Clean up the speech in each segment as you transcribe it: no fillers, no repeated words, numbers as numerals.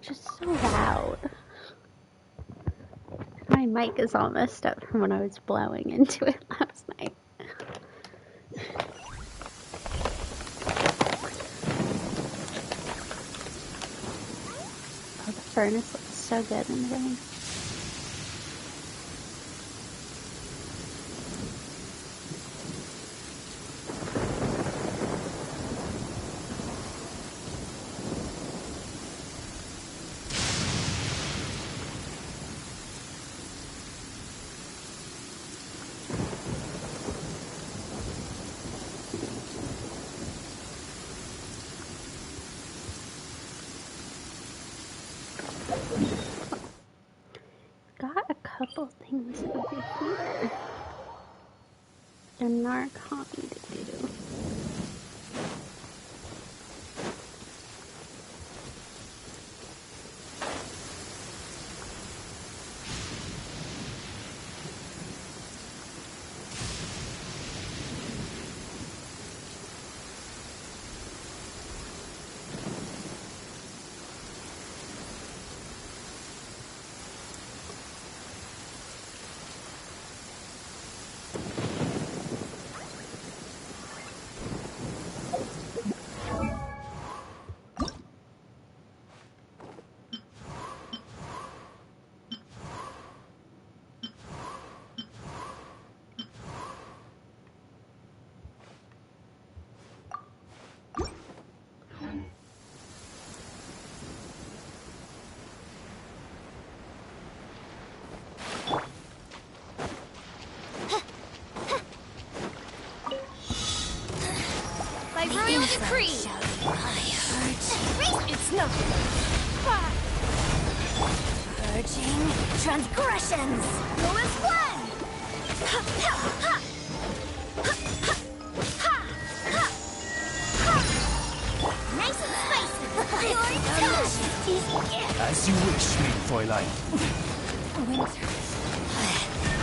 just so loud. My mic is all messed up from when I was blowing into it last night. Oh, the furnace looks so good in the rain. Got a couple things over here. A Narcotti to do. Decree! It's nothing. Purging transgressions! Go as one! Nice and spicy! Your As you wish, sweet Fräulein. Winter.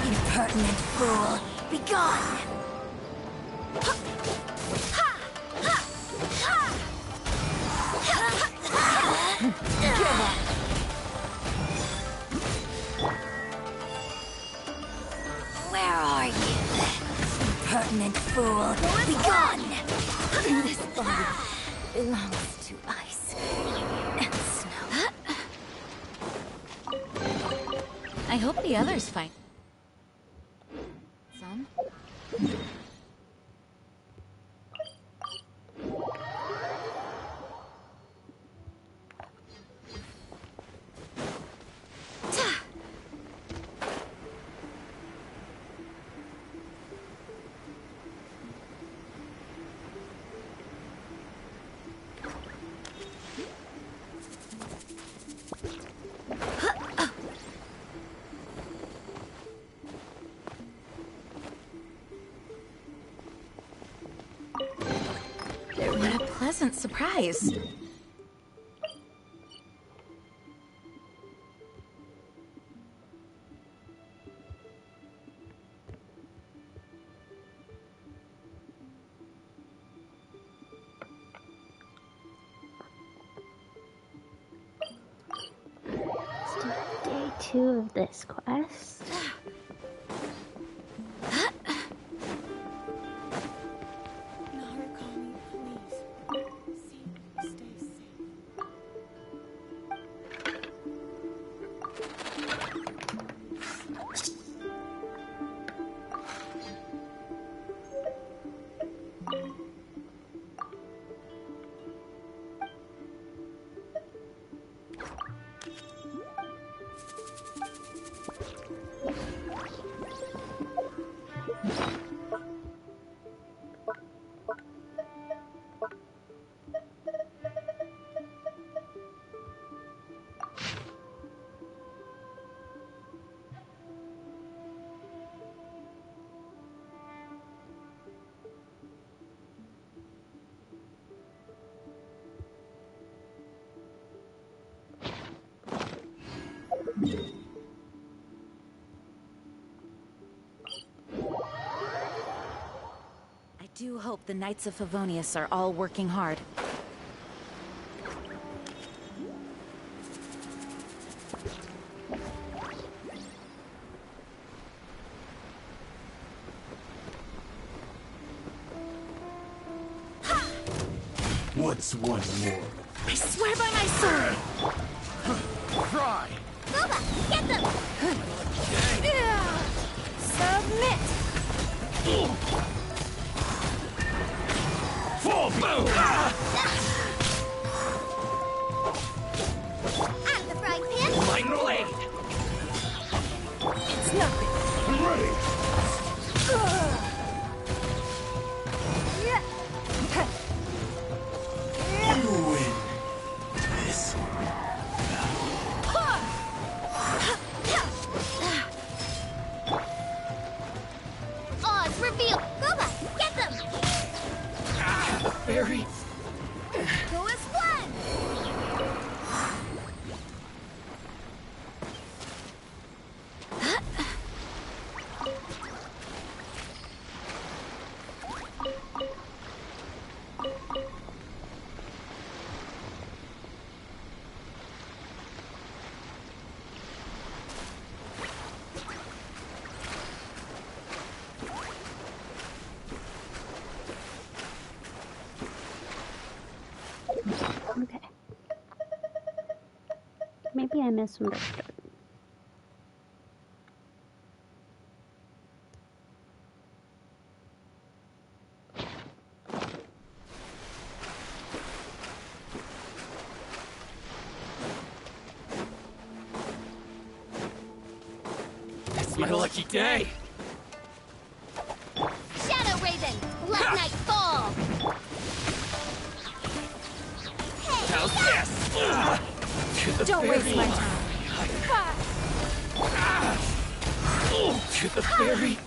Impertinent fool! Begone! Where are you? Impertinent fool! Begone! This body belongs to ice and snow. I hope the others fight. Some? What a pleasant surprise. Let's do day 2 of this quest. Narukami, please. Stay safe. I do hope the Knights of Favonius are all working hard. What's one more? I swear by my sword! Try! Boba, get them! Submit! Full boom! Out of the frying pan! Light blade! It's nothing! I'm ready! You win! This Oz, reveal! Boba, get them! the fairy! Go as one! Okay. Maybe I misunderstood. It's my lucky day! Shadow Raven, let night fall! How's this? To the Don't fairy. waste my time. To the fairy.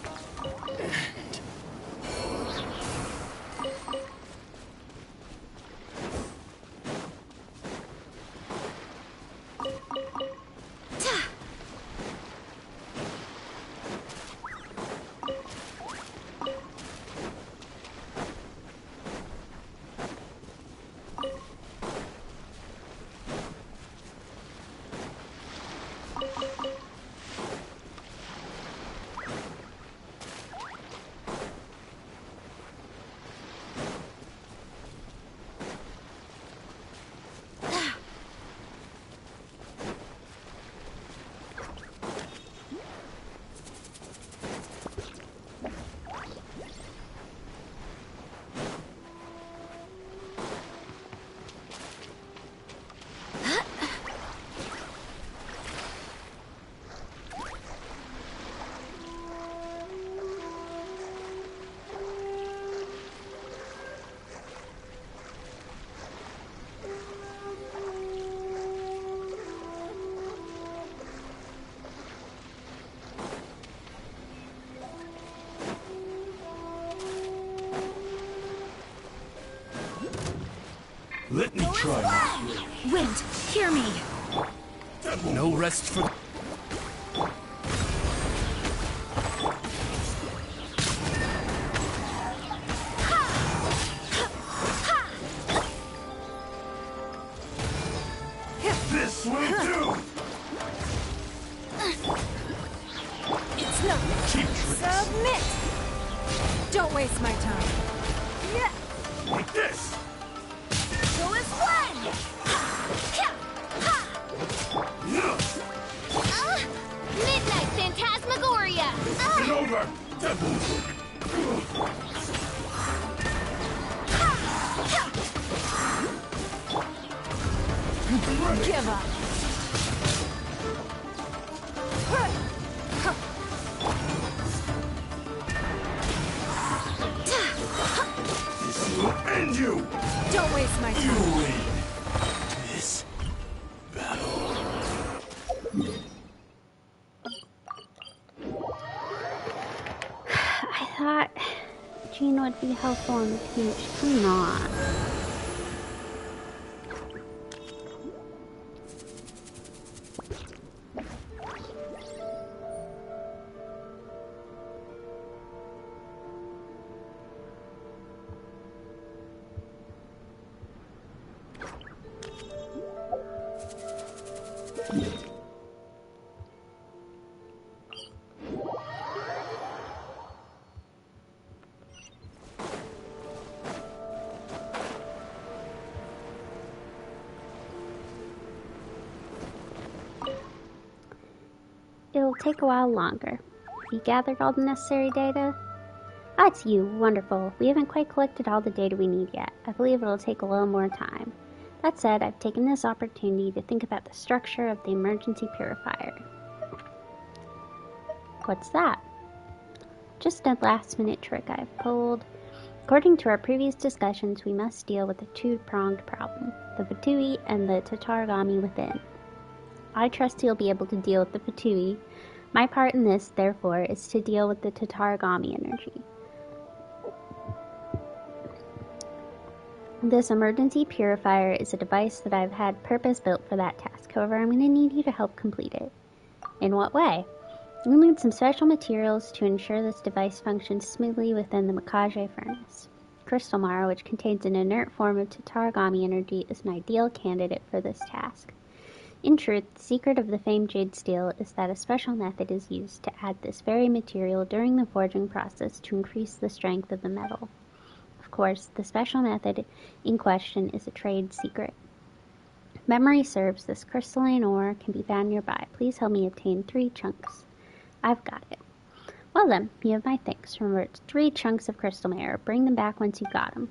Let me try. Wind, hear me! No rest for. This will do. It's no Cheap tricks. Submit! Don't waste my time. Like this. Go as one! No. Midnight Phantasmagoria! Get over. Devil's work. Ready. Give up. This will end you. Don't waste my You time. win. This battle. I thought Jean would be helpful in the future. She's not. it'll take a while longer. Have you gathered all the necessary data? Ah, it's you. Wonderful. We haven't quite collected all the data we need yet. I believe it'll take a little more time. That said, I've taken this opportunity to think about the structure of the emergency purifier. What's that? Just a last-minute trick I've pulled. According to our previous discussions, we must deal with a two-pronged problem, the Fatui and the Tatarigami within. I trust you'll be able to deal with the Fatui. My part in this, therefore, is to deal with the Tatarigami energy. This emergency purifier is a device that I've had purpose-built for that task. However, I'm going to need you to help complete it. In what way? We'll need some special materials to ensure this device functions smoothly within the Mikage furnace. Crystal Mara, which contains an inert form of Tatarigami energy, is an ideal candidate for this task. In truth, the secret of the famed jade steel is that a special method is used to add this very material during the forging process to increase the strength of the metal. Of course, the special method in question is a trade secret. If memory serves, this crystalline ore can be found nearby. Please help me obtain 3 chunks. I've got it. Well then, you have my thanks. Remember, it's 3 chunks of crystal mirror. Bring them back once you've got them.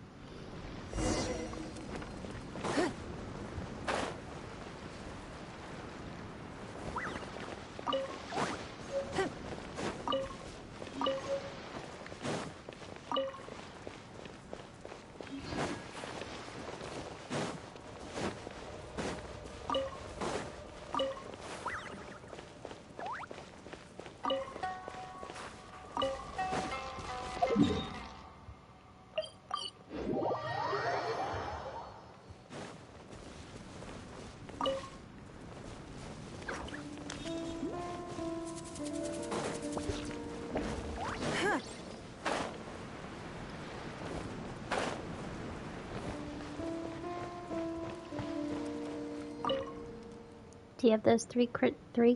Do you have those three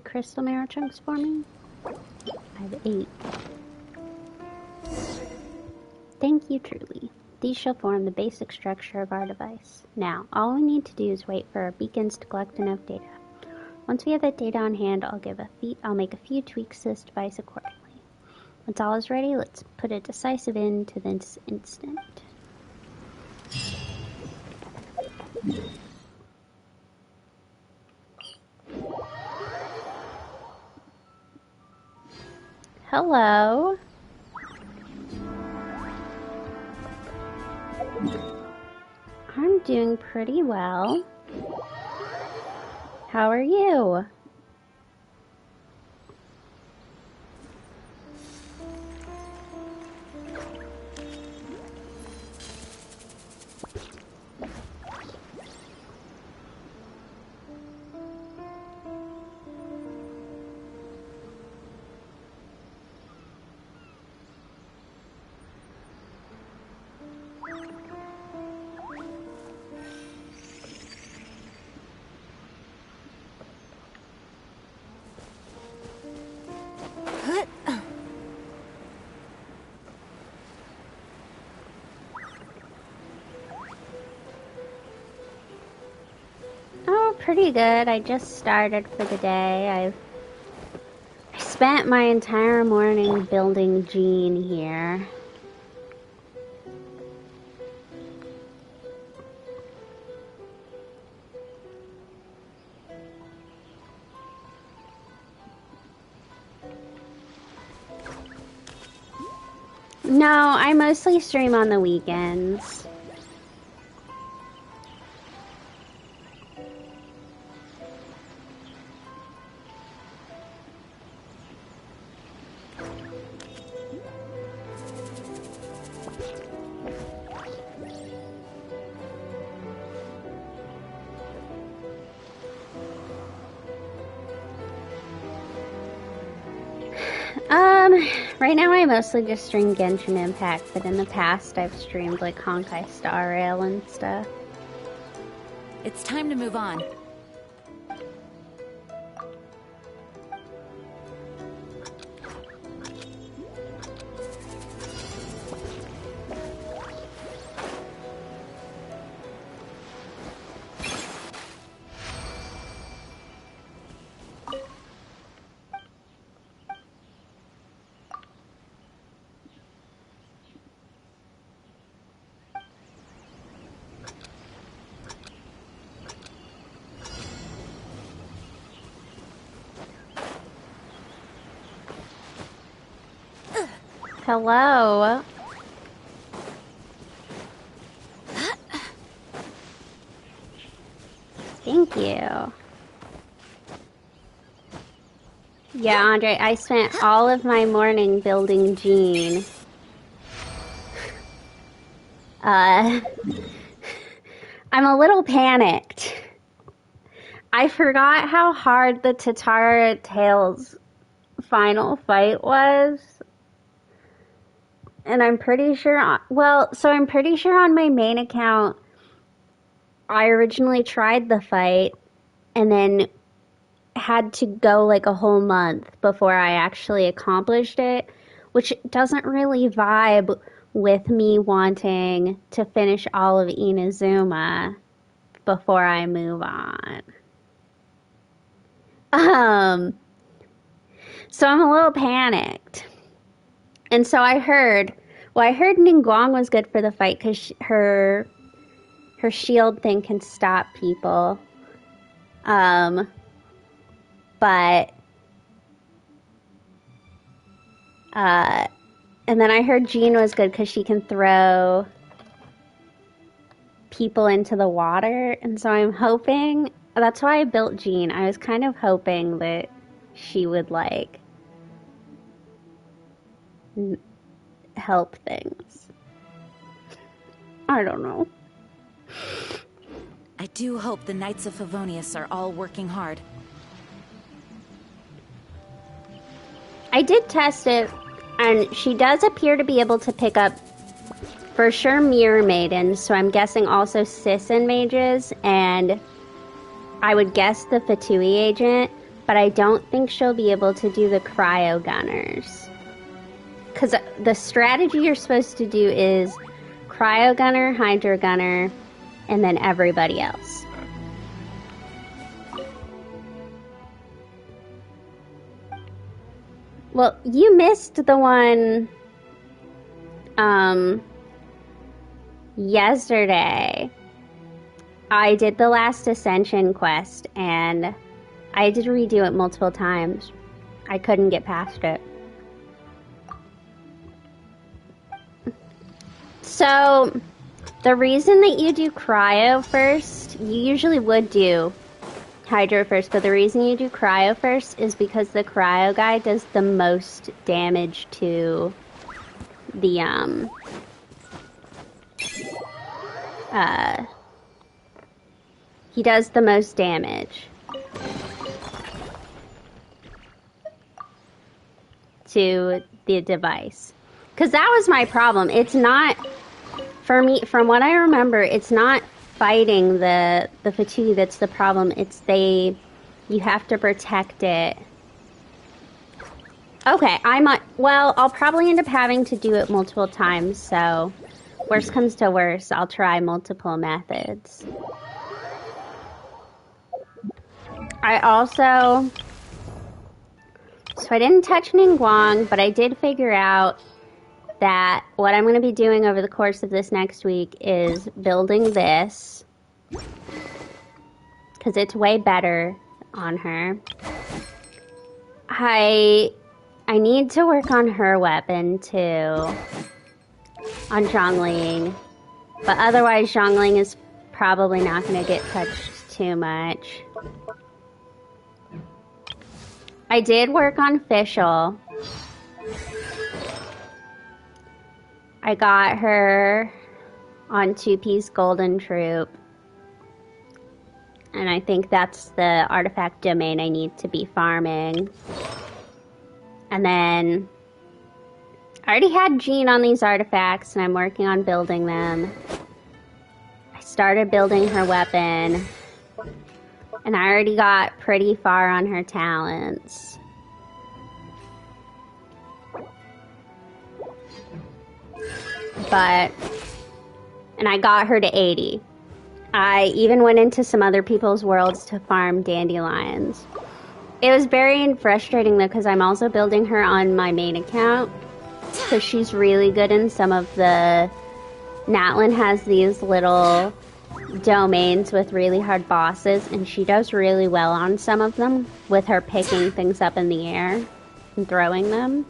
crystal mirror chunks for me? I have 8. Thank you truly. These shall form the basic structure of our device. Now, all we need to do is wait for our beacons to collect enough data. Once we have that data on hand, I'll make a few tweaks to this device accordingly. Once all is ready, let's put a decisive end to this instant. Hello. I'm doing pretty well. How are you? Pretty good. I just started for the day. I spent my entire morning building Jean here. No, I mostly stream on the weekends. Right now I mostly just stream Genshin Impact, but in the past I've streamed like Honkai Star Rail and stuff. It's time to move on. Hello. Thank you. Yeah, Andre, I spent all of my morning building Jean. I'm a little panicked. I forgot how hard the Tatara Tales final fight was. And I'm pretty sure, I'm pretty sure on my main account, I originally tried the fight and then had to go like a whole month before I actually accomplished it, which doesn't really vibe with me wanting to finish all of Inazuma before I move on. So I'm a little panicked. And so I heard Ningguang was good for the fight because her shield thing can stop people. But and then I heard Jean was good because she can throw people into the water. And so I'm hoping, that's why I built Jean. I was kind of hoping that she would like help things. I don't know. I do hope the Knights of Favonius are all working hard. I did test it, and she does appear to be able to pick up, for sure, Mirror Maidens, so I'm guessing also Sisson Mages, and I would guess the Fatui agent, but I don't think she'll be able to do the Cryo Gunners. Because the strategy you're supposed to do is Cryo Gunner, Hydro Gunner, and then everybody else. Well, you missed the one yesterday. I did the last Ascension quest, and I did redo it multiple times. I couldn't get past it. So, the reason that you do Cryo first, you usually would do Hydro first, but the reason you do Cryo first is because the Cryo guy does the most damage to the, he does the most damage to the device. Because that was my problem. It's not, for me, from what I remember, it's not fighting the Fatui that's the problem. It's you have to protect it. Okay, I'll probably end up having to do it multiple times, so worst comes to worst, I'll try multiple methods. So I didn't touch Ningguang, but I did figure out that what I'm going to be doing over the course of this next week is building this, because it's way better on her. I need to work on her weapon too, on Zhongling, but otherwise Zhongling is probably not going to get touched too much. I did work on Fischl. I got her on 2-piece Golden Troop. And I think that's the artifact domain I need to be farming. And then I already had Jean on these artifacts, and I'm working on building them. I started building her weapon. And I already got pretty far on her talents. And I got her to 80. I even went into some other people's worlds to farm dandelions. It was very frustrating though, because I'm also building her on my main account. So she's really good in some of the... Natlan has these little domains with really hard bosses, and she does really well on some of them with her picking things up in the air and throwing them.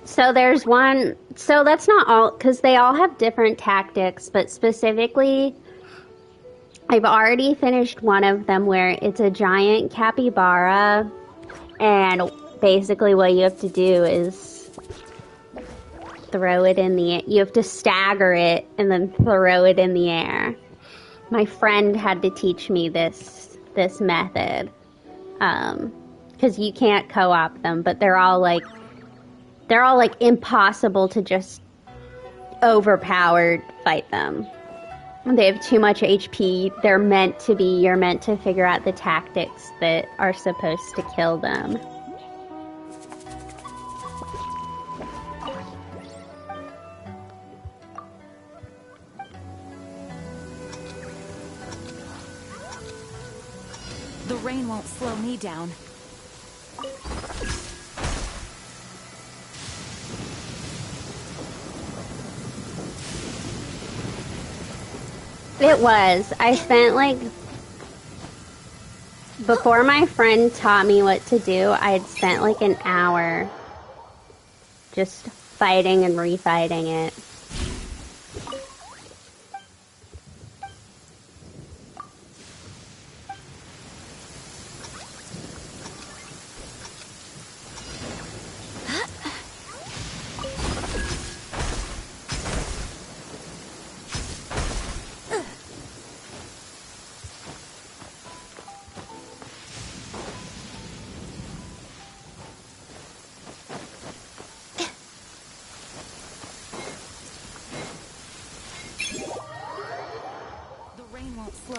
So there's one, so that's not all, because they all have different tactics, but specifically, I've already finished one of them where it's a giant capybara, and basically what you have to do is throw it in the air. You have to stagger it and then throw it in the air. My friend had to teach me this method, because you can't co-op them, but they're all like impossible to just overpowered fight them. They have too much HP. You're meant to figure out the tactics that are supposed to kill them. The rain won't slow me down. It was. I spent before my friend taught me what to do, I had spent an hour just fighting and refighting it.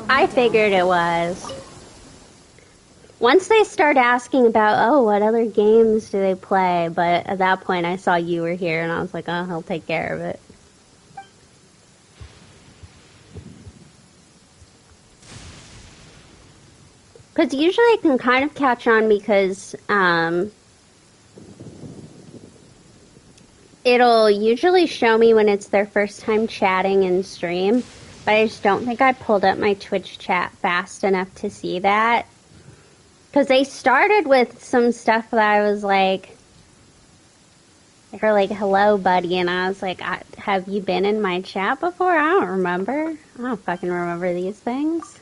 I figured it was. Once they start asking about, oh, what other games do they play? But at that point, I saw you were here, and I was like, oh, I'll take care of it. Because usually I can kind of catch on because it'll usually show me when it's their first time chatting in stream. But I just don't think I pulled up my Twitch chat fast enough to see that. Because they started with some stuff that I was like, they're like, hello, buddy. And I was like, have you been in my chat before? I don't remember. I don't fucking remember these things.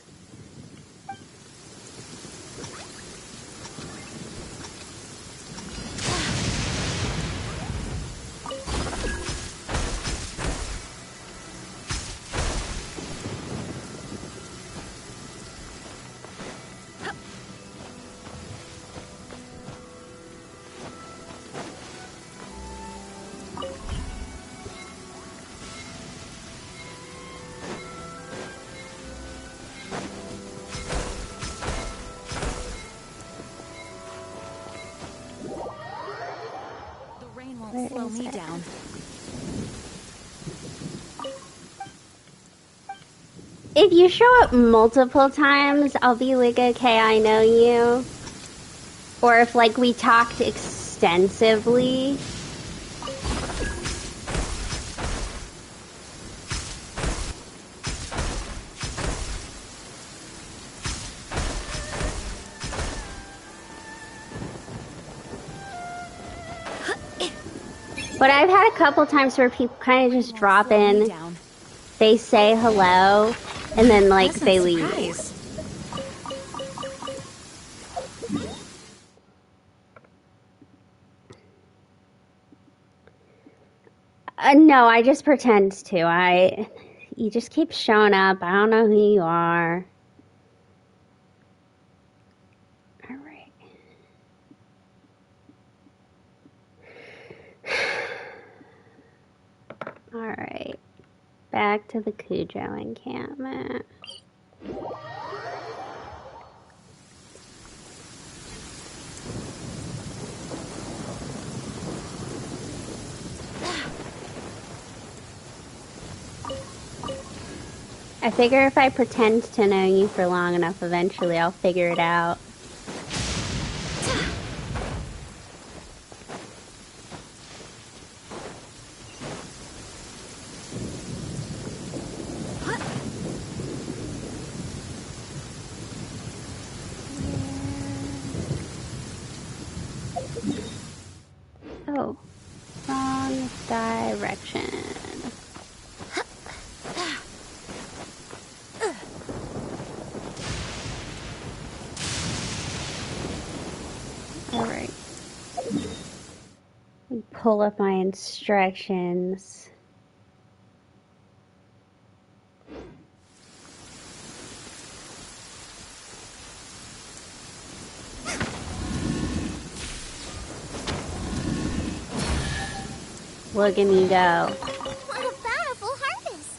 Slow me down. If you show up multiple times, I'll be like, okay, I know you. Or if, we talked extensively. But I've had a couple times where people kind of just drop in, they say hello, and then, they leave. No, I just pretend to. You just keep showing up. I don't know who you are. All right. All right. Back to the Cujo encampment. I figure if I pretend to know you for long enough, eventually I'll figure it out. wrong direction. Alright. Pull up my instructions. Look at me go. What a bountiful harvest!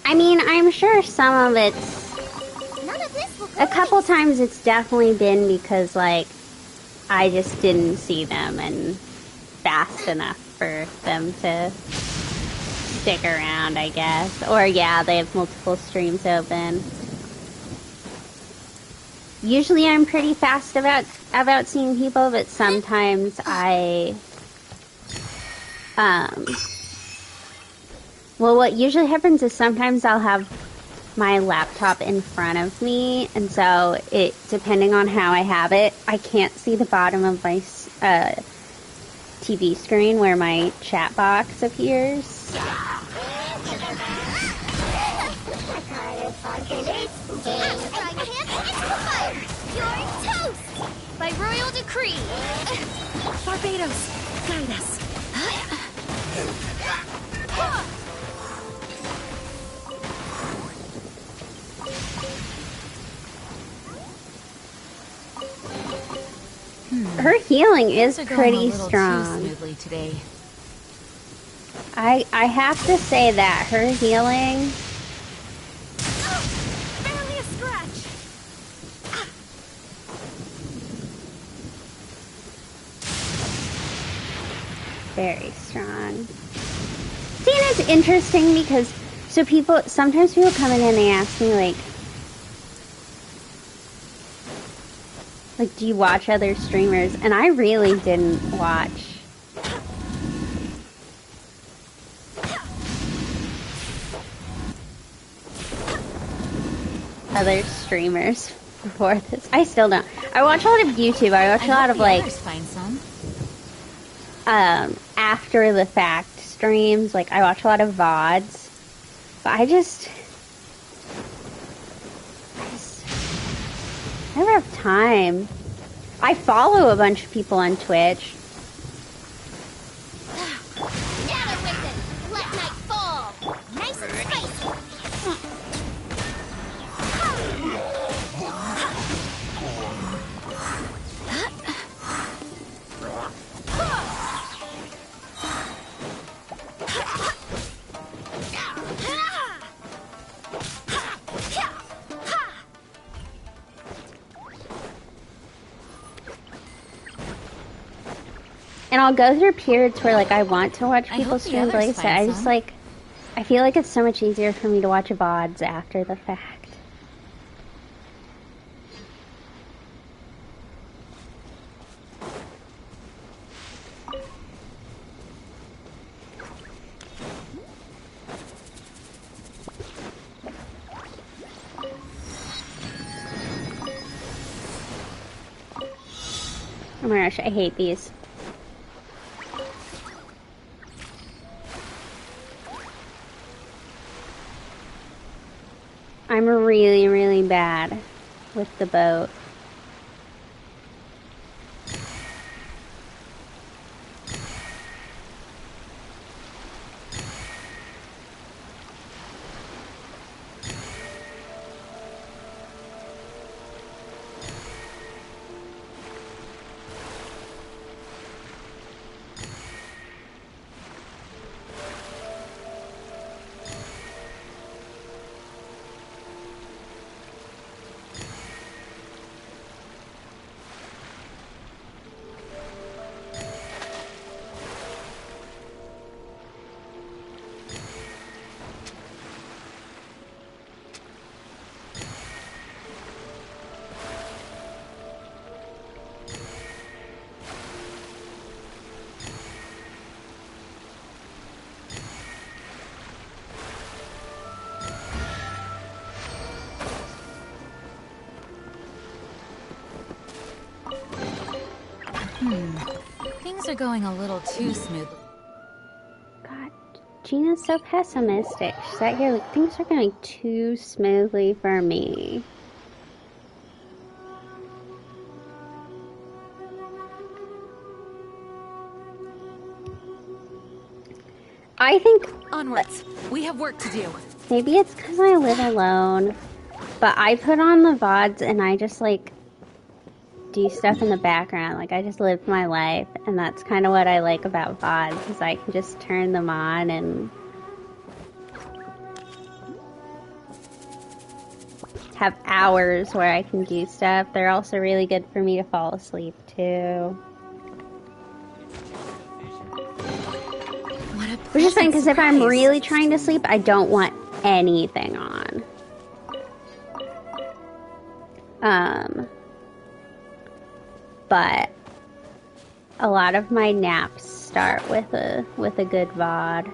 I mean, I'm sure some of it's... None of this will A couple times it's definitely been because, like, I just didn't see them and fast enough for them to stick around, I guess. Or, yeah, they have multiple streams open. Usually I'm pretty fast about seeing people, but sometimes well, what usually happens is sometimes I'll have my laptop in front of me, and so depending on how I have it, I can't see the bottom of my TV screen where my chat box appears. You're toast! By royal decree! Barbados, guide us. Her healing is Things are going pretty a little strong. Too smoothly today. I have to say that her healing, Barely a scratch! very strong. See, and it's interesting because sometimes people come in and they ask me like, do you watch other streamers? And I really didn't watch other streamers before this. I still don't. I watch a lot of YouTube. I watch a lot of, like, Find some. after the fact streams. Like, I watch a lot of VODs. But I never have time. I follow a bunch of people on Twitch. Shadow Raven! Let night fall! Nice and spicy! And I'll go through periods where, like, I want to watch I people hope the stream, but like I others said, I find just, some. like, I feel like it's so much easier for me to watch VODs after the fact. Oh my gosh, I hate these. I'm really, really bad with the boat. Things are going a little too smoothly. God, Gina's so pessimistic. She's out here like, things are going too smoothly for me. I think Onwards. We have work to do. maybe it's because I live alone, but I put on the VODs and I just like do stuff in the background. Like I just live my life, and that's kind of what I like about VODs, is I can just turn them on and have hours where I can do stuff. They're also really good for me to fall asleep too. What a Which is fine, because if I'm surprise. really trying to sleep, I don't want anything on. But a lot of my naps start with a good VOD.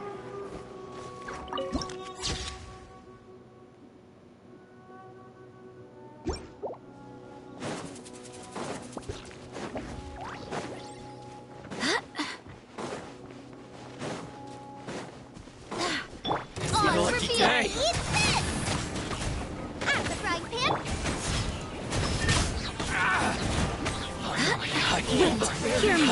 On lucky reveal, day. eat this! At the frying pan, Hear me.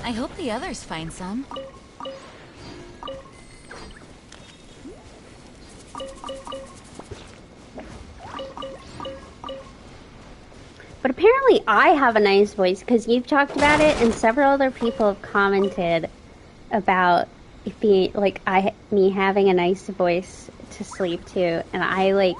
I hope the others find some. But apparently I have a nice voice, because you've talked about it and several other people have commented about it being like me having a nice voice to sleep to, and I like,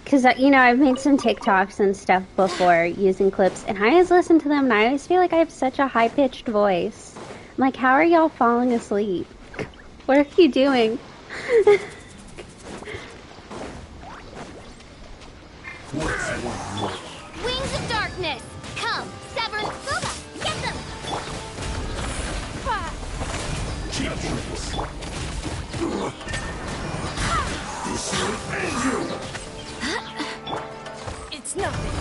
because I've made some TikToks and stuff before using clips, and I always listen to them and I always feel like I have such a high-pitched voice. I'm like, how are y'all falling asleep? What are you doing? wings of darkness! Come, Severus Fuga! Get them! Cheap tricks. This will end you. It's nothing.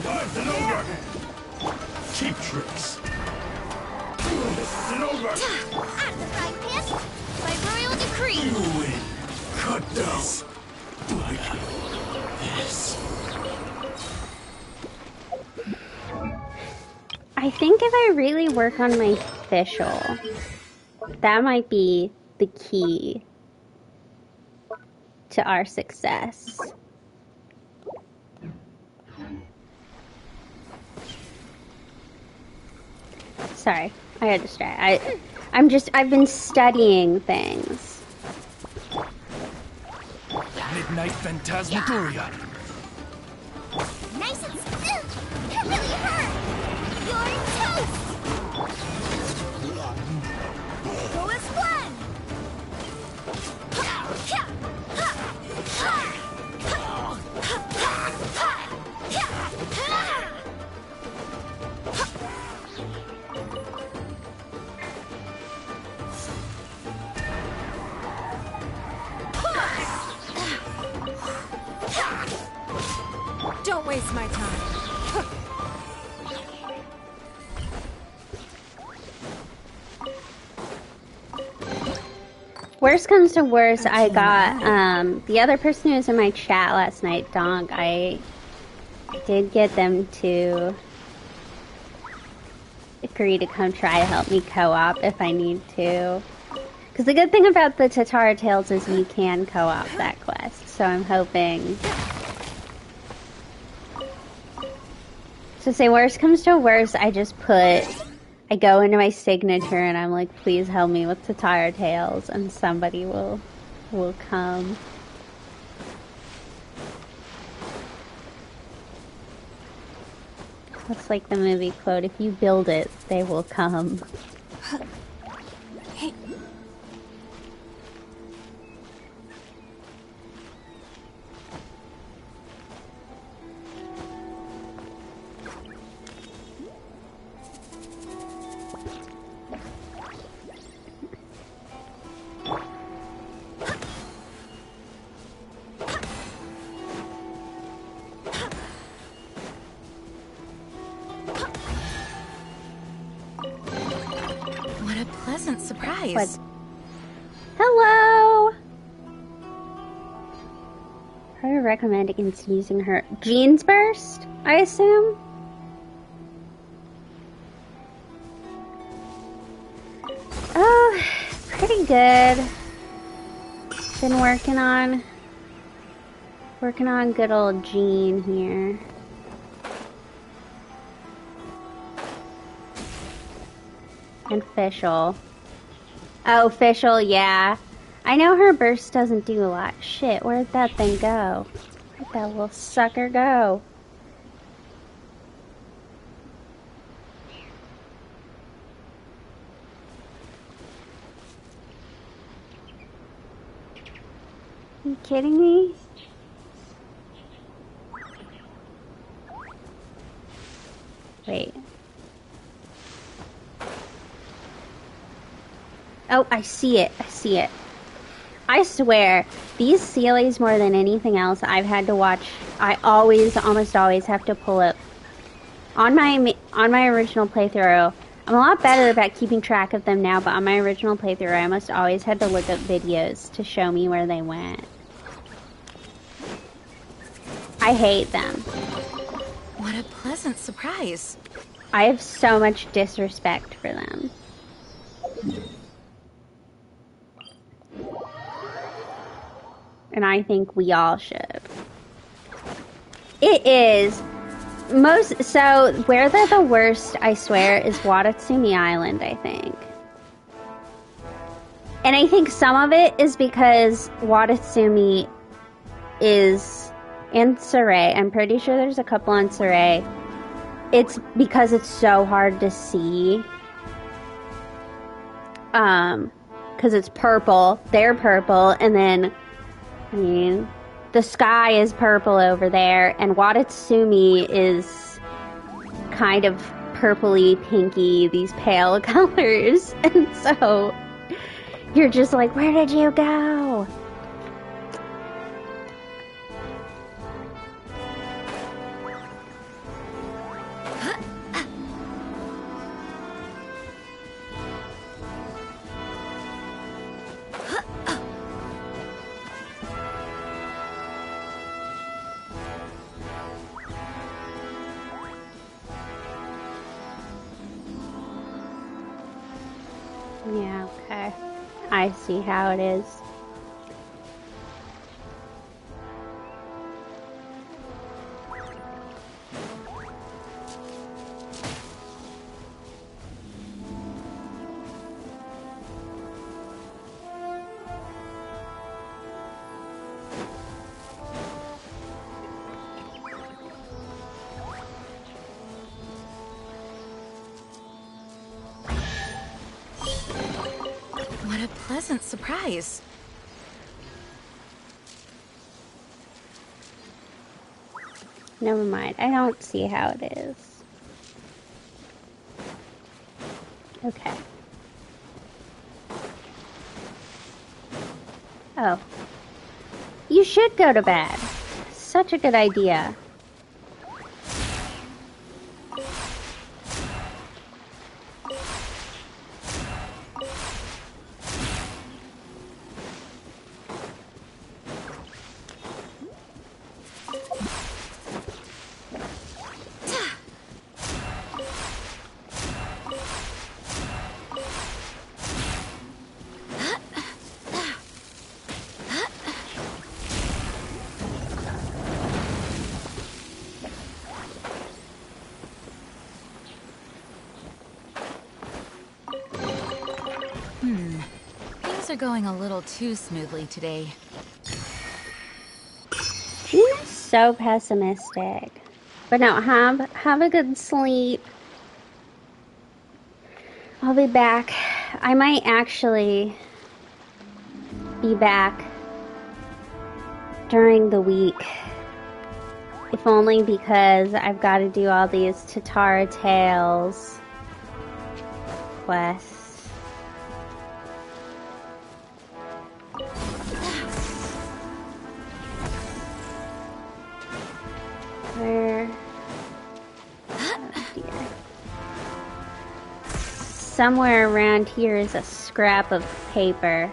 Lives and over. Cheap tricks. This isn't over. At the frying pan, by royal decree! You win. Cut this. Like this. I think if I really work on my facial, that might be the key to our success. Sorry, I got distracted. I've been studying things. Midnight Phantasmagoria. Nice and still! That really hurt! You're toast! Go as one! waste my time. Worst comes to worst, I got the other person who was in my chat last night, Donk. I did get them to agree to come try to help me co-op if I need to. Because the good thing about the Tatara Tales is you can co-op that quest, so I'm hoping. So say worst comes to worst, I go into my signature and I'm like, please help me with Tatara Tales, and somebody will come. That's like the movie quote, if you build it, they will come. Hey. What a pleasant surprise. What? Hello! I would recommend against using her Genes Burst, I assume? Oh, pretty good. Been working on good old Jean here. And Fischl. Oh, Fischl, yeah. I know her burst doesn't do a lot. Shit, where'd that thing go? Where'd that little sucker go? Are you kidding me? Wait. Oh, I see it. I see it. I swear, these Sealies more than anything else I've had to watch. I almost always have to pull up. On my original playthrough, I'm a lot better about keeping track of them now, but on my original playthrough, I almost always had to look up videos to show me where they went. I hate them. What a pleasant surprise. I have so much disrespect for them. And I think we all should. It is so where they're the worst, I swear, is Watatsumi Island, I think. And I think some of it is because Watatsumi is in Saray. I'm pretty sure there's a couple on Saray. It's because it's so hard to see. Because it's purple. They're purple, and then I mean, the sky is purple over there, and Watatsumi is kind of purpley, pinky, these pale colors. And so you're just like, where did you go? Yeah, okay. I see how it is. What a pleasant surprise. Never mind. I don't see how it is. Okay. Oh. You should go to bed. Such a good idea. are going a little too smoothly today. Gina's so pessimistic. But no, have a good sleep. I'll be back. I might actually be back during the week. If only because I've got to do all these Tatara Tales quests. Where? Oh dear. Somewhere around here is a scrap of paper.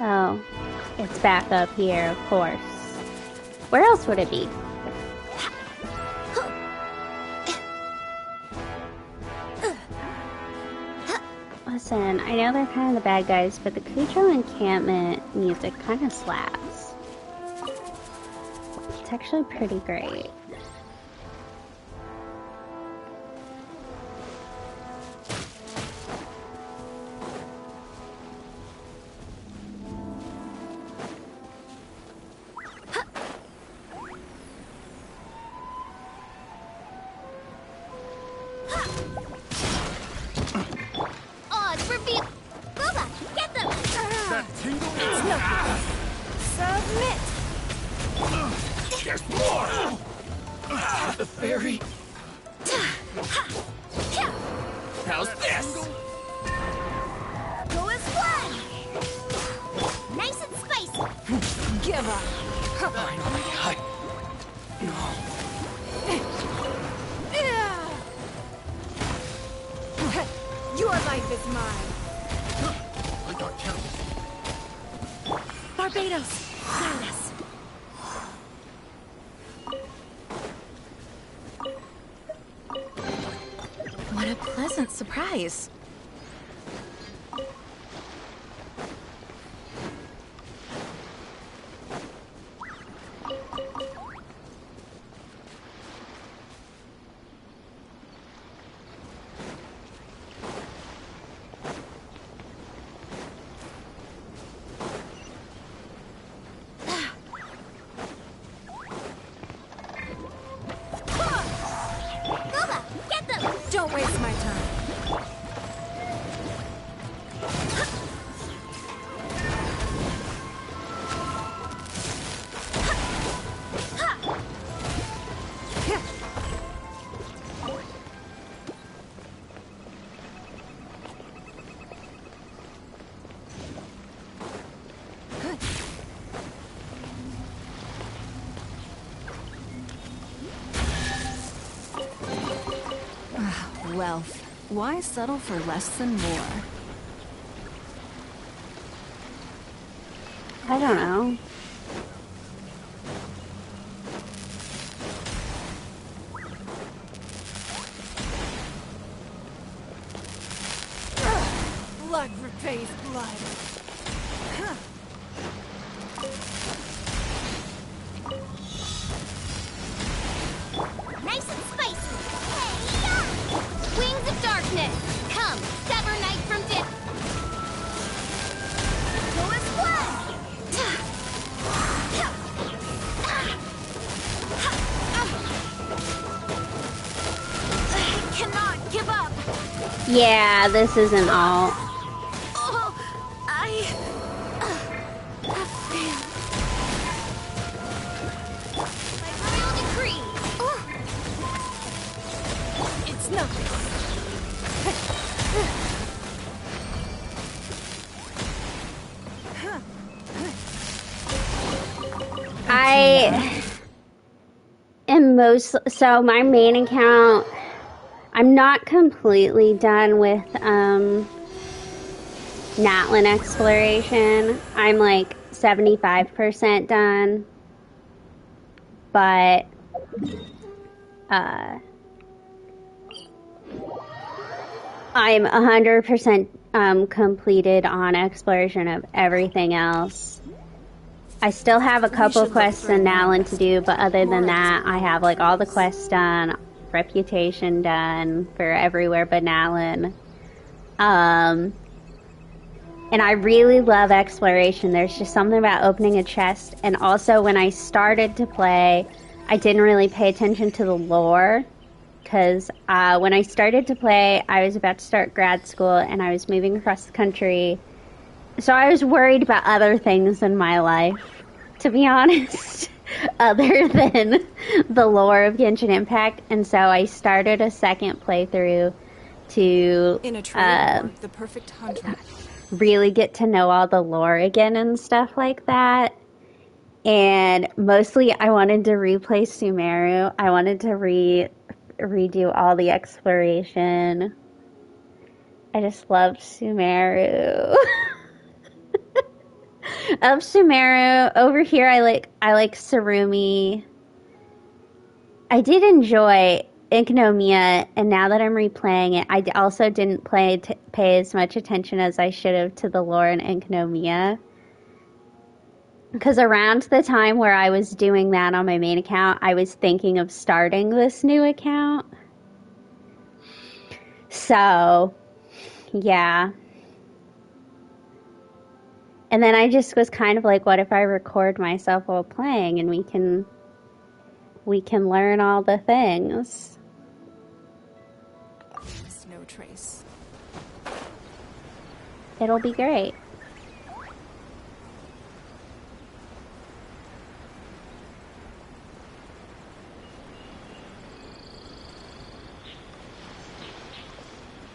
Oh, it's back up here, of course. Where else would it be? Listen, I know they're kind of the bad guys, but the Cujo encampment music kind of slaps. It's actually pretty great. Odds reveal. Boba, get them. That tingle? It's nothing. Submit. There's more! The fairy? How's this? Go as one. Nice and spicy. Give up. Finally, Your life is mine. I got counted. Barbados. Silas. What a pleasant surprise. Boba, get them. Don't waste my time. Wealth. Why settle for less than more? I don't know. Blood repays blood. Nice and spicy. Hey-ya! Wings of darkness. Come, sever night from dip. Go as one. I cannot give up. Yeah, this isn't all. Oh, I have failed. My royal decree. It's nothing. I am so my main account, I'm not completely done with Natlin exploration. I'm like 75% done. But I'm 100% completed on exploration of everything else. I still have a couple quests in Nalin to do, but other than that, I have like all the quests done, reputation done for everywhere but Nalin. And I really love exploration. There's just something about opening a chest, and also when I started to play, I didn't really pay attention to the lore. Because when I started to play, I was about to start grad school and I was moving across the country. So I was worried about other things in my life, to be honest, other than the lore of Genshin Impact. And so I started a second playthrough to In a trade, the perfect hunter. really get to know all the lore again and stuff like that. And mostly I wanted to replay Sumeru. I wanted to redo all the exploration. I just loved Sumeru. Of Sumeru. Over here I like Sarumi. I did enjoy Iconomia, and now that I'm replaying it, I also didn't pay as much attention as I should have to the lore in Iconomia. Because around the time where I was doing that on my main account, I was thinking of starting this new account. So, yeah. And then I just was kind of like, what if I record myself while playing and we can learn all the things. There's no trace. It'll be great.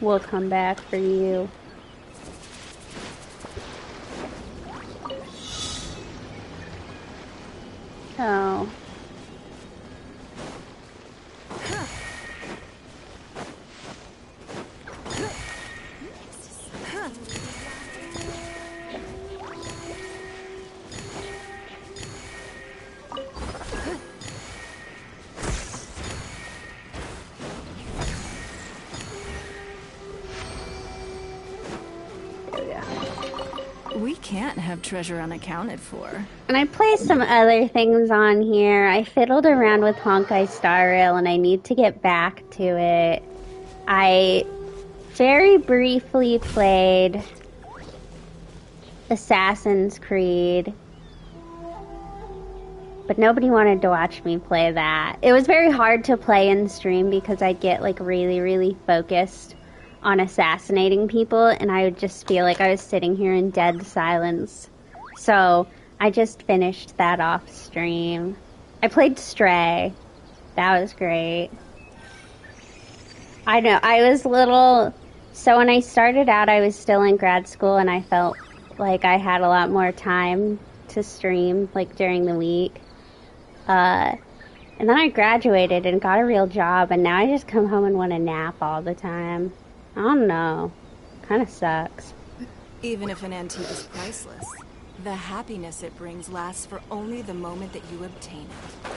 We'll come back for you. Oh. We can't have treasure unaccounted for. And I placed some other things on here. I fiddled around with Honkai Star Rail and I need to get back to it. I very briefly played Assassin's Creed, but nobody wanted to watch me play that. It was very hard to play in stream because I'd get like really, really focused on assassinating people, and I would just feel like I was sitting here in dead silence. So I just finished that off stream. I played Stray. That was great. I know, I was little... So when I started out, I was still in grad school, and I felt like I had a lot more time to stream, like, during the week. And then I graduated and got a real job, and now I just come home and want to nap all the time. I don't know. Kind of sucks. Even if an antique is priceless, the happiness it brings lasts for only the moment that you obtain it.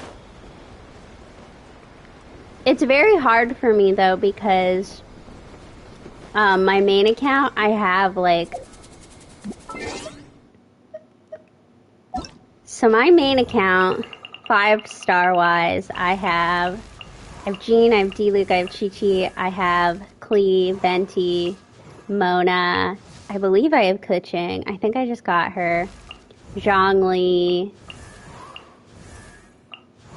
It's very hard for me, though, because my main account, I have, like... So my main account, 5-star-wise, I have Jean, I have Diluc, I have Chi-Chi, I have Klee, Venti, Mona, I believe I have Keqing, I think I just got her, Zhongli,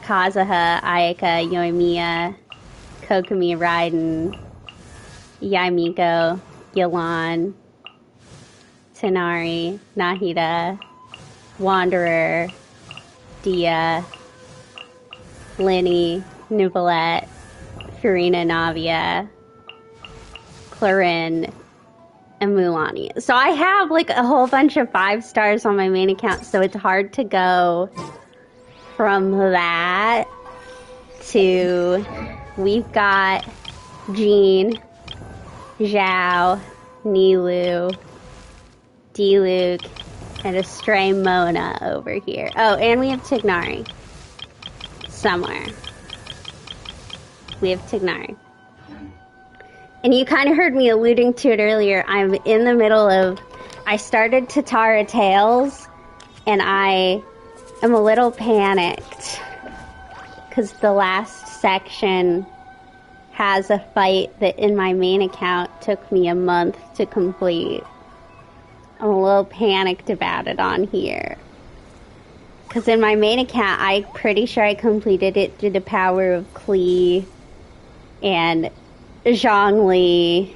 Kazuha, Ayaka, Yoimiya, Kokomi, Raiden, Yaimiko, Yelan, Tenari, Nahida, Wanderer, Dia, Linny, Nuvolette, Furina, Navia, Clarin, and Mulani. So I have like a whole bunch of 5-stars on my main account, so it's hard to go from that to... We've got Jean, Zhao, Nilou, Diluc, and a stray Mona over here. Oh, and we have Tignari. Somewhere. We have Tignari. And you kind of heard me alluding to it earlier. I'm in the middle of... I started Tatara Tales, and I am a little panicked. Because the last section has a fight that in my main account took me a month to complete. I'm a little panicked about it on here. Because in my main account, I'm pretty sure I completed it through the power of Klee and Zhongli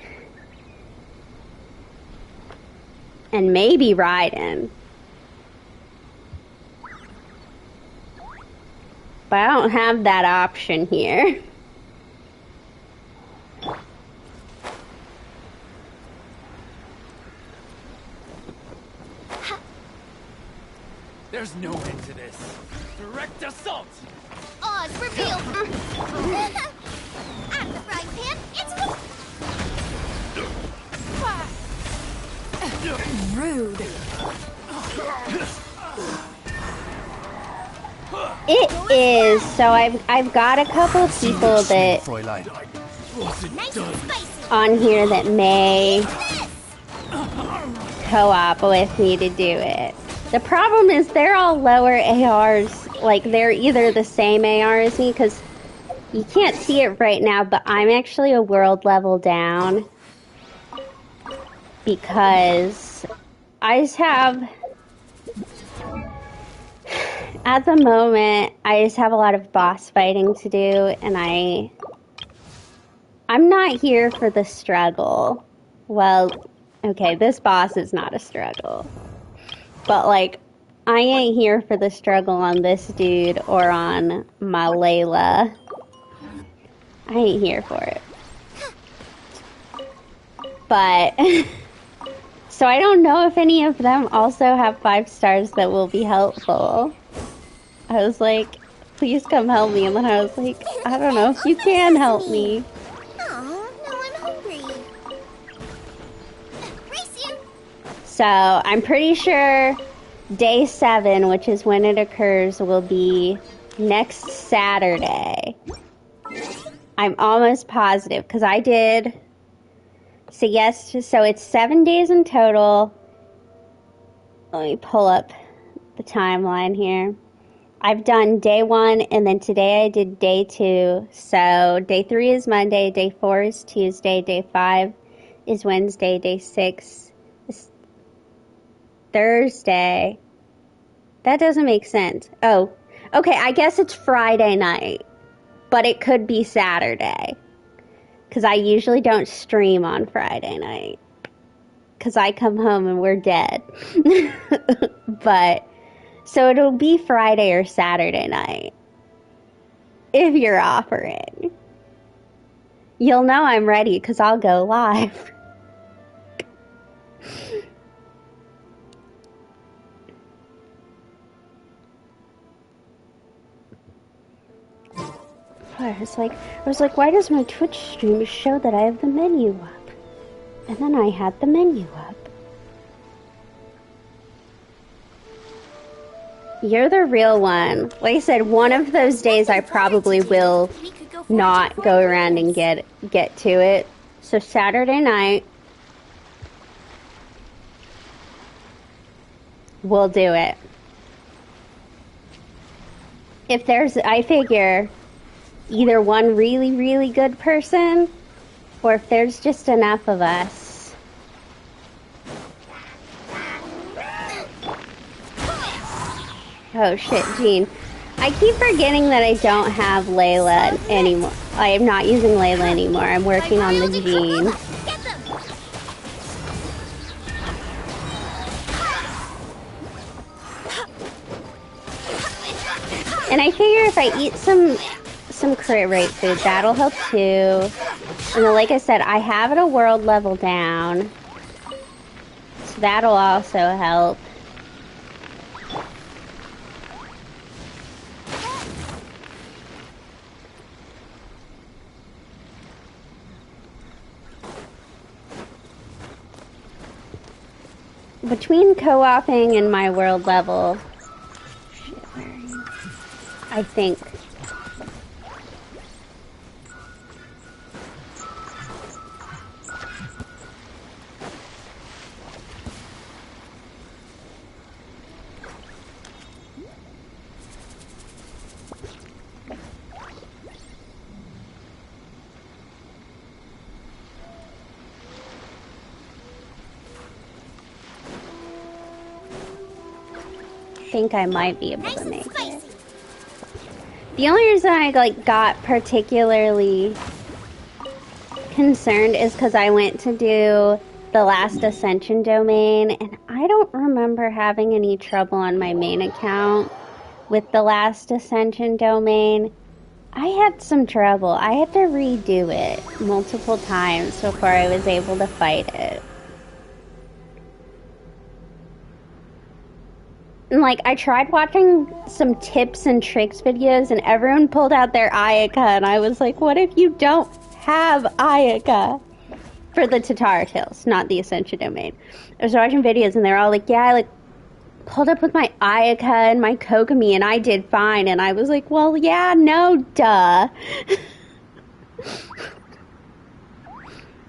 and maybe Raiden. But I don't have that option here. There's no end to this. Direct assault! Oz revealed! Out of the frying pan, it's Rude. It is. So I've got a couple of people that nice and spicy. on here that may co-op with me to do it. The problem is they're all lower ARs. Like, they're either the same AR as me, because you can't see it right now, but I'm actually a world level down. Because I just have... At the moment, I just have a lot of boss fighting to do, and I'm not here for the struggle. Well, okay, this boss is not a struggle. But, like, I ain't here for the struggle on this dude or on my Layla. I ain't here for it. But, so I don't know if any of them also have 5 stars that will be helpful. I was like, please come help me. And then I was like, I don't know if you can help me. Oh, no, I'm hungry. Race you. So I'm pretty sure day 7, which is when it occurs, will be next Saturday. I'm almost positive because I did. So yes, so it's 7 days in total. Let me pull up the timeline here. I've done day 1, and then today I did day 2. So day 3 is Monday, day 4 is Tuesday, day 5 is Wednesday, day 6 is Thursday. That doesn't make sense. Oh, okay, I guess it's Friday night, but it could be Saturday. Because I usually don't stream on Friday night. Because I come home and we're dead. But, so it'll be Friday or Saturday night. If you're offering. You'll know I'm ready because I'll go live. I was like, why does my Twitch stream show that I have the menu up? And then I had the menu up. You're the real one. Like I said, one of those days I probably will not go around and get to it. So Saturday night, we'll do it. If there's, I figure, either one really, really good person, or if there's just enough of us. Oh shit, Jean. I keep forgetting that I don't have Layla anymore. I am not using Layla anymore. I'm working on the Jean. And I figure if I eat some crit rate food, that'll help too. And then, like I said, I have it a world level down, so that'll also help. Between co-oping and my world level, I think think I might be able Nice to and make it. spicy. The only reason I like got particularly concerned is because I went to do the last Ascension domain, and I don't remember having any trouble on my main account with the last Ascension domain. I had some trouble. I had to redo it multiple times before I was able to fight it. And like, I tried watching some tips and tricks videos, and everyone pulled out their Ayaka, and I was like, what if you don't have Ayaka? For the Tatara Tales, not the Ascension domain. I was watching videos, and they're all like, yeah, I like pulled up with my Ayaka and my Kokomi, and I did fine. And I was like, well, yeah, no, duh.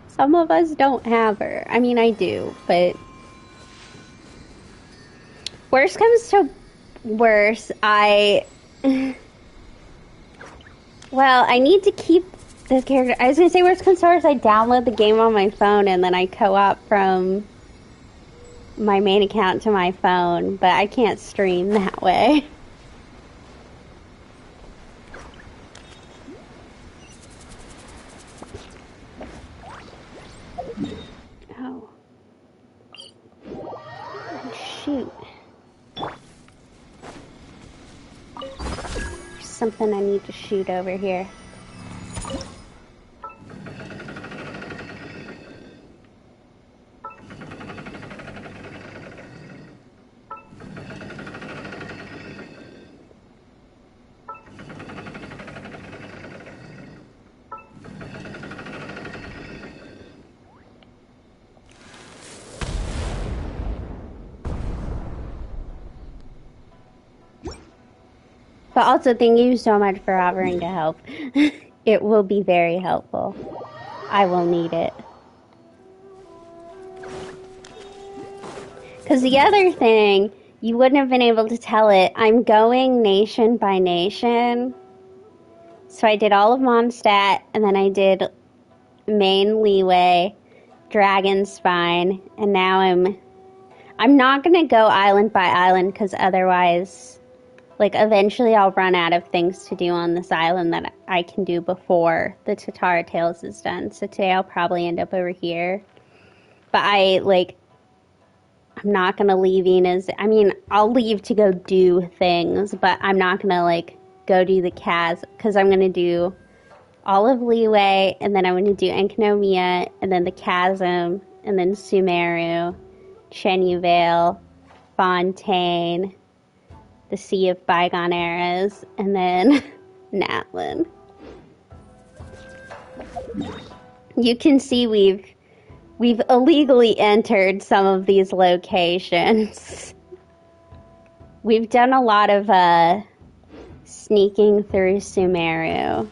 Some of us don't have her. I mean, I do, but worst comes to worse, I need to keep this character. I was gonna say worst comes to worse, I download the game on my phone and then I co-op from my main account to my phone, but I can't stream that way. Oh. Shoot. There's something I need to shoot over here. But also, thank you so much for offering to help. It will be very helpful. I will need it. Because the other thing, you wouldn't have been able to tell it. I'm going nation by nation. So I did all of Mondstadt, and then I did main Leeway, Dragon Spine, and now I'm not going to go island by island, because otherwise, like, eventually I'll run out of things to do on this island that I can do before the Tatara Tales is done. So today I'll probably end up over here. But I'm not going to leave Ina's. I mean, I'll leave to go do things, but I'm not going to, like, go do the Kaz, because I'm going to do all of Leeway, and then I'm going to do Enkanomiya, and then the Chasm, and then Sumeru, Chenyu Vale, Fontaine, the Sea of Bygone Eras, and then Natlin. You can see we've illegally entered some of these locations. We've done a lot of sneaking through Sumeru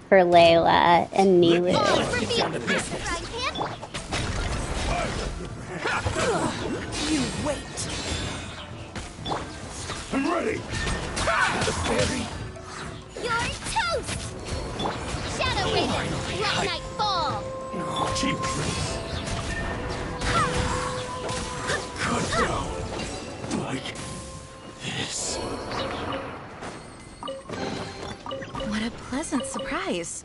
for Layla and Nilu. You wait. I'm ready. You're toast! Shadow Raven, let night fall! Cheap tricks. Could go like this. What a pleasant surprise.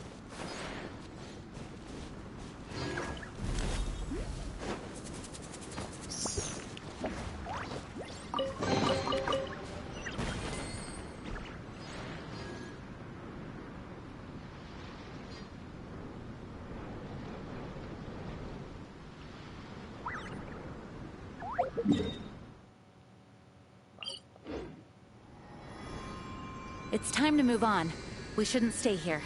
It's time to move on. We shouldn't stay here.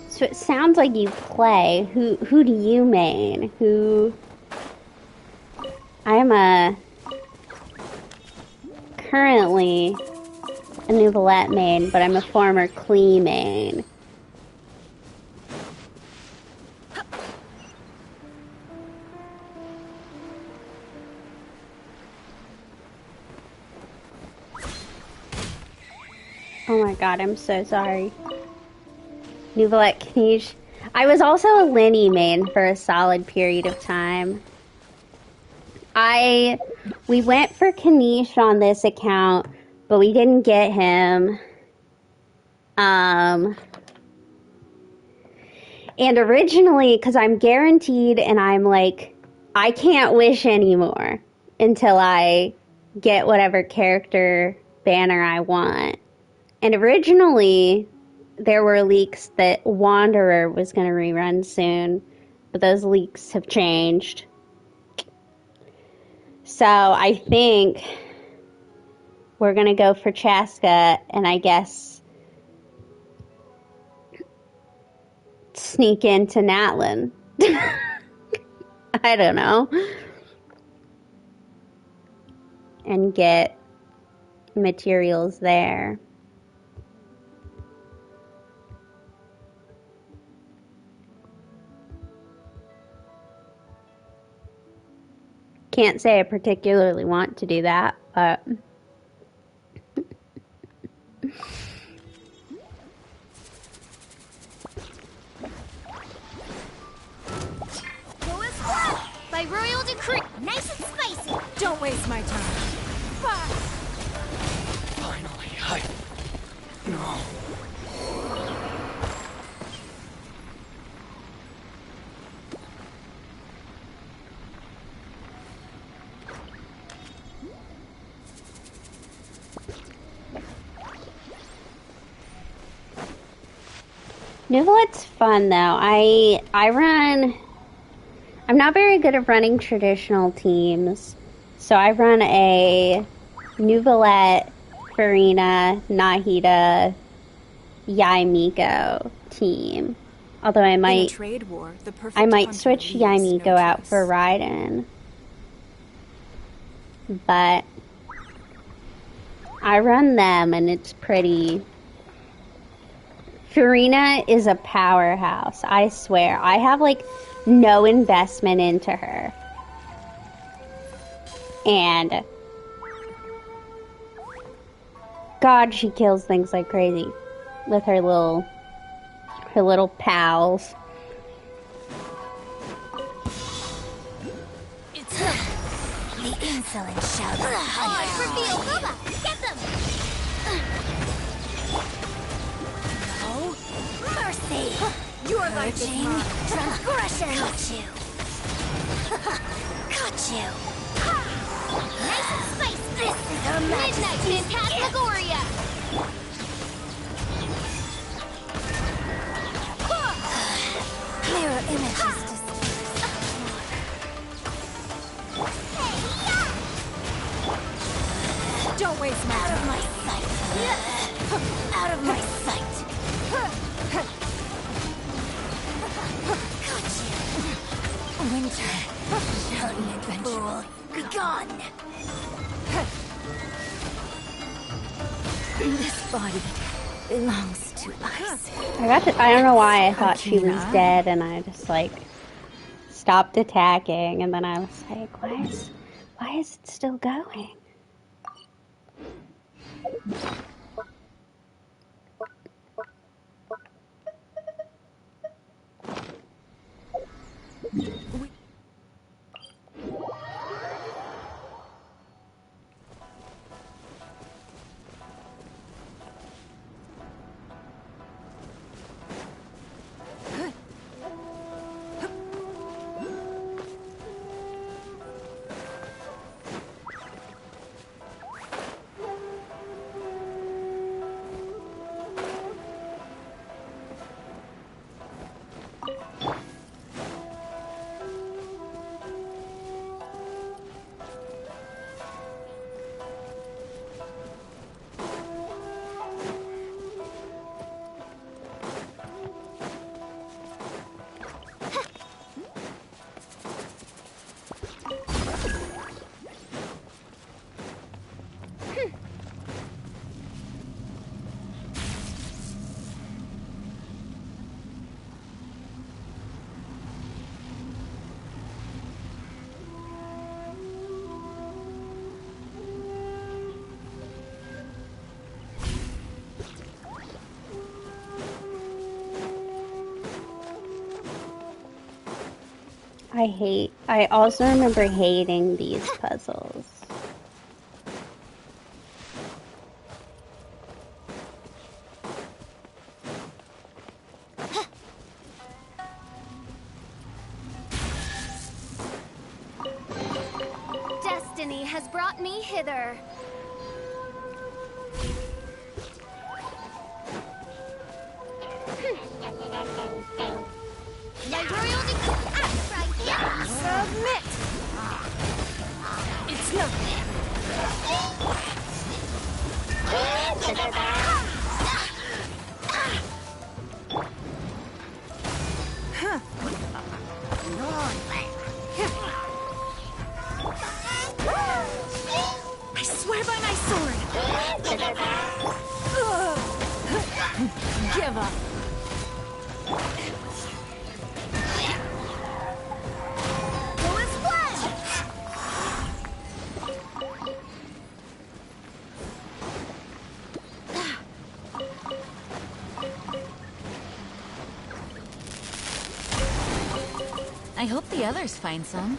So it sounds like you play. Who do you main? I'm currently a Neuvillette main, but I'm a former Klee main. Oh my god, I'm so sorry. Neuvillette Kniege. I was also a Linny main for a solid period of time. We went for Kniege on this account, but we didn't get him. And originally, because I'm guaranteed and I'm like, I can't wish anymore until I get whatever character banner I want. And originally, there were leaks that Wanderer was going to rerun soon, but those leaks have changed. So I think we're going to go for Chaska, and I guess sneak into Natlan. I don't know. And get materials there. Can't say I particularly want to do that, but Go as well! By royal decree! Nice and spicy! Don't waste my time. Finally, No. Neuvillette's fun though. I'm not very good at running traditional teams. So I run a Neuvillette, Furina, Nahida, Yaimiko team. Although I In a might trade war, the perfect hunter switch leaves Yaimiko no out trace. for Raiden. But I run them and it's pretty... Furina is a powerhouse, I swear. I have like no investment into her. And God, she kills things like crazy with her little pals. It's the insolent shout of the reveal! Bubba! Get them! No mercy! Your life is mine! Transgression! Got you! Got you! Nice and spicy! This is her Midnight Phantasmagoria! Mirror images Don't waste my out time. of my sight! Out of my sight! Got you! Winter, shouting fool, be gone! This body belongs to us. I don't know why I thought she was dead and I just like stopped attacking and then I was like, why is it still going? I also remember hating these puzzles. Destiny has brought me hither. My royal decree. Submit. It's nothing. I swear by my sword. Give up. Go as planned. I hope the others find some.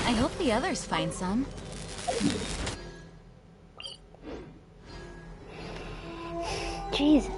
I hope the others find some. Jesus.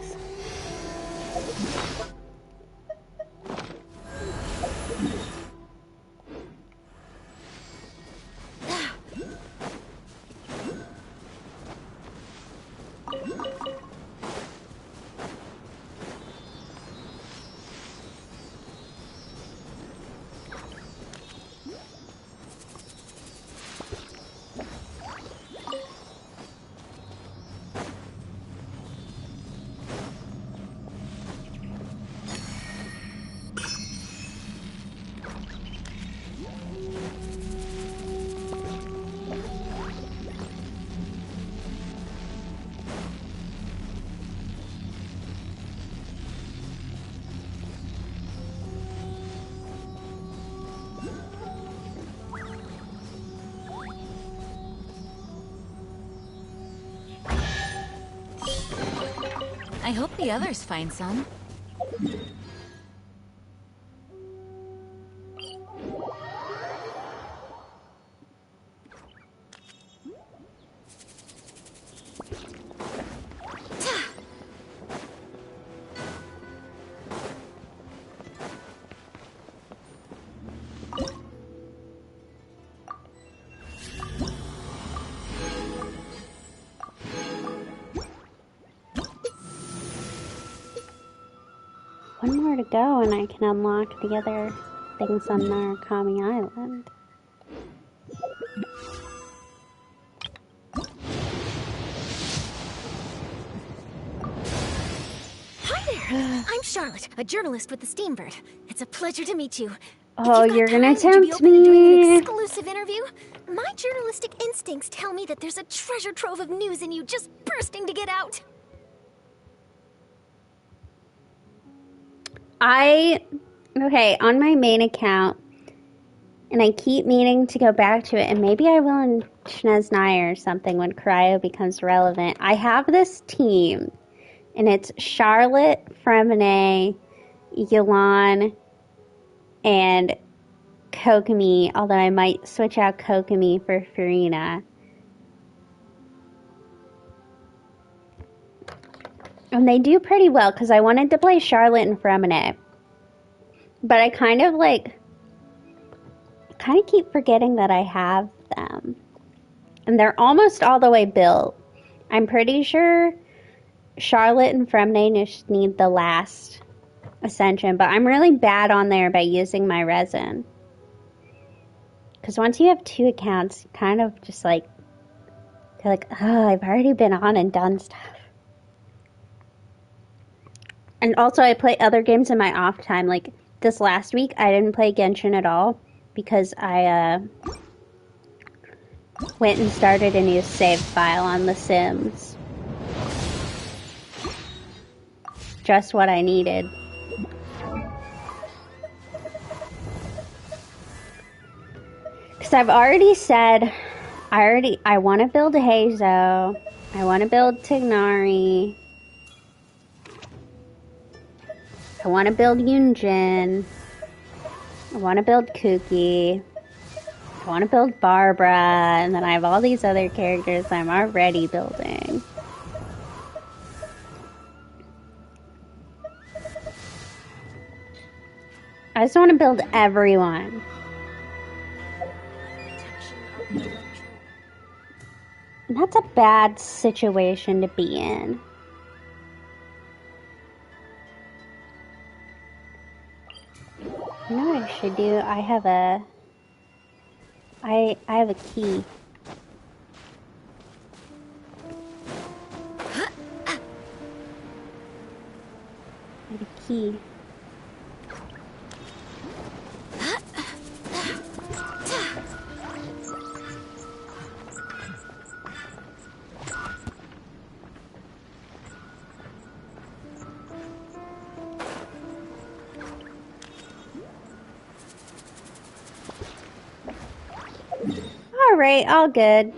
I hope the others find some. One more to go and I can unlock the other things on Narukami Island. Hi there. I'm Charlotte, a journalist with the Steambird. It's a pleasure to meet you. Oh, If you've you're got gonna time, would you be tempt open to doing an me. exclusive interview? My journalistic instincts tell me that there's a treasure trove of news in you just bursting to get out. Okay, on my main account, and I keep meaning to go back to it, and maybe I will in Snezhnaya or something when Cryo becomes relevant. I have this team, and it's Charlotte, Fremine, Yelan, and Kokomi, although I might switch out Kokomi for Furina. And they do pretty well, because I wanted to play Charlotte and Fremine. But I kind of keep forgetting that I have them. And they're almost all the way built. I'm pretty sure Charlotte and Fremne just need the last ascension, but I'm really bad on there by using my resin. Because once you have 2 accounts, you kind of just like, you're like, oh, I've already been on and done stuff. And also I play other games in my off time. Like this last week, I didn't play Genshin at all because I went and started a new save file on The Sims. Just what I needed. Because I've already said, I want to build Hazo. I want to build Tignari. I want to build Yunjin. I want to build Kuki. I want to build Barbara. And then I have all these other characters I'm already building. I just want to build everyone. And that's a bad situation to be in. You know what I should do? I have a key. I have a key. Alright, all good.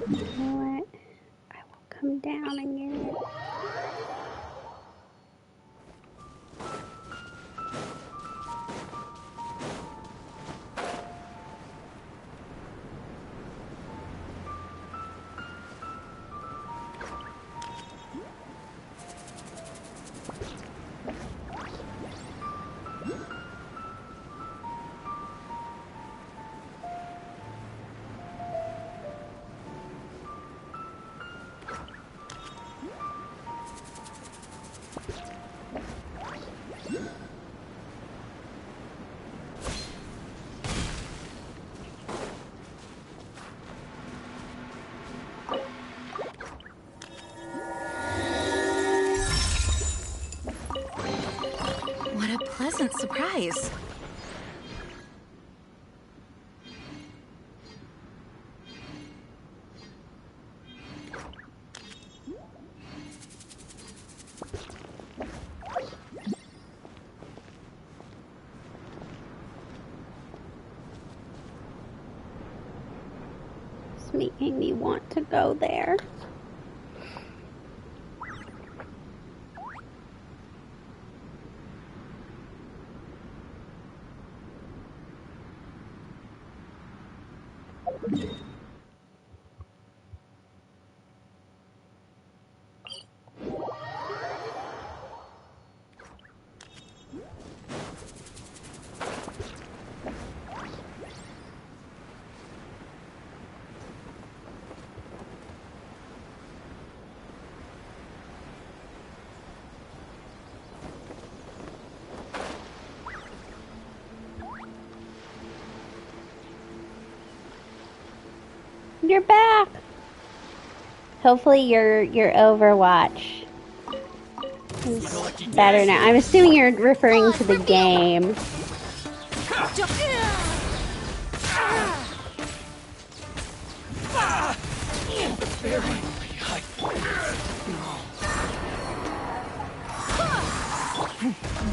You know what? I will come down and get it. Pleasant surprise. It's making me want to go there. You're back. Hopefully your Overwatch is better now. I'm assuming you're referring to the game.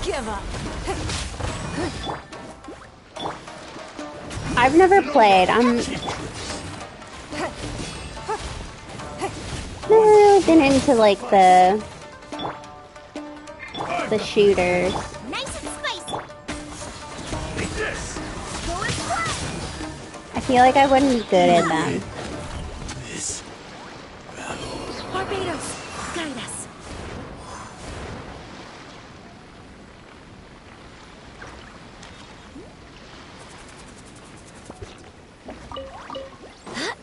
Give up. I've never played. Been into like the shooters. Nice and spicy. I feel like I wouldn't be good at them. This Barbados, guide us.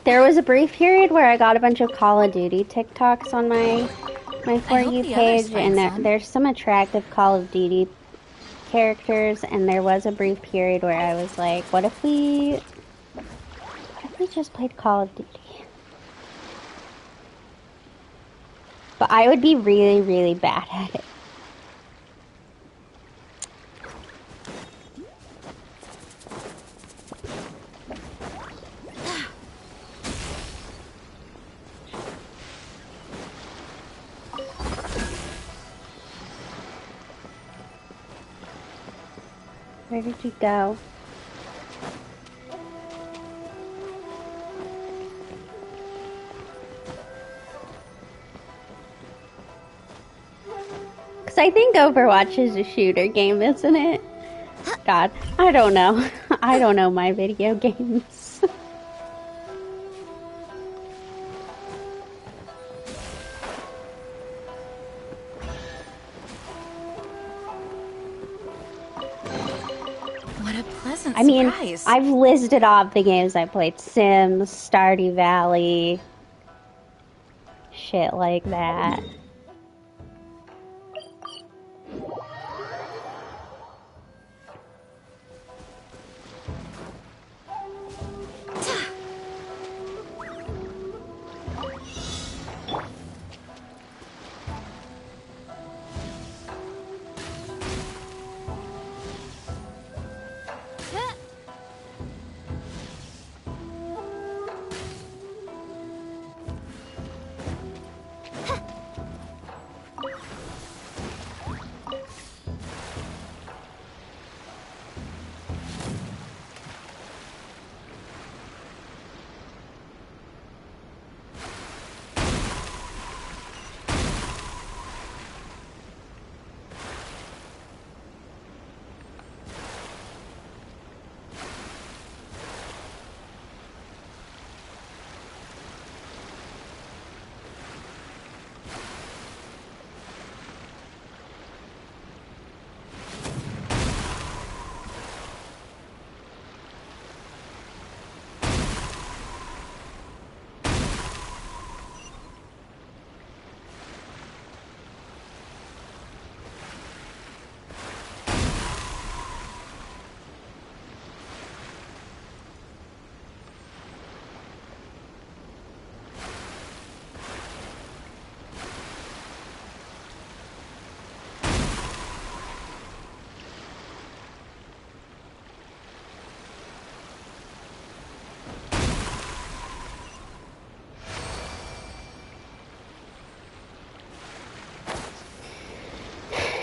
There was a brief period where I got a bunch of Call of Duty TikToks on my For You page, and there's some attractive Call of Duty characters, and there was a brief period where I was like, what if we just played Call of Duty? But I would be really, really bad at it. Where did you go? Because I think Overwatch is a shooter game, isn't it? God, I don't know. I don't know my video games. I mean, I've listed off the games I played. Sims, Stardew Valley, shit like that.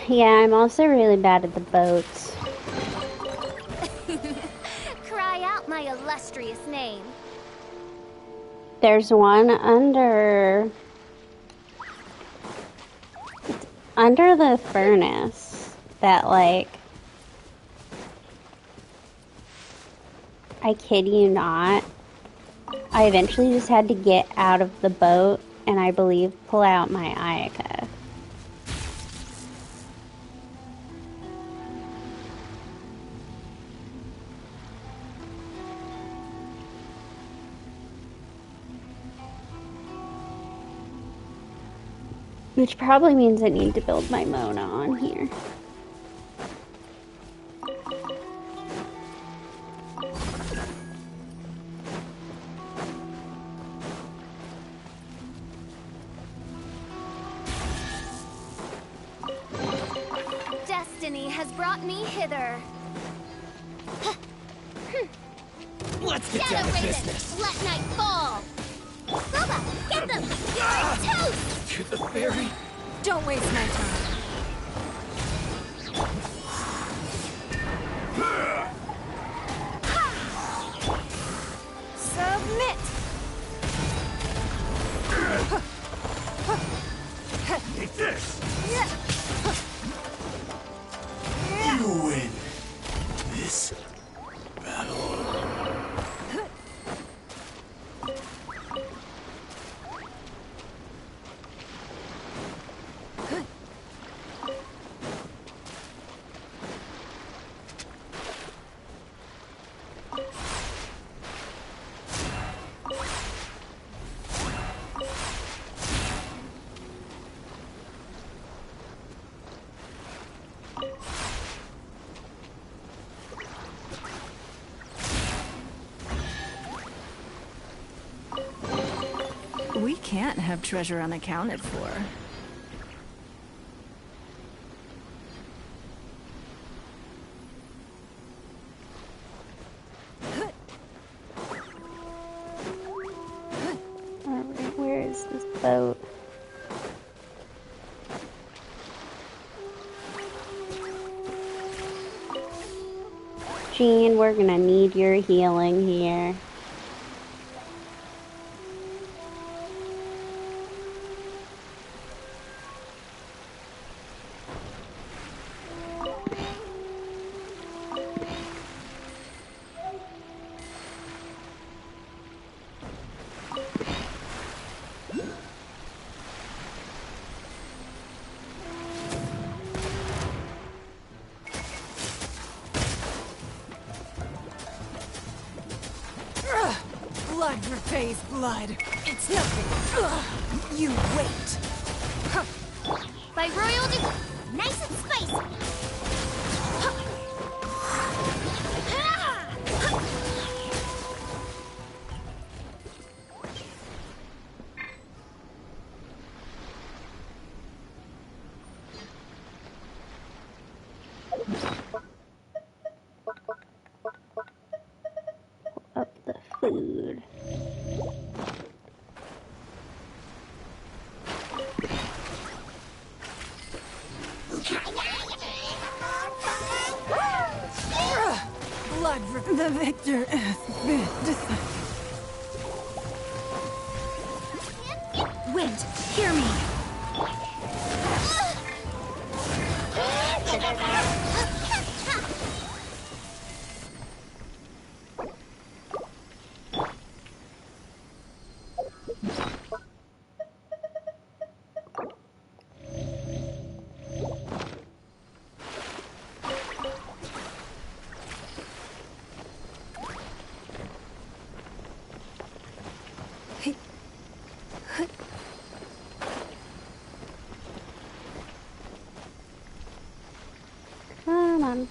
Yeah, I'm also really bad at the boats. Cry out my illustrious name. There's one under the furnace that, like, I kid you not, I eventually just had to get out of the boat and I believe pull out my Ayaka. Which probably means I need to build my Mona on here. Destiny has brought me hither. Let's get down to business. Let night fall. Bubba, get them! You're toast! To the ferry. Don't waste my time. Submit! Take this. You win this battle. We can't have treasure unaccounted for. Alright, where is this boat? Jean, we're gonna need your healing here. Blood repays blood. It's nothing. Ugh. You wait. By royal nice and spicy. Up the food. Blood the victor has been decided. Wind, hear me. Come on.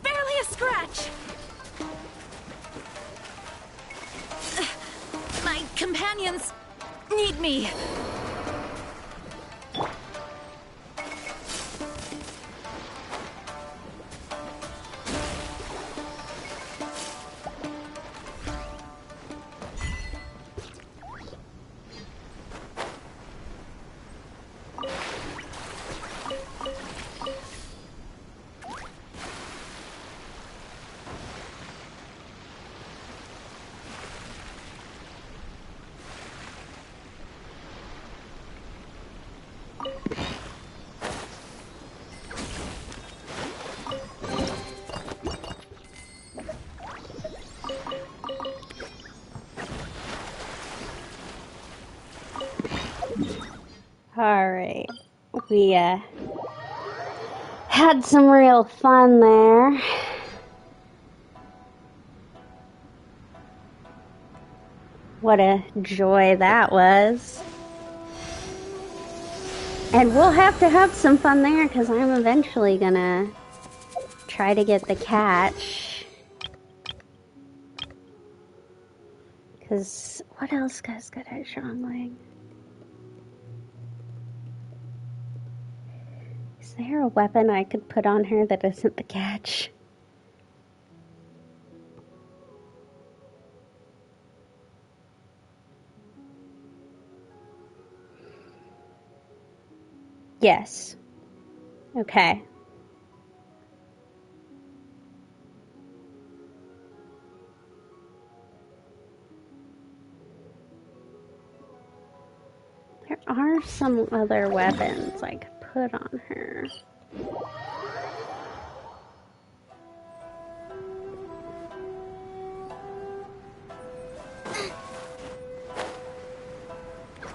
Barely a scratch. My companions need me. Alright. We had some real fun there. What a joy that was. And we'll have to have some fun there because I'm eventually gonna try to get the catch. Because what else has got a Zhongling? Is there a weapon I could put on her that isn't the catch? Yes. Okay. There are some other weapons I could put on her.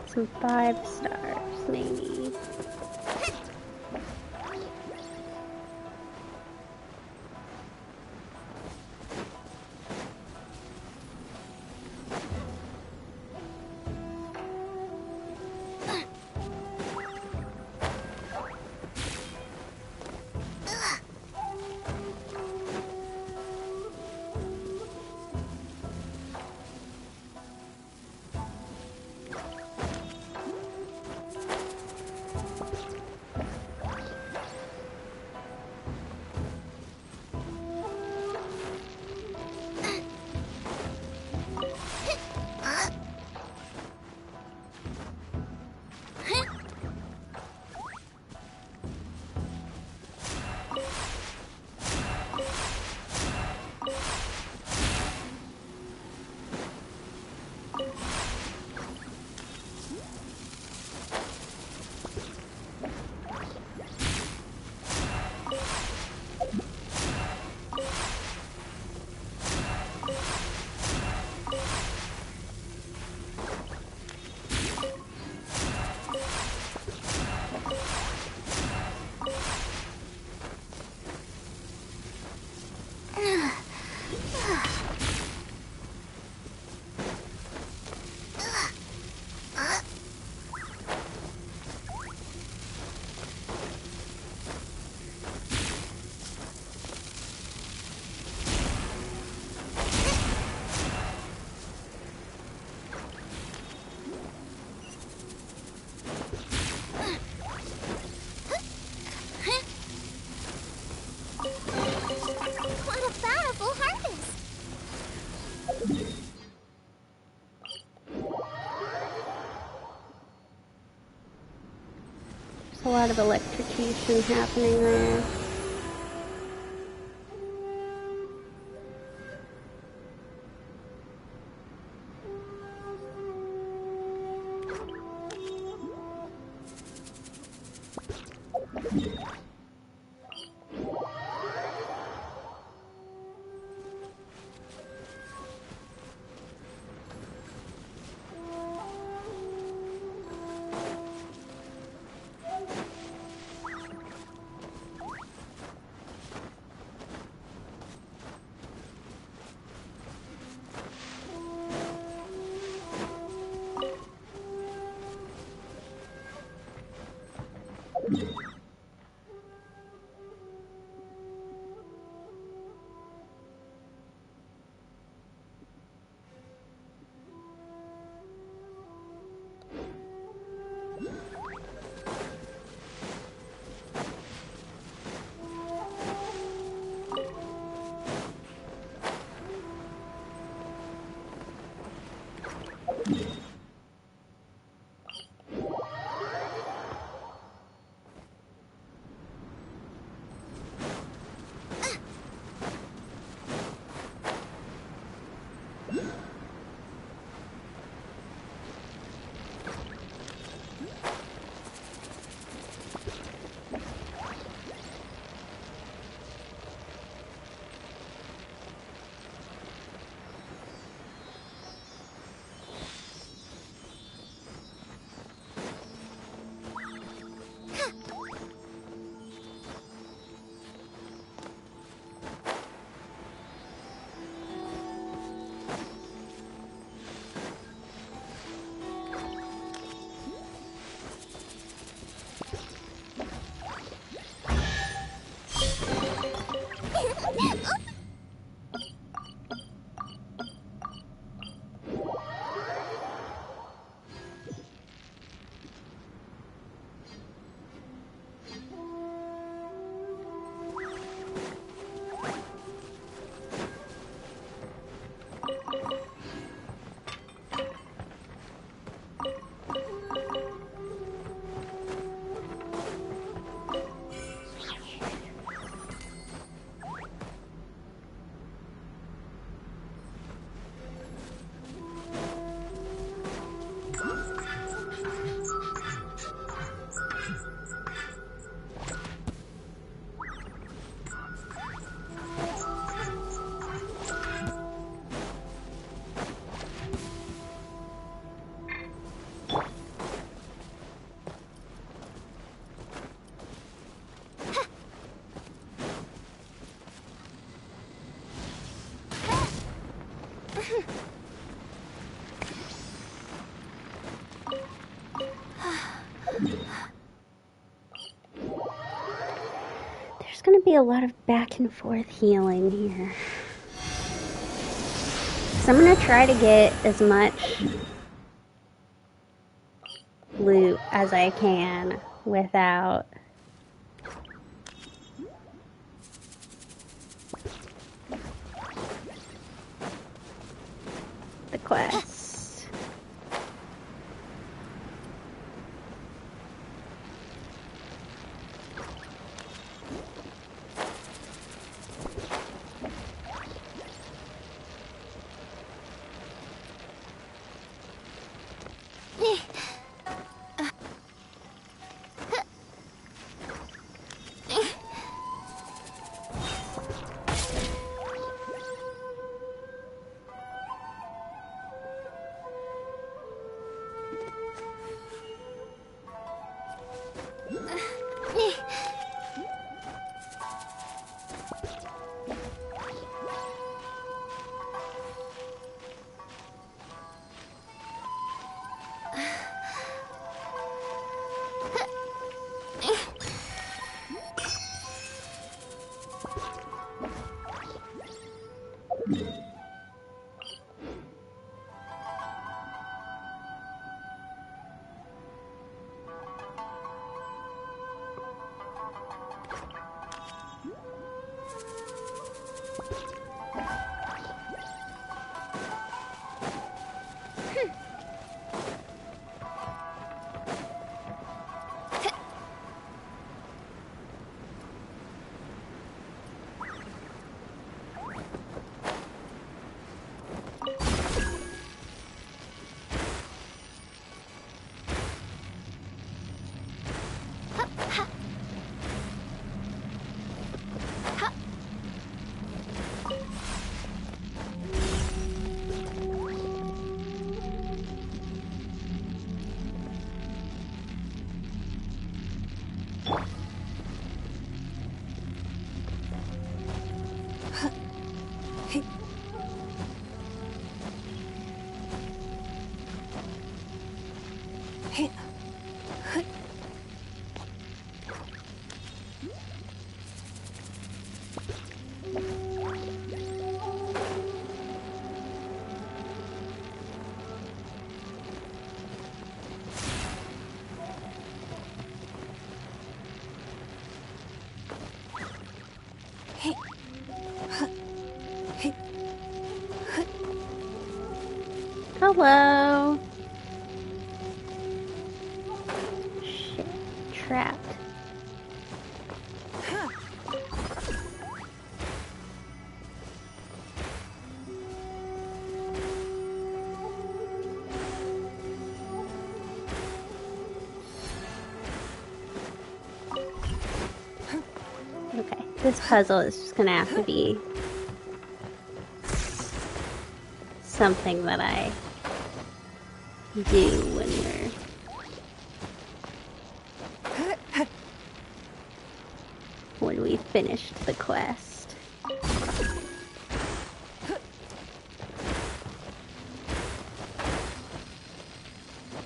Some 5 stars, maybe. There's a lot of electrocution happening there. be a lot of back and forth healing here. So I'm gonna try to get as much loot as I can without the quest. Hello. Shit. Trapped. Okay, this puzzle is just gonna have to be something that I do when we finished the quest.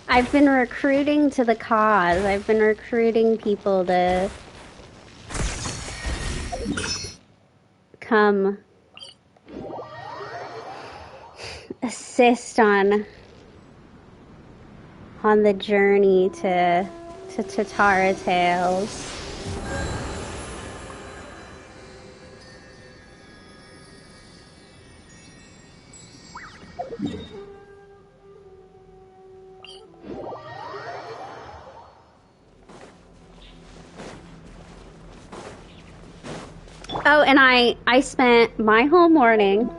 I've been recruiting to the cause. I've been recruiting people to come assist on the journey to Tatara Tales. Oh, and I spent my whole morning.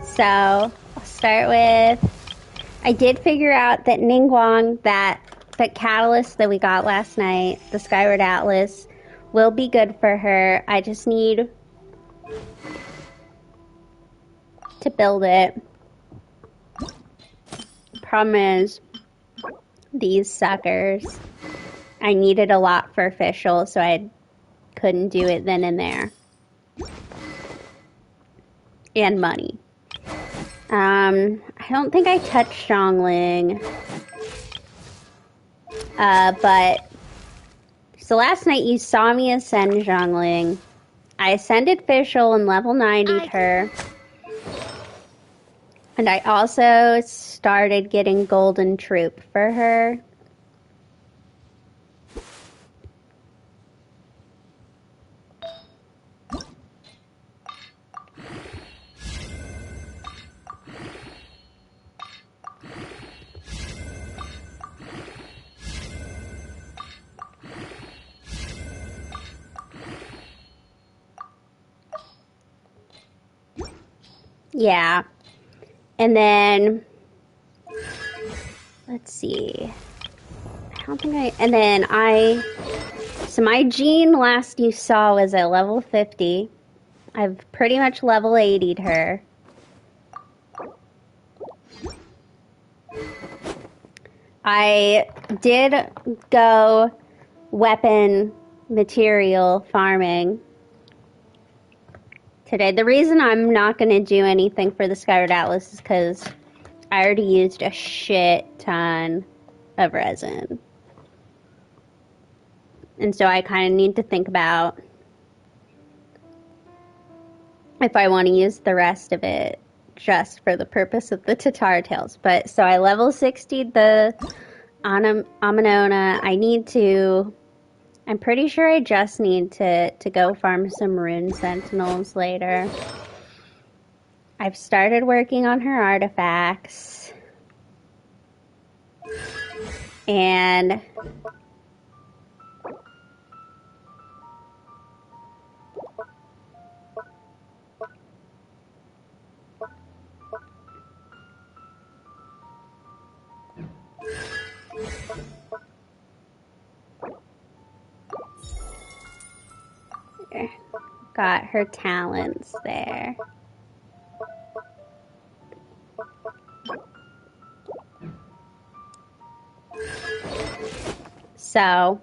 So, I'll start with, I did figure out that Ningguang, that catalyst that we got last night, the Skyward Atlas, will be good for her. I just need to build it. Problem is, these suckers, I needed a lot for official, so I couldn't do it then and there. And money. I don't think I touched Xiangling. But So last night you saw me ascend Zhongling. I ascended Fischl and level 90'd her. And I also started getting Golden Troop for her. Yeah. And then, let's see. I don't think and then so my Jean last you saw was at level 50. I've pretty much level 80'd her. I did go weapon material farming today. The reason I'm not going to do anything for the Skyward Atlas is because I already used a shit ton of resin. And so I kind of need to think about if I want to use the rest of it just for the purpose of the Tatar Tails. But so I level 60'd the Amanona. I'm pretty sure I just need to go farm some Rune Sentinels later. I've started working on her artifacts. And got her talents there. So,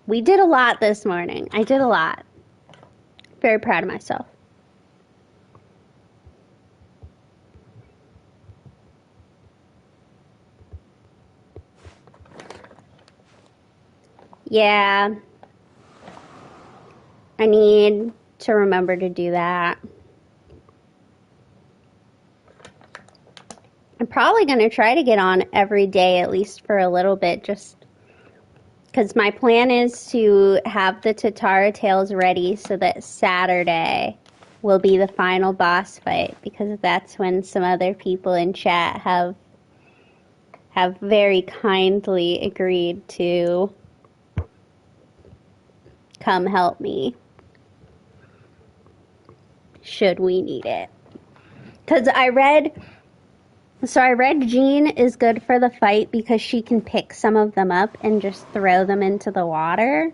we did a lot this morning. I did a lot. Very proud of myself. Yeah. I need to remember to do that. I'm probably going to try to get on every day, at least for a little bit, just because my plan is to have the Tatara Tails ready so that Saturday will be the final boss fight, because that's when some other people in chat have very kindly agreed to come help me should we need it. Because I read Jean is good for the fight because she can pick some of them up and just throw them into the water.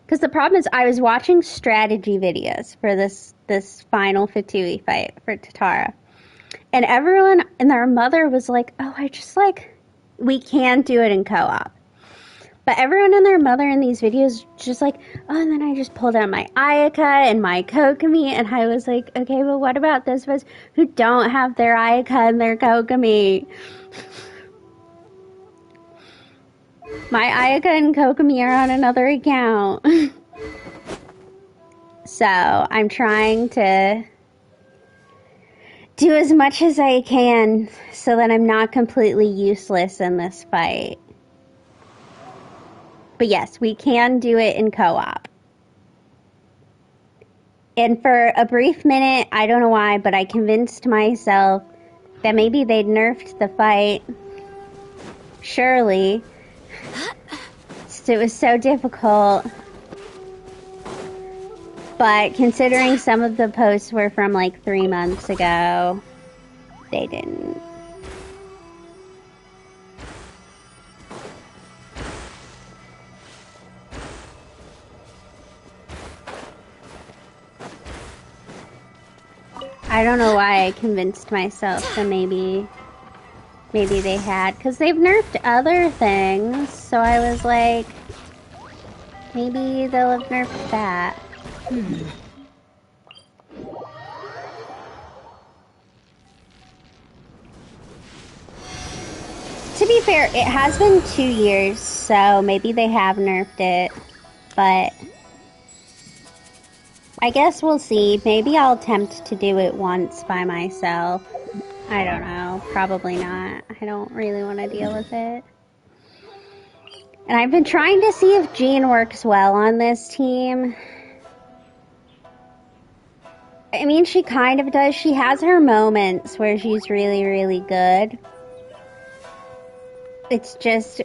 Because the problem is I was watching strategy videos for this final Fatui fight for Tatara. And everyone and their mother was like, oh, we can do it in co-op. But everyone and their mother in these videos just like, oh, and then I just pulled out my Ayaka and my Kokomi, and I was like, okay, well, what about those of us who don't have their Ayaka and their Kokomi? My Ayaka and Kokomi are on another account. So, I'm trying to do as much as I can so that I'm not completely useless in this fight. But yes, we can do it in co-op. And for a brief minute, I don't know why, but I convinced myself that maybe they'd nerfed the fight. Surely. It was so difficult. But considering some of the posts were from like 3 months ago, they didn't. I don't know why I convinced myself that maybe they had, because they've nerfed other things, so I was like, maybe they'll have nerfed that. To be fair, it has been 2 years so maybe they have nerfed it, but I guess we'll see. Maybe I'll attempt to do it once by myself. I don't know. Probably not. I don't really want to deal with it. And I've been trying to see if Jean works well on this team. I mean, she kind of does. She has her moments where she's really, really good. It's just...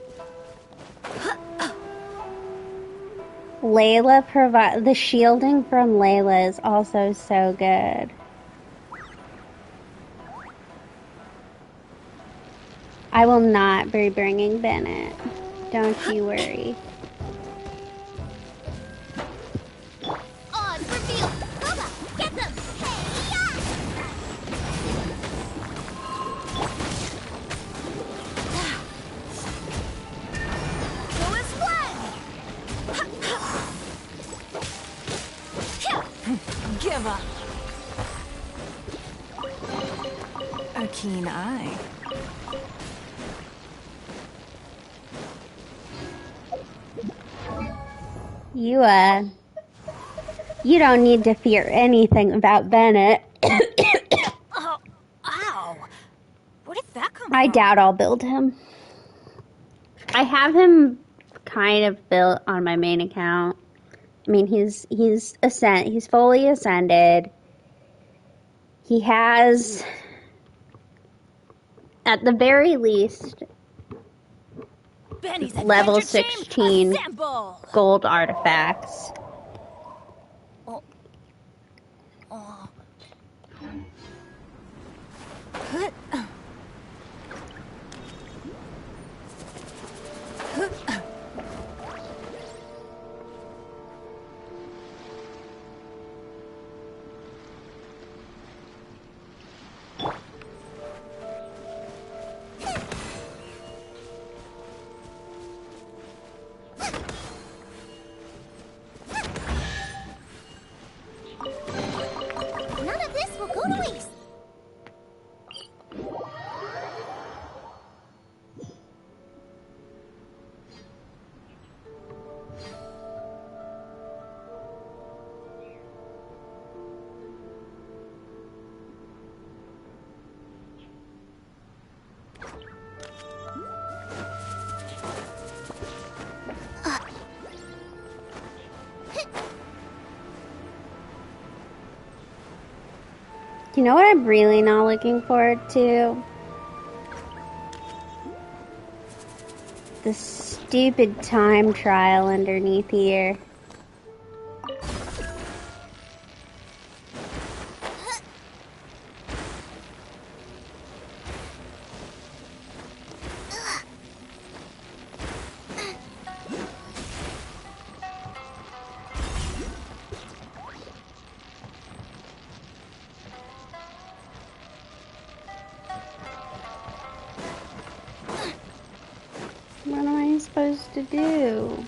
Layla the shielding from Layla is also so good. I will not be bringing Bennett. Don't you worry. On reveal! Bubba, get them! Hey-ya! Go as one! Give up. A keen eye. You don't need to fear anything about Bennett. Oh, ow! Where did that come I from? doubt I'll build him. I have him kind of built on my main account. I mean, he's fully ascended. He has, at the very least, Benny's level adventure team 16 assemble! gold artifacts. None of this will go to waste. You know what I'm really not looking forward to? The stupid time trial underneath here. What am I supposed to do?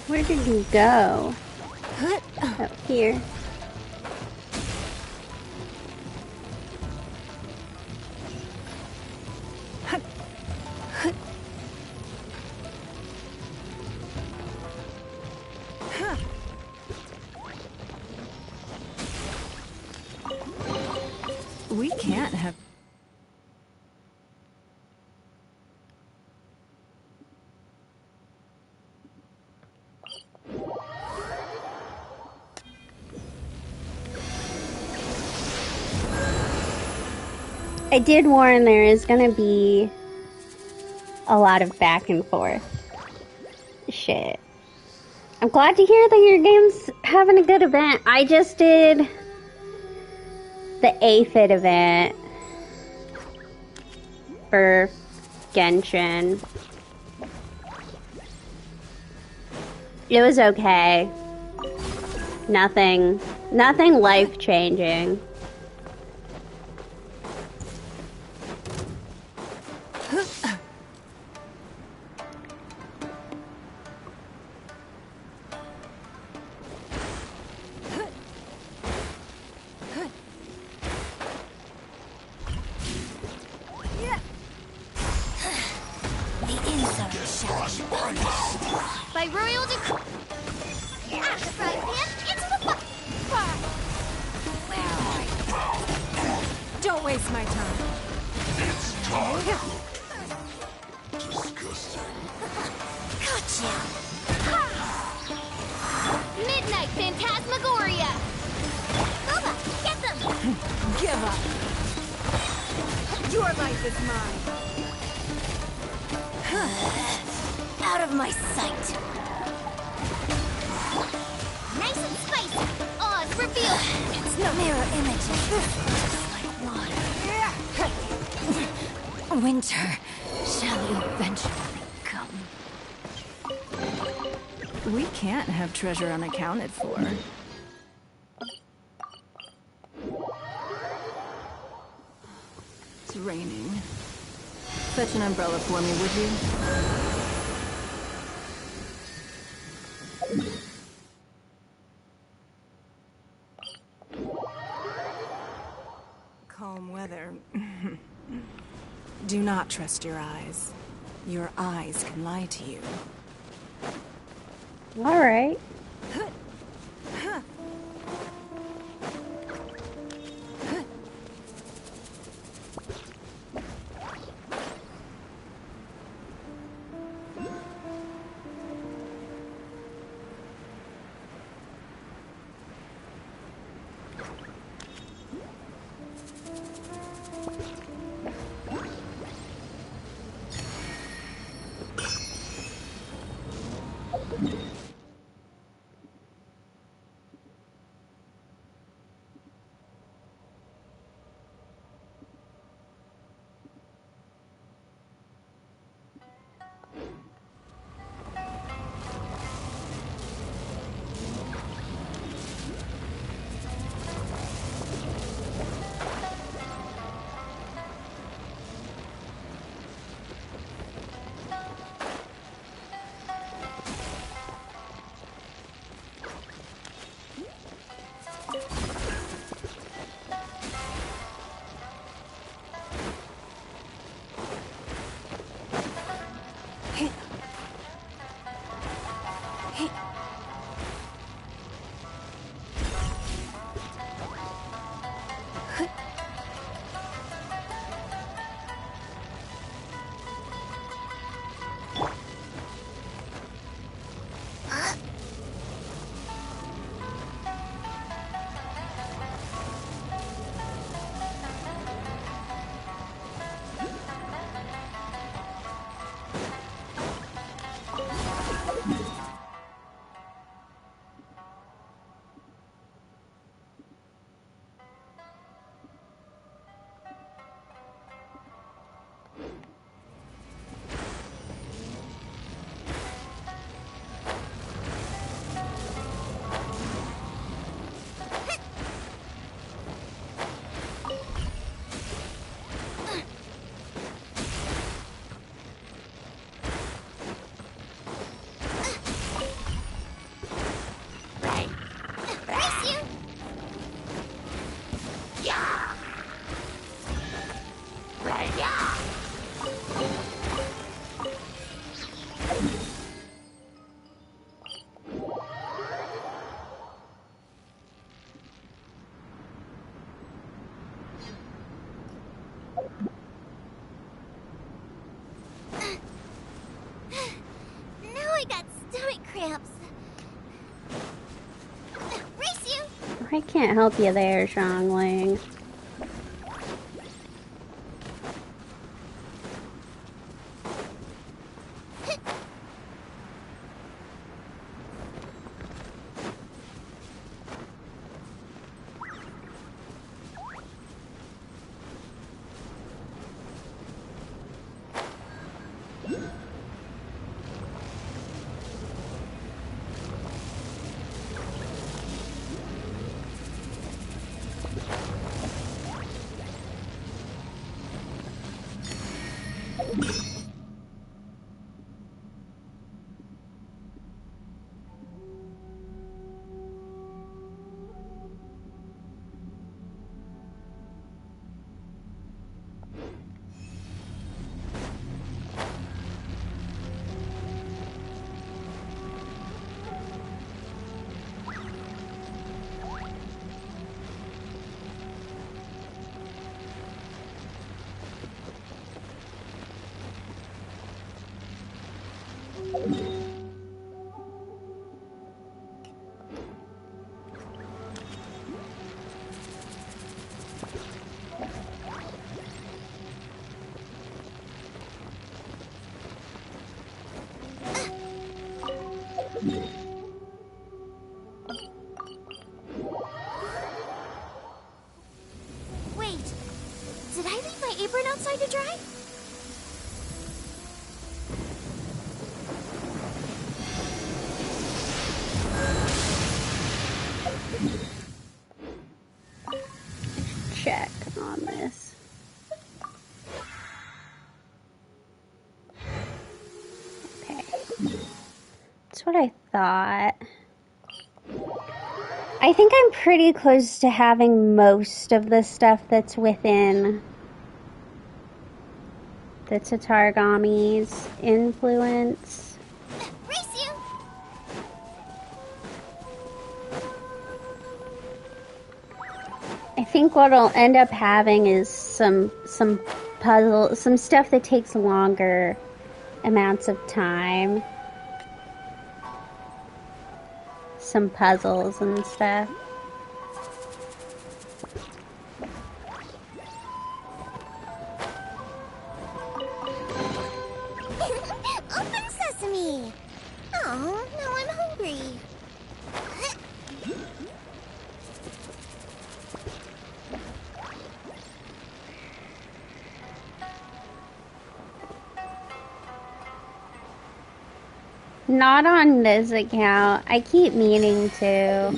Where did you go? Up here. We can't have... I did warn there is gonna be a lot of back and forth. Shit. I'm glad to hear that your game's having a good event. I just did the Aphid event for Genshin. It was okay. Nothing life-changing. By royal decree. Out the frying pan, into the fire. Where are you? Don't waste my time. Gotcha. Midnight Phantasmagoria. Nova, get them. Give up. Your life is mine. Out of my sight. Nice and spicy. Oz revealed. It's no mirror images. Just like water. Winter shall eventually come. We can't have treasure unaccounted for. It's raining. Fetch an umbrella for me, would you? Calm weather. Do not trust your eyes. Your eyes can lie to you. All right. stomach cramps. Race you! I can't help you there, Xiangling. Wait, did I leave my apron outside to dry? Check on this. Okay. That's what I thought. I think I'm pretty close to having most of the stuff that's within the Tatargami's influence. Race you! I think what I'll end up having is some puzzle, some stuff that takes longer amounts of time. Some puzzles and stuff. Open sesame! Oh, now I'm hungry. Not on this account. I keep meaning to.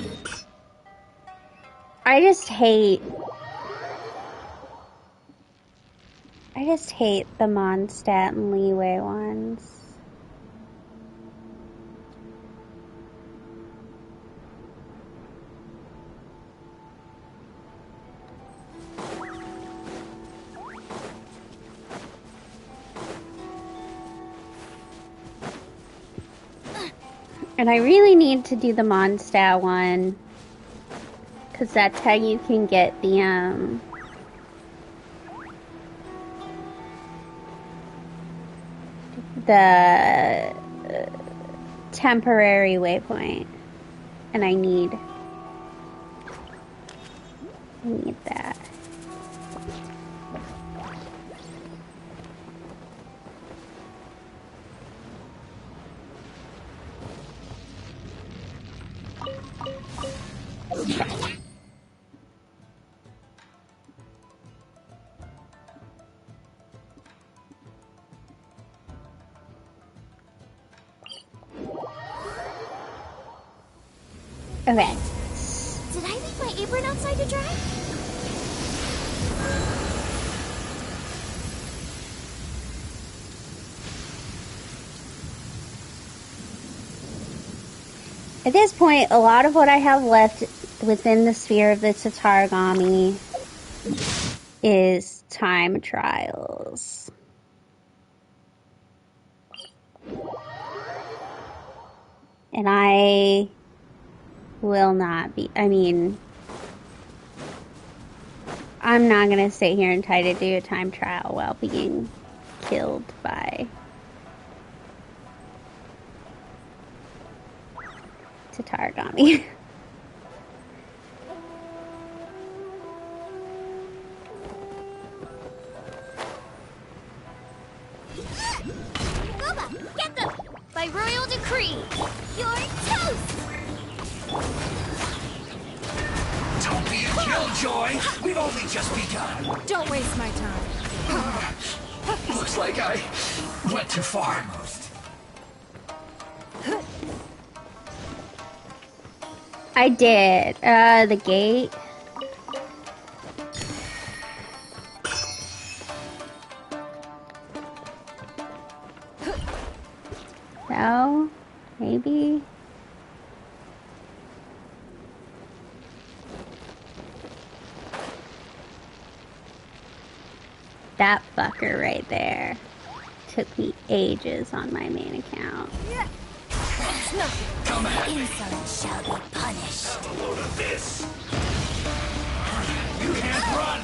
I just hate the Mondstadt and Leeway ones. And I really need to do the Mondstadt one, because that's how you can get the temporary waypoint. And I need that. Okay. Did I leave my apron outside to dry? At this point, a lot of what I have left within the sphere of the Tatargami is time trials. And I will not be, I'm not going to sit here and try to do a time trial while being killed by to Targami. Boba, get them! By royal decree, you're toast! Don't be a killjoy! We've only just begun! Don't waste my time. Looks like I went too far. I did. The gate. No? Maybe? That fucker right there took me ages on my main account. Come at me. Insolence shall be punished. Have a load of this. You can't run!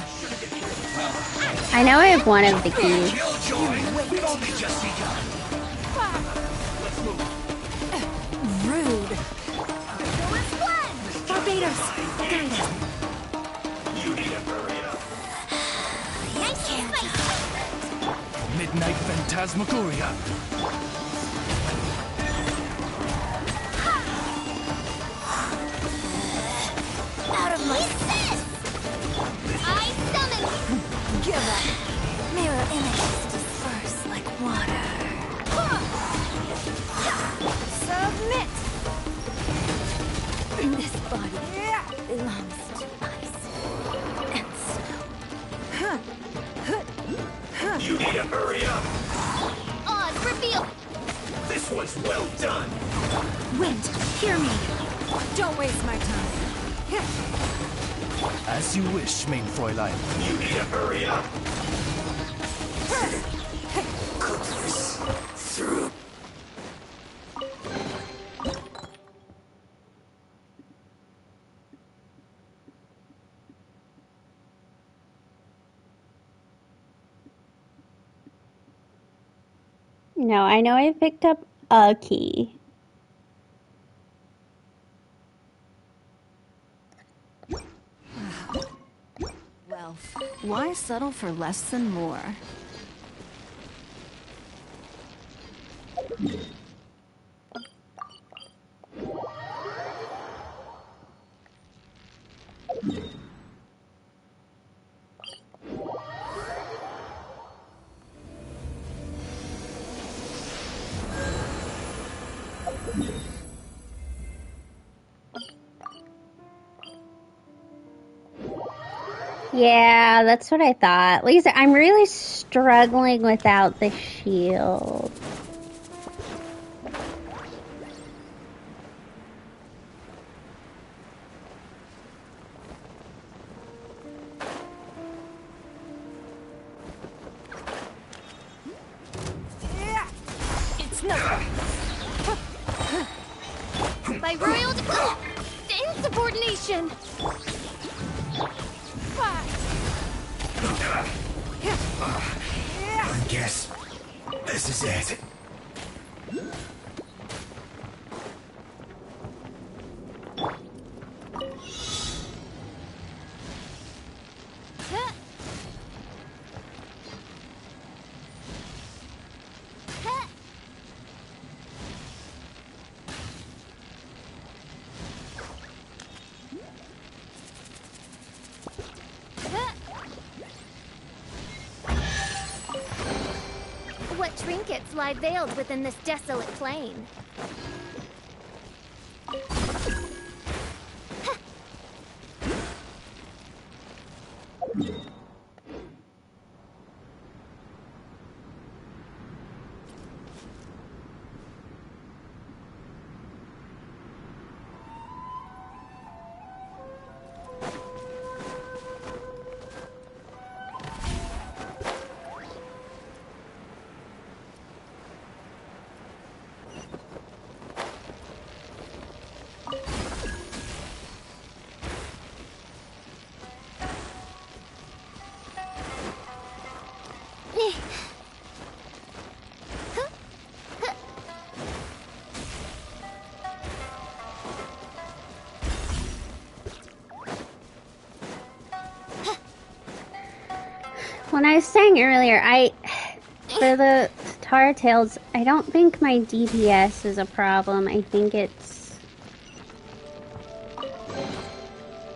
I know I have one of the keys. Killjoy! We've only just begun. Let's move. Rude. Barbados, guide us. You need to hurry up. Nice fight! Midnight Phantasmagoria. Out of my fist! I summon! Give up. Mirror images disperse like water. Submit. This body belongs to ice and snow. You need to hurry up. Oz, reveal! This one's well done. Wind, hear me! Don't waste my time. As you wish, main Fräulein. You need to hurry up. Cook this through. No, I know I picked up a key. Well, why settle for less than more? Yeah, that's what I thought. Lisa, I'm really struggling without the shield. It's no. By royal insubordination. I guess this is it. What trinkets lie veiled within this desolate plain? When I was saying earlier, for the Tar Tails, I don't think my DPS is a problem. I think it's...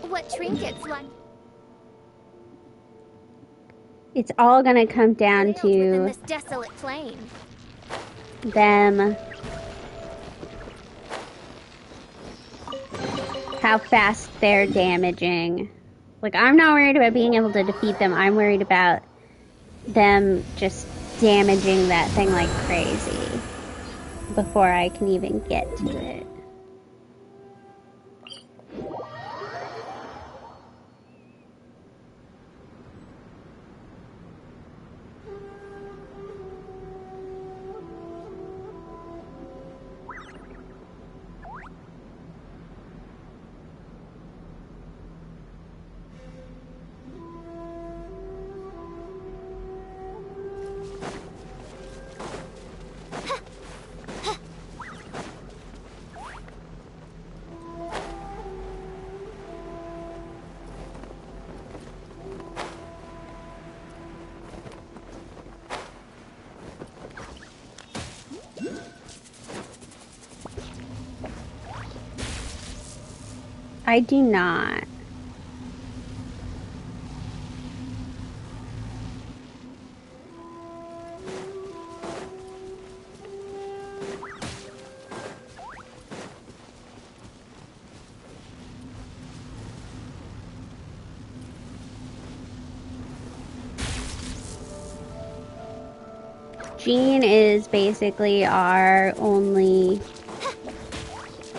What trinkets like It's all gonna come down within to this desolate plain? them... how fast they're damaging. Like, I'm not worried about being able to defeat them. I'm worried about them just damaging that thing like crazy before I can even get to it. I do not. Jean is basically our only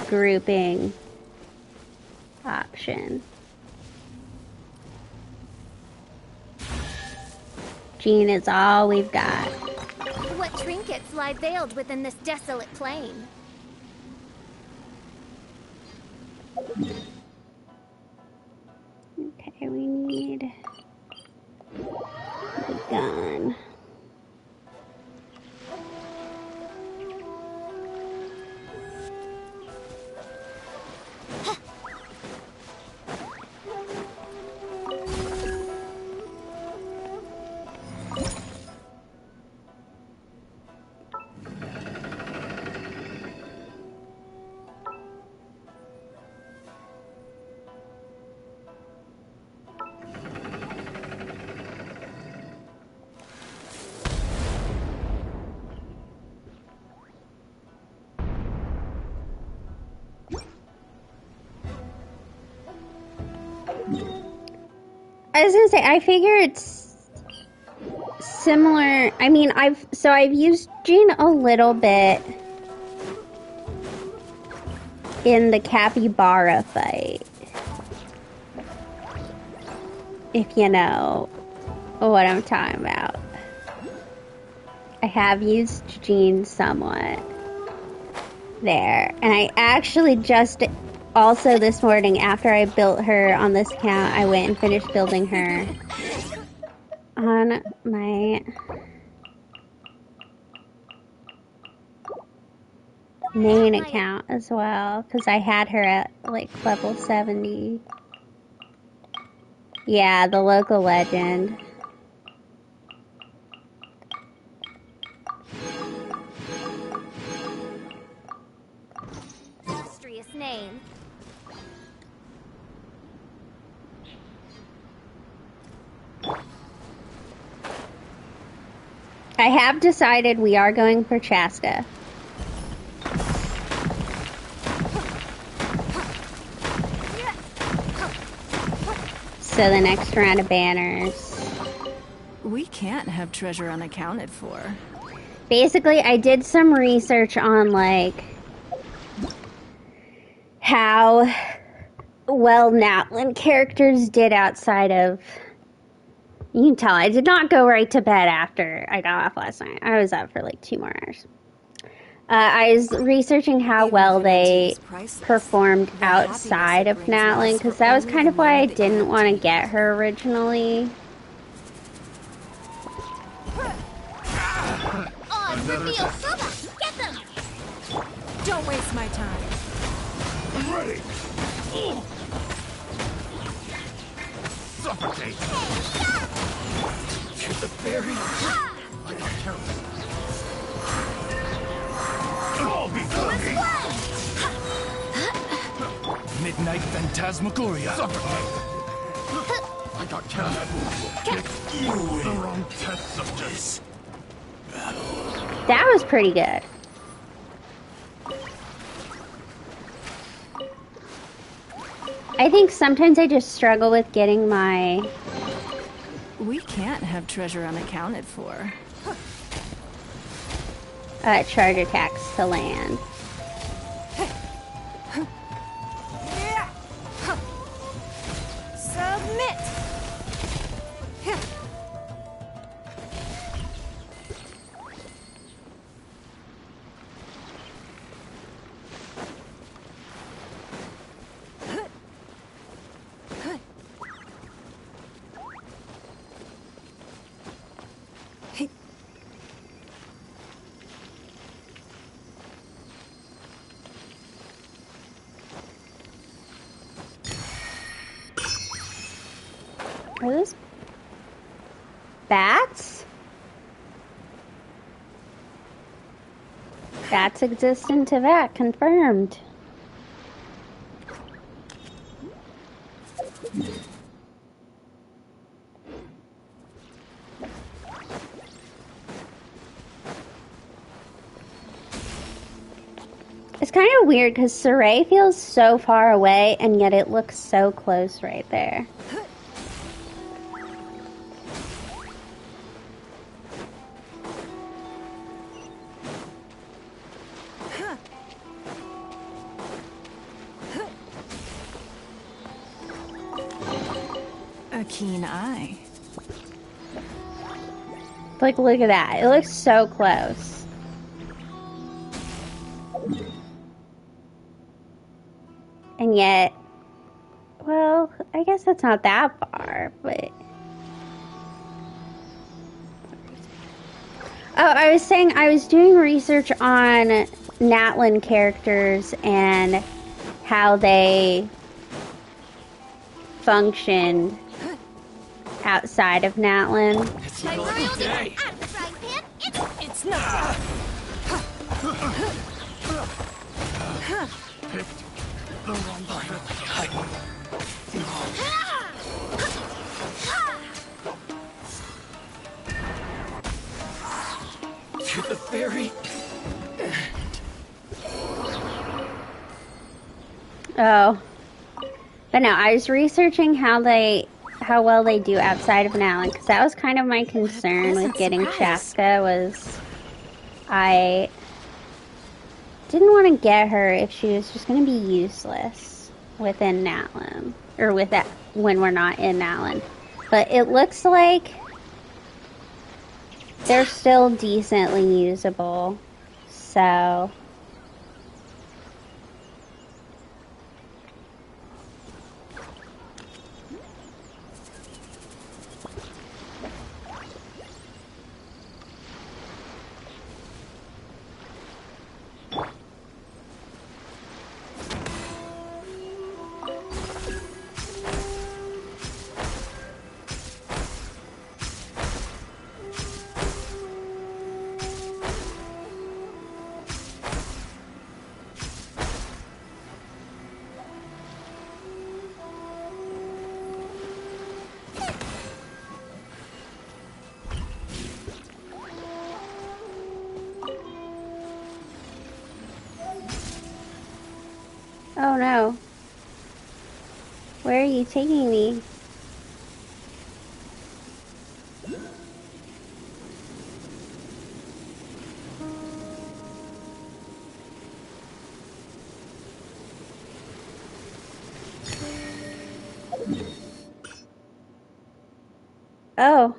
grouping option. Jean is all we've got. What trinkets lie veiled within this desolate plain? Okay, we need the gun. I was gonna say, I figure it's similar. I mean, I've used Jean a little bit in the capybara fight, if you know what I'm talking about. I have used Jean somewhat there, and I actually just also this morning, after I built her on this account, I went and finished building her on my main account as well, because I had her at like level 70. Yeah, the local legend. Illustrious name. I have decided we are going for Chaska. So the next round of banners. We can't have treasure unaccounted for. Basically, I did some research on, like, how well Natlan characters did outside of... You can tell I did not go right to bed after I got off last night. I was up for like 2 more hours. I was researching how well they performed outside of Natlan, because that was kind of why I didn't want to get her originally. Odds reveal Suba! Get them! Don't waste my time. I'm ready. Suffocate. the fairy. I got terrible. All before me. Midnight Phantasmagoria. I got terrible. You win. The wrong test subjects. That was pretty good. I think sometimes I just struggle with getting my... We can't have treasure unaccounted for. charge attacks to land. Submit! Are those bats? Bats exist in Teyvat, confirmed. It's kind of weird because Saray feels so far away and yet it looks so close right there. A keen eye. Like, look at that. It looks so close. And yet, well, I guess it's not that far, but... Oh, I was saying I was doing research on Natlan characters and how they functioned outside of Natlan. It's your lucky day. Out of the frying pan. It's not. Picked the wrong test. To the fairy. Oh. But no, I was researching how well they do outside of Natlan, because that was kind of my concern with getting Chaska, was I didn't want to get her if she was just going to be useless within Natlan, or with that when we're not in Natlan. But it looks like they're still decently usable, so... Oh no. Where are you taking me? Oh.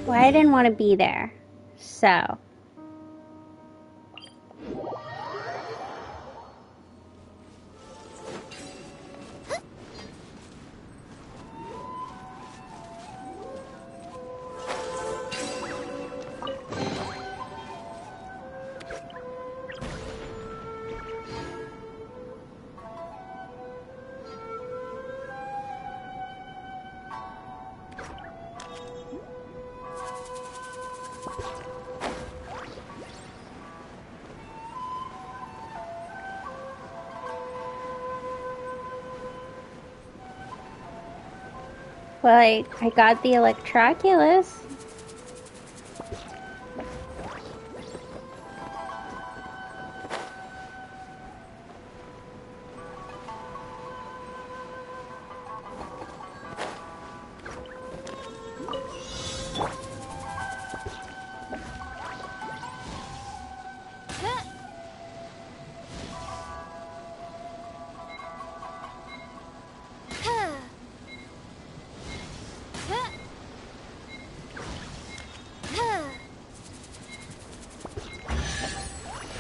Well, I didn't want to be there, so. Well, I got the Electroculus.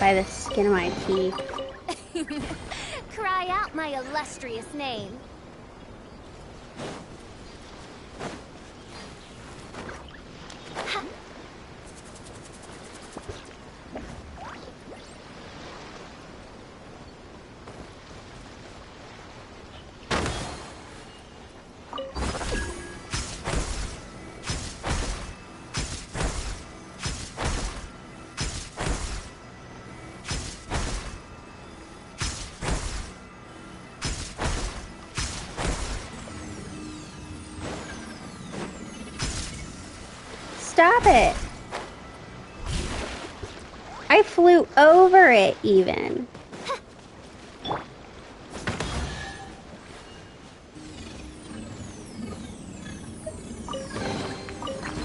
By the skin of my teeth. Cry out my illustrious name. Stop it! I flew over it even.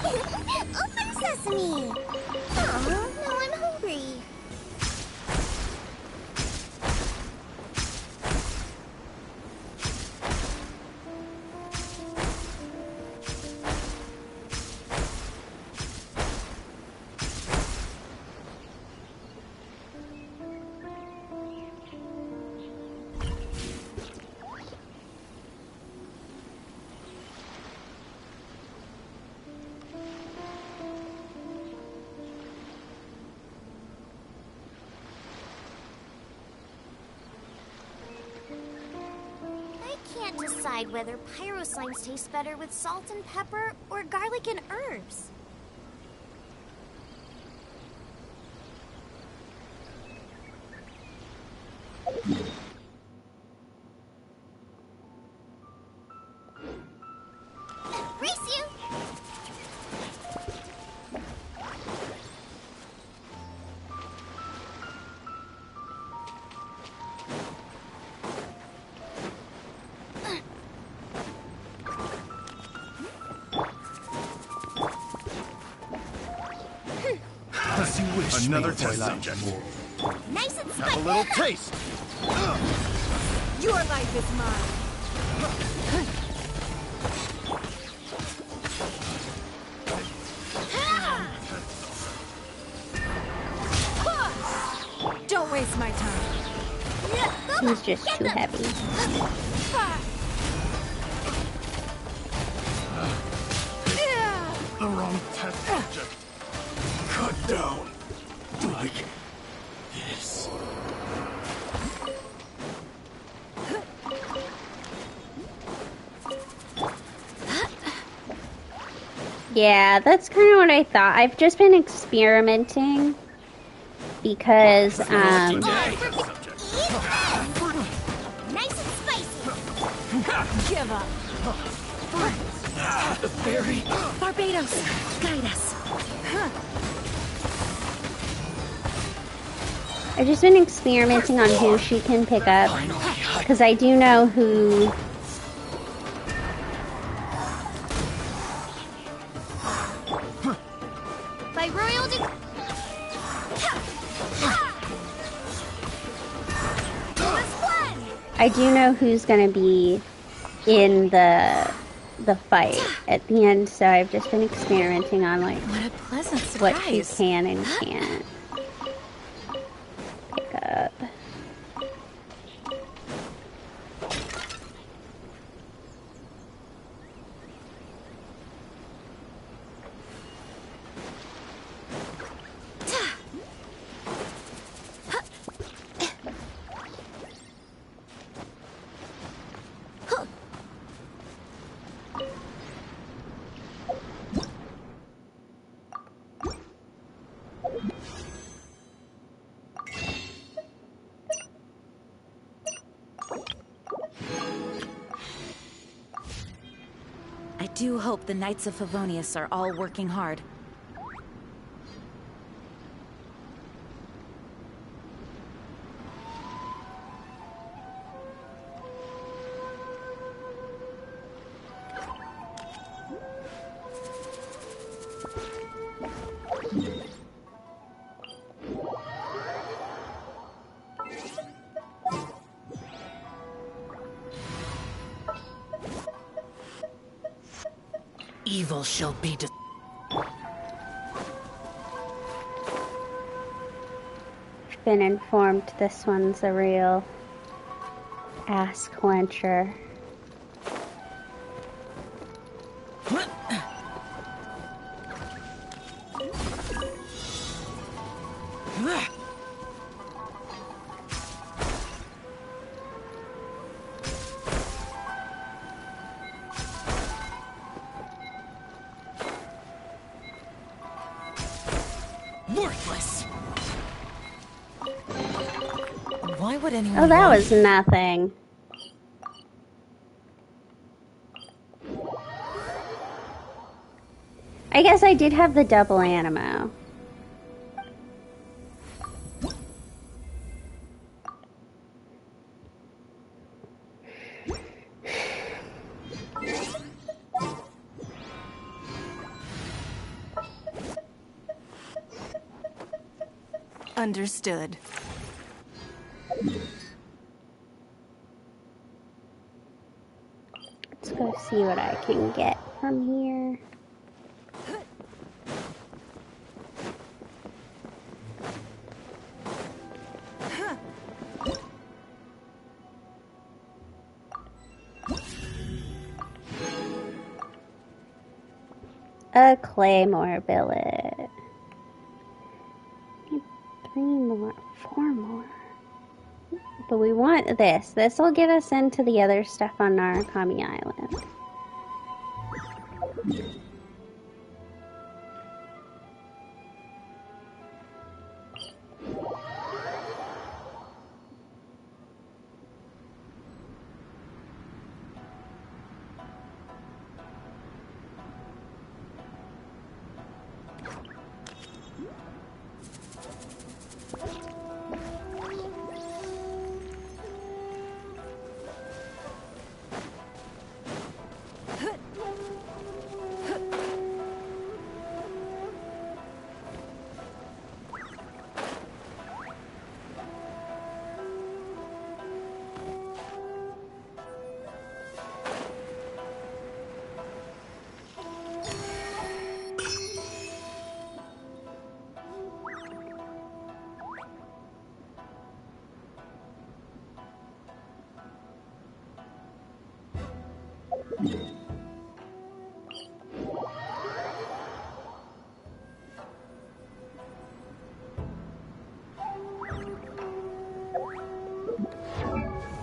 Open sesame! Aw, now I'm hungry. I can't decide whether pyro slimes taste better with salt and pepper or garlic and herbs. Race you! As you wish. Another me, test Twilight. subject. Nice and Have a spicy! little taste. Your life is mine. Don't waste my time. He's just too heavy. The wrong test subject. Cut down. Like this. Yeah, that's kind of what I thought. I've just been experimenting because, Nice and spicy! Give up. The fairy. Barbados, guide us. I've just been experimenting on who she can pick up because I do know who. By royal I do know who's gonna be in the fight at the end, so I've just been experimenting on like What a pleasant what she surprise. can and can't pick up. do hope the Knights of Favonius are all working hard. Evil shall be Been informed this one's a real ass clencher. worthless. Why would anyone Oh, that want- was nothing. I guess I did have the double animo. Understood. Let's go see what I can get from here. A claymore billet. Need 3 more, 4 more. But we want this. This will get us into the other stuff on Narukami Island.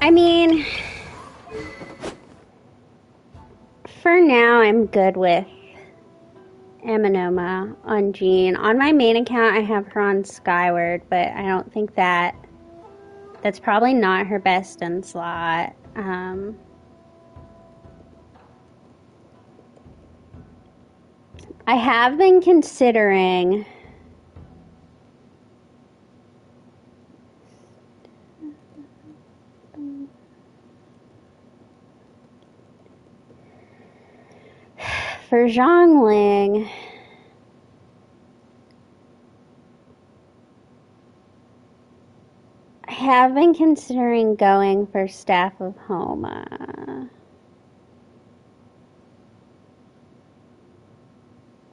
I mean, for now, I'm good with Aminoma on Jean. On my main account, I have her on Skyward, but I don't think that's probably not her best in slot. I have been considering for Zhongling, I have been considering going for Staff of Homa.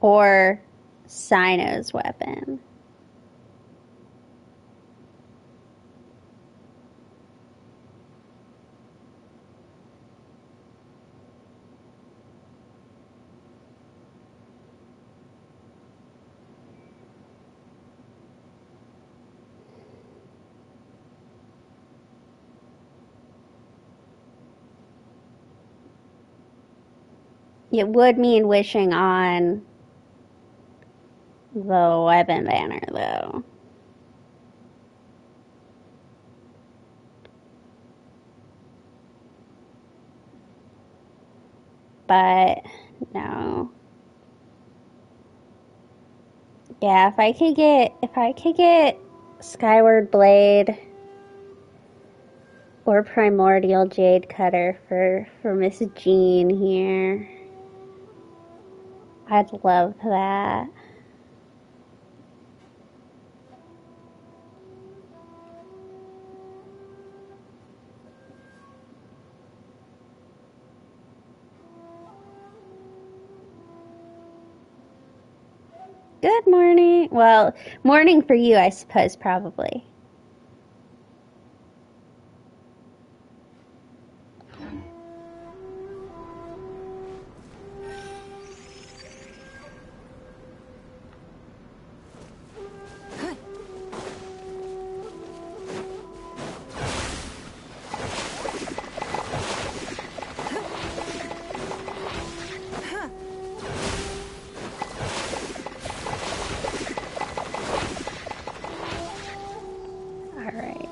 Or Sino's weapon. It would mean wishing on the weapon banner, though. But No. Yeah, if I could get Skyward Blade or Primordial Jade Cutter for Miss Jean here, I'd love that. Good morning. Well, morning for you, I suppose, probably. All right.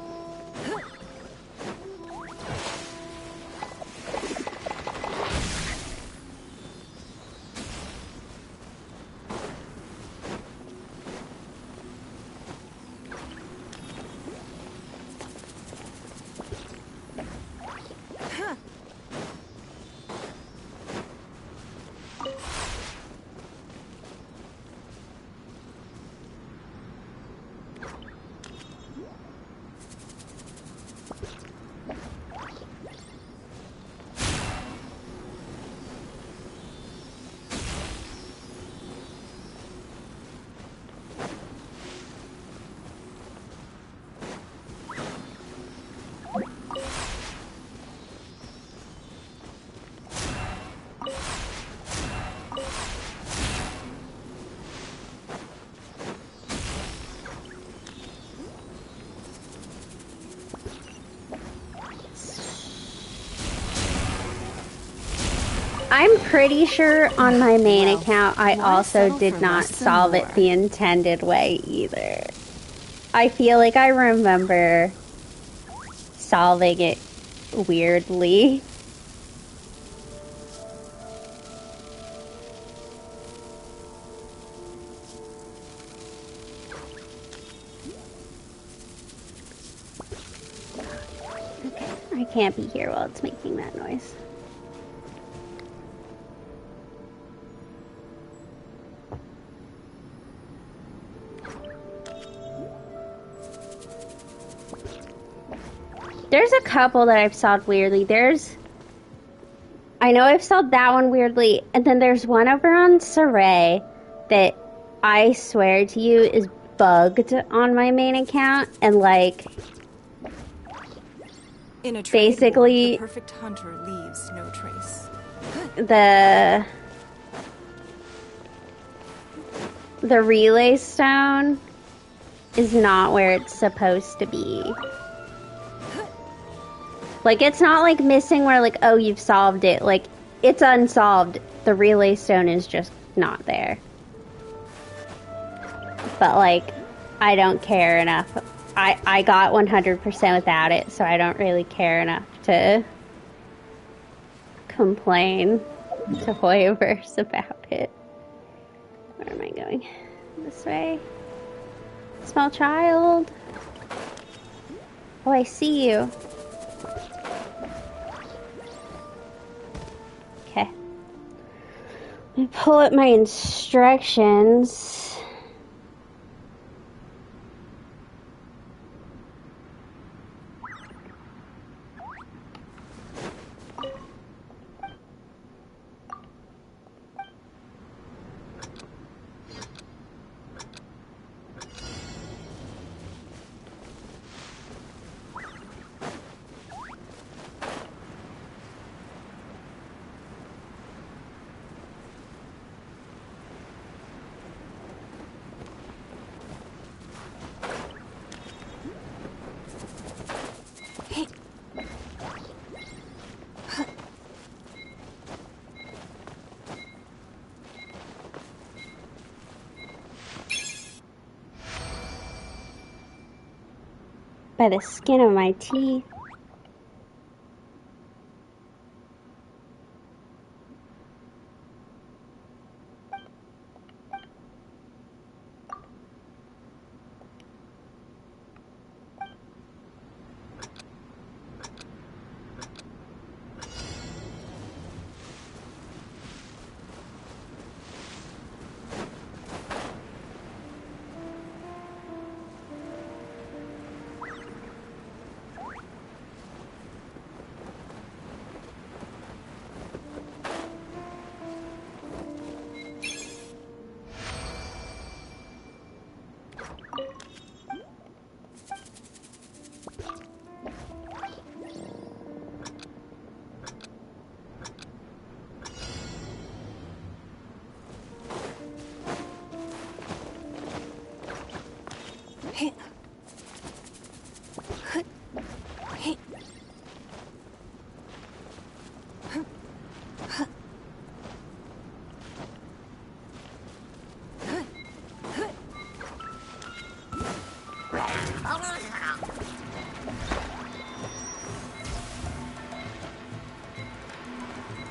I'm pretty sure on my main account I also did not solve it the intended way either. I feel like I remember solving it weirdly. Okay, I can't be here while it's making that noise. There's a couple that I've solved weirdly. I know I've solved that one weirdly, and then there's one over on Saray that I swear to you is bugged on my main account, and like In a basically the perfect hunter leaves no trace. The relay stone is not where it's supposed to be. Like, it's not like missing where like, oh, you've solved it. Like, it's unsolved. The relay stone is just not there. But like, I don't care enough. I got 100% without it, so I don't really care enough to complain to Hoyoverse about it. Where am I going? This way? Small child. Oh, I see you. Okay. Let me pull up my instructions. By the skin of my teeth.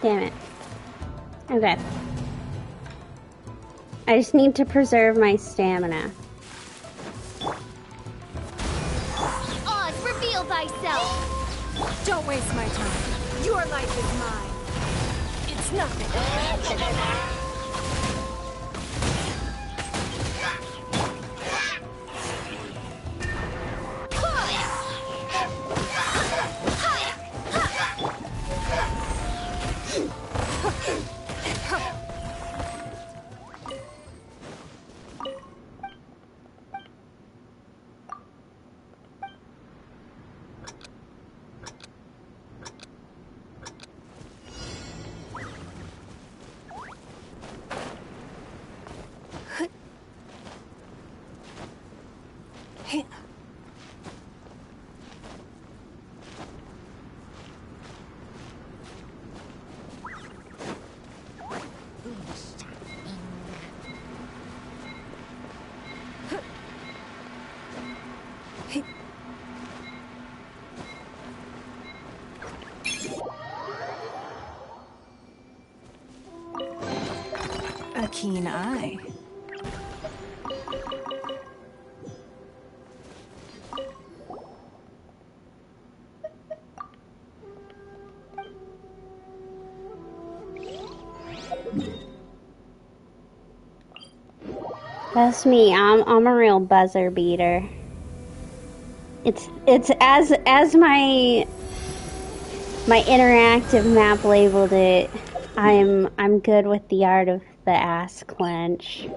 Damn it. Okay. I just need to preserve my stamina. Oz, reveal thyself! Don't waste my time. Your life is mine. It's nothing. A keen eye. That's me. I'm a real buzzer beater. It's as my interactive map labeled it. I'm good with the art of the ass clench.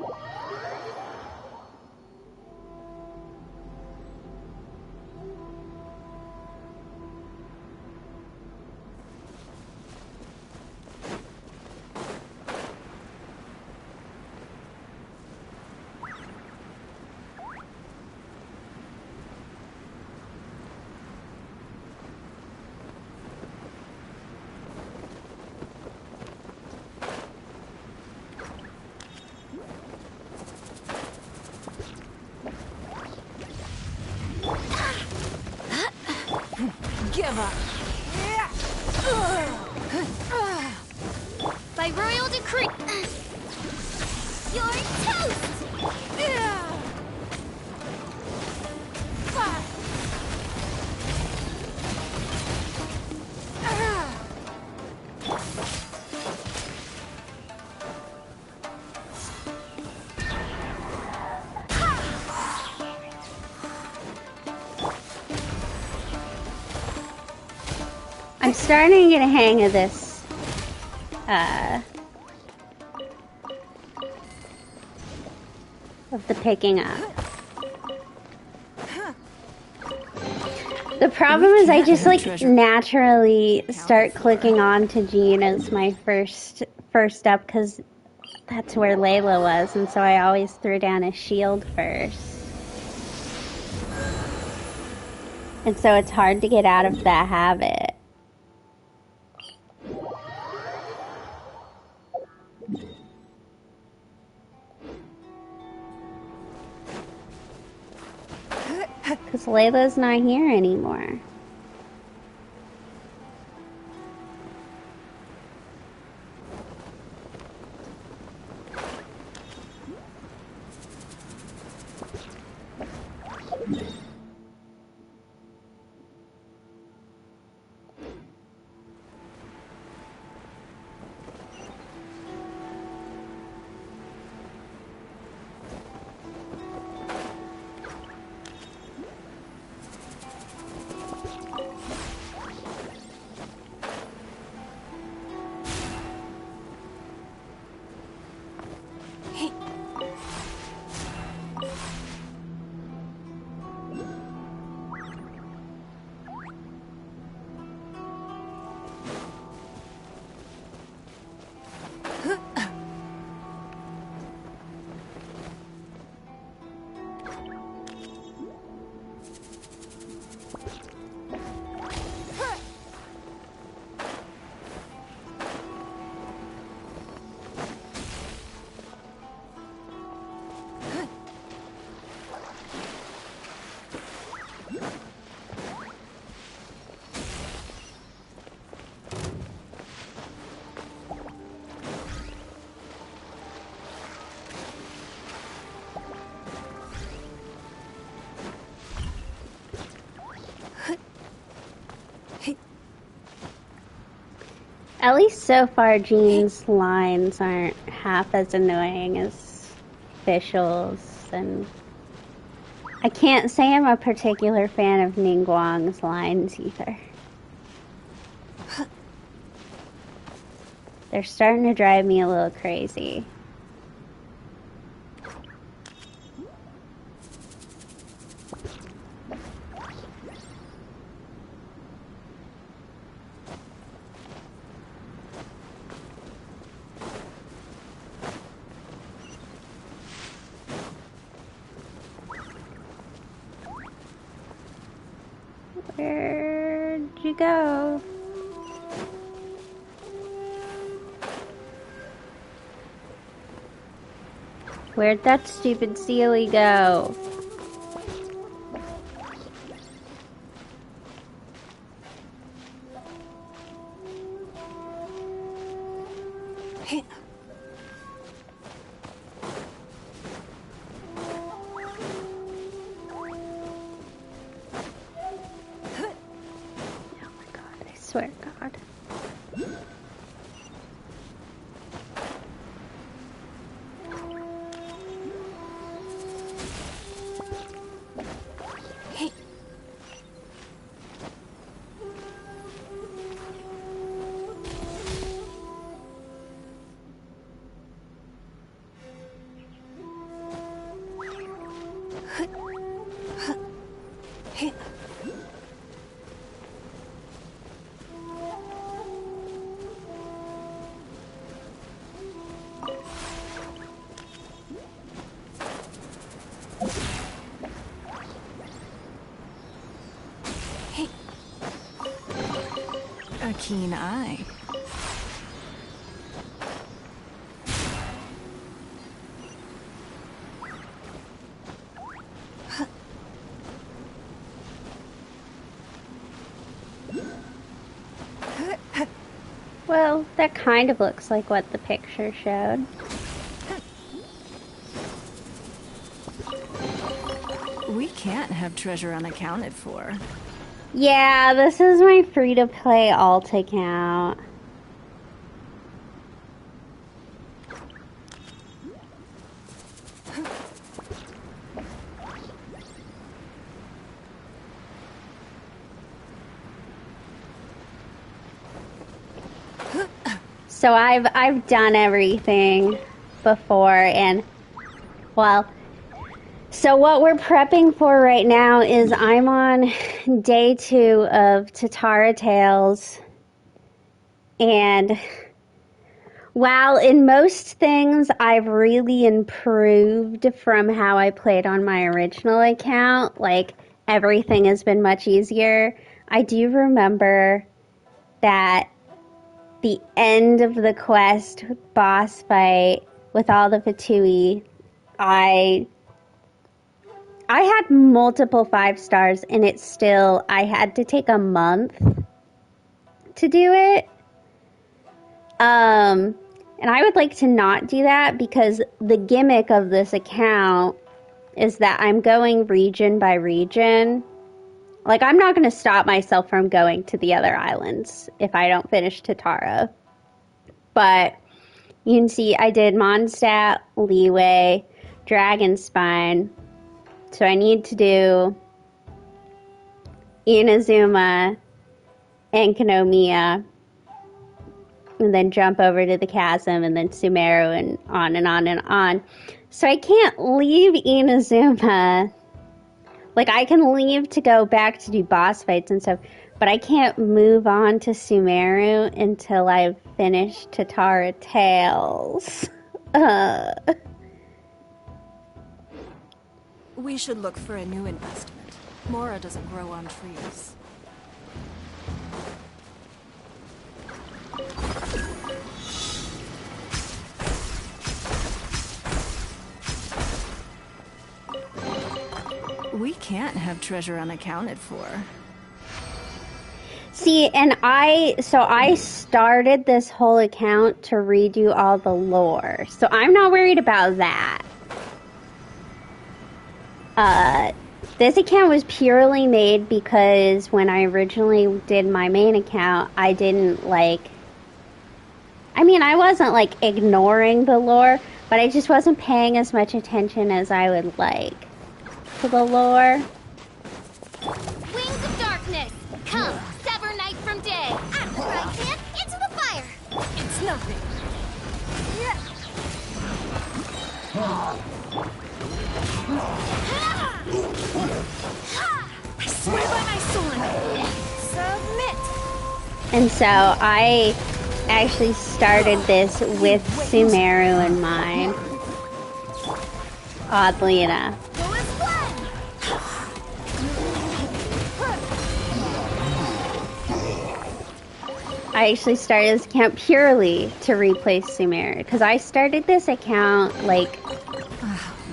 Give up. By royal decree, you're toast! I'm starting to get a hang of this. Of the picking up. The problem is I just like naturally start clicking on to Jean as my first up because that's where Layla was, and so I always threw down a shield first. And so it's hard to get out of that habit. Because Layla's not here anymore. At least so far, Jean's lines aren't half as annoying as Fischl's, and I can't say I'm a particular fan of Ningguang's lines either. They're starting to drive me a little crazy. Where'd you go? Where'd that stupid Sealy go? Swear to God. A keen eye. Well, that kind of looks like what the picture showed. We can't have treasure unaccounted for. Yeah, this is my free-to-play alt account. So I've done everything before, and well, so what we're prepping for right now is I'm on day 2 of Tatara Tales, and while in most things I've really improved from how I played on my original account, like everything has been much easier, I do remember that the end of the quest boss fight with all the Fatui, I had multiple 5 stars, and it's still, I had to take a month to do it. And I would like to not do that because the gimmick of this account is that I'm going region by region. Like, I'm not going to stop myself from going to the other islands if I don't finish Tatara. But you can see I did Mondstadt, Liyue, Dragonspine. So I need to do Inazuma and Kinomiya, and then jump over to the chasm, and then Sumeru, and on and on and on. So I can't leave Inazuma. Like, I can leave to go back to do boss fights and stuff, but I can't move on to Sumeru until I've finished Tatara Tales. We should look for a new investment. Mora doesn't grow on trees. We can't have treasure unaccounted for. See, and I started this whole account to redo all the lore, so I'm not worried about that. This account was purely made because when I originally did my main account, I didn't, like, I mean, I wasn't like ignoring the lore, but I just wasn't paying as much attention as I would like to the lore. Wings of darkness! Come, sever night from day! Out of the right hand, into the fire! It's nothing. I swear by my sword! Submit! And so I actually started this with Sumeru in mind. Oddly enough. Go as planned! I actually started this account purely to replace Sumeru. Because I started this account like...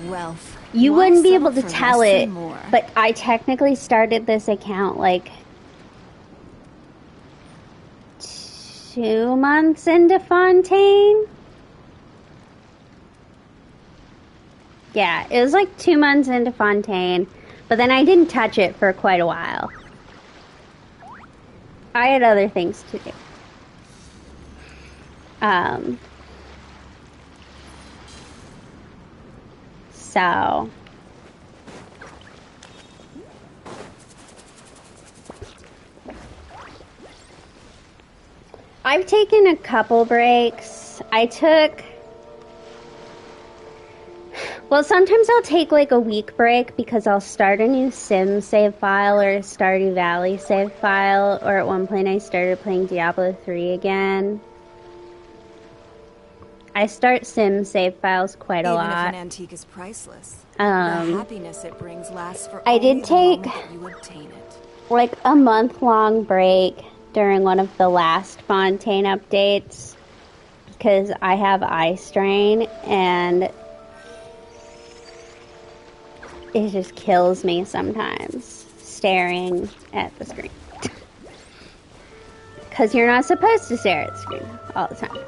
Well, You why wouldn't be settle able to for tell less it, and more? but I technically started this account like 2 months into Fontaine. Yeah, it was like 2 months into Fontaine, but then I didn't touch it for quite a while. I had other things to do. So... I've taken a couple breaks. Well, sometimes I'll take like a week break because I'll start a new Sim save file or a Stardew Valley save file, or at one point I started playing Diablo 3 again. I start Sim save files quite a Even if lot. an antique is priceless, the Um, happiness it brings lasts for I only did the take- moment that you obtain it. like a month-long break during one of the last Fontaine updates because I have eye strain and it just kills me sometimes staring at the screen. Because you're not supposed to stare at the screen all the time.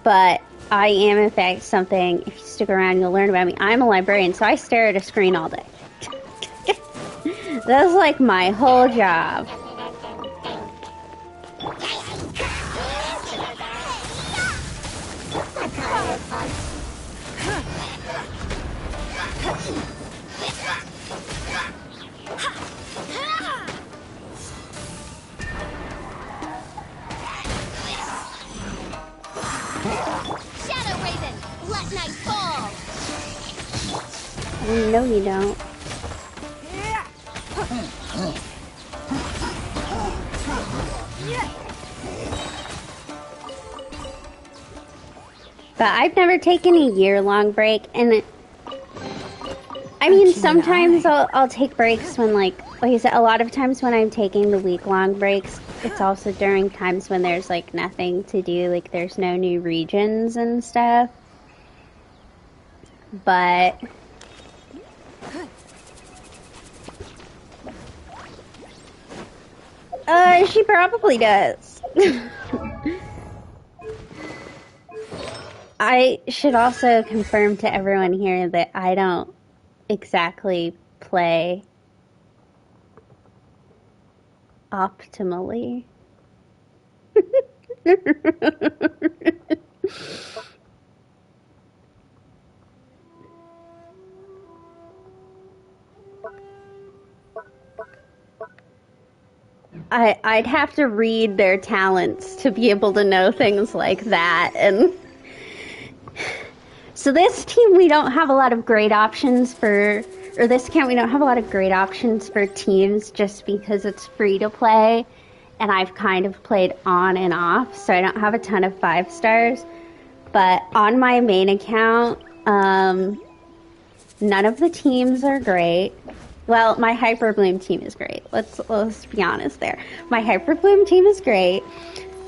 But I am, in fact, something, if you stick around, you'll learn about me. I'm a librarian, so I stare at a screen all day. That's like my whole job. Shadow Raven, let night fall! No, you don't. But I've never taken a year-long break, and I mean, sometimes I'll take breaks when, like I said, a lot of times when I'm taking the week-long breaks, it's also during times when there's, like, nothing to do, like, there's no new regions and stuff. But she probably does. I should also confirm to everyone here that I don't exactly play optimally. I'd have to read their talents to be able to know things like that. And so this team, we don't have a lot of great options for, or this account, we don't have a lot of great options for teams just because it's free to play. And I've kind of played on and off, so I don't have a ton of 5 stars. But on my main account, none of the teams are great. Well, my Hyper Bloom team is great. Let's be honest there. My Hyper Bloom team is great.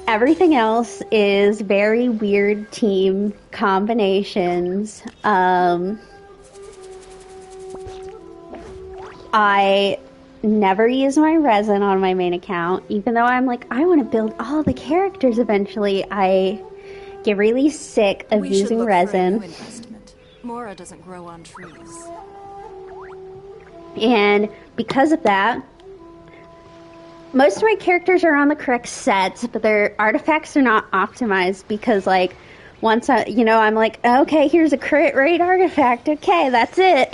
Everything else is very weird team combinations. I never use my resin on my main account, even though I'm like, I want to build all the characters eventually. I get really sick of We should using look for a resin. new investment. Mora doesn't grow on trees. And because of that, most of my characters are on the correct sets, but their artifacts are not optimized because, like, once I'm like, okay, here's a crit rate artifact. Okay, that's it.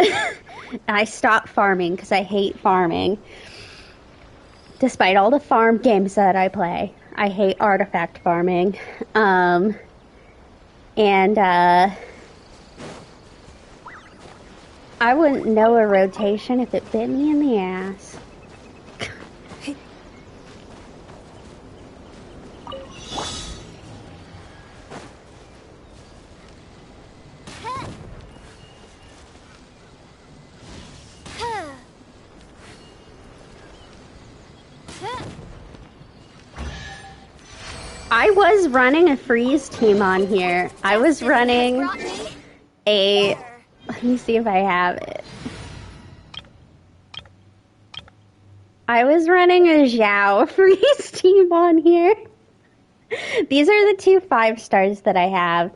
And I stop farming because I hate farming. Despite all the farm games that I play, I hate artifact farming. I wouldn't know a rotation if it bit me in the ass. I was running a freeze team on here. I was running a... Let me see if I have it. I was running a Zhao freeze team on here. These are the 2 5-stars that I have.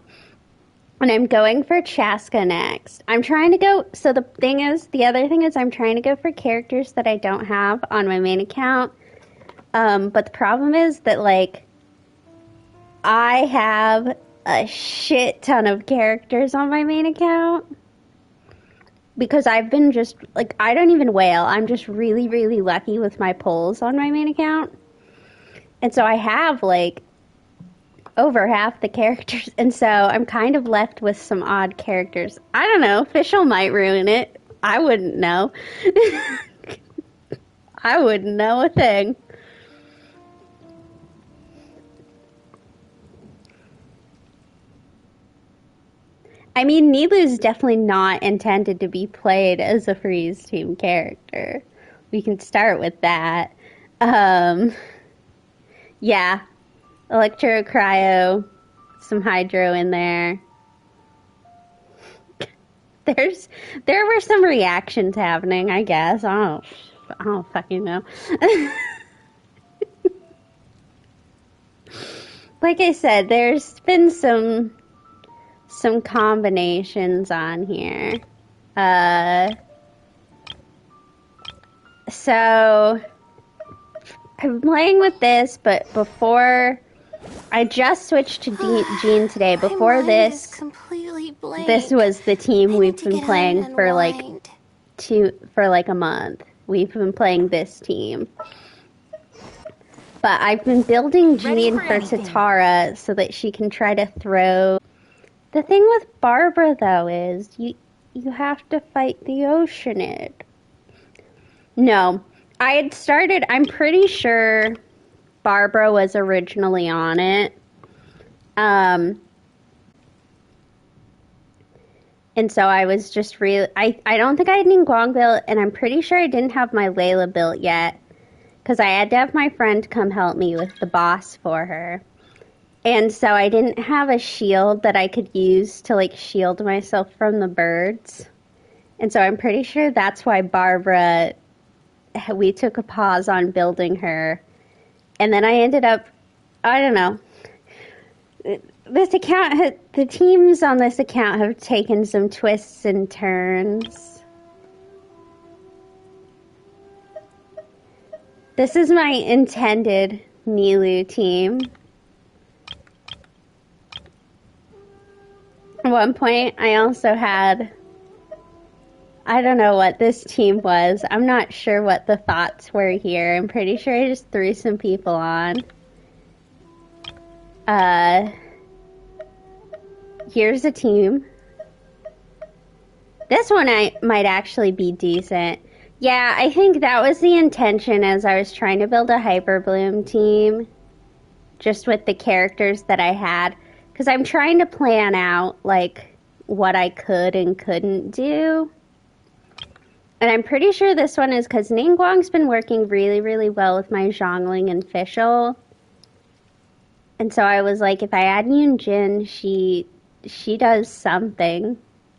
And I'm going for Chaska next. I'm trying to go... So the other thing is I'm trying to go for characters that I don't have on my main account. But the problem is that, like... I have a shit ton of characters on my main account because I've been just, like, I don't even whale. I'm just really, really lucky with my pulls on my main account. And so I have, like, over half the characters. And so I'm kind of left with some odd characters. I don't know. Fischl might ruin it. I wouldn't know. I wouldn't know a thing. I mean, Nilou's definitely not intended to be played as a freeze team character. We can start with that. Yeah. Electro, Cryo, some Hydro in there. There were some reactions happening, I guess. I don't fucking know. Like I said, there's been some combinations on here. So I'm playing with this, but before I just switched to Jean today. Before this, this was the team we've been playing for like a month. We've been playing this team. But I've been building Jean for Tatara so that she can try to throw. The thing with Barbara, though, is you have to fight the Oceanid. No. I had started... I'm pretty sure Barbara was originally on it. And so I was just really... I don't think I had Ningguang built, and I'm pretty sure I didn't have my Layla built yet. Because I had to have my friend come help me with the boss for her. And so I didn't have a shield that I could use to, like, shield myself from the birds. And so I'm pretty sure that's why Barbara, we took a pause on building her. And then I ended up, I don't know. This account, the teams on this account have taken some twists and turns. This is my intended Nilou team. At one point, I also had, I don't know what this team was. I'm not sure what the thoughts were here. I'm pretty sure I just threw some people on. Here's a team. This one might actually be decent. Yeah, I think that was the intention as I was trying to build a Hyper Bloom team. Just with the characters that I had. Because I'm trying to plan out, like, what I could and couldn't do. And I'm pretty sure this one is because Ningguang's been working really, really well with my Zhongling and Fischl. And so I was like, if I add Yunjin, she does something.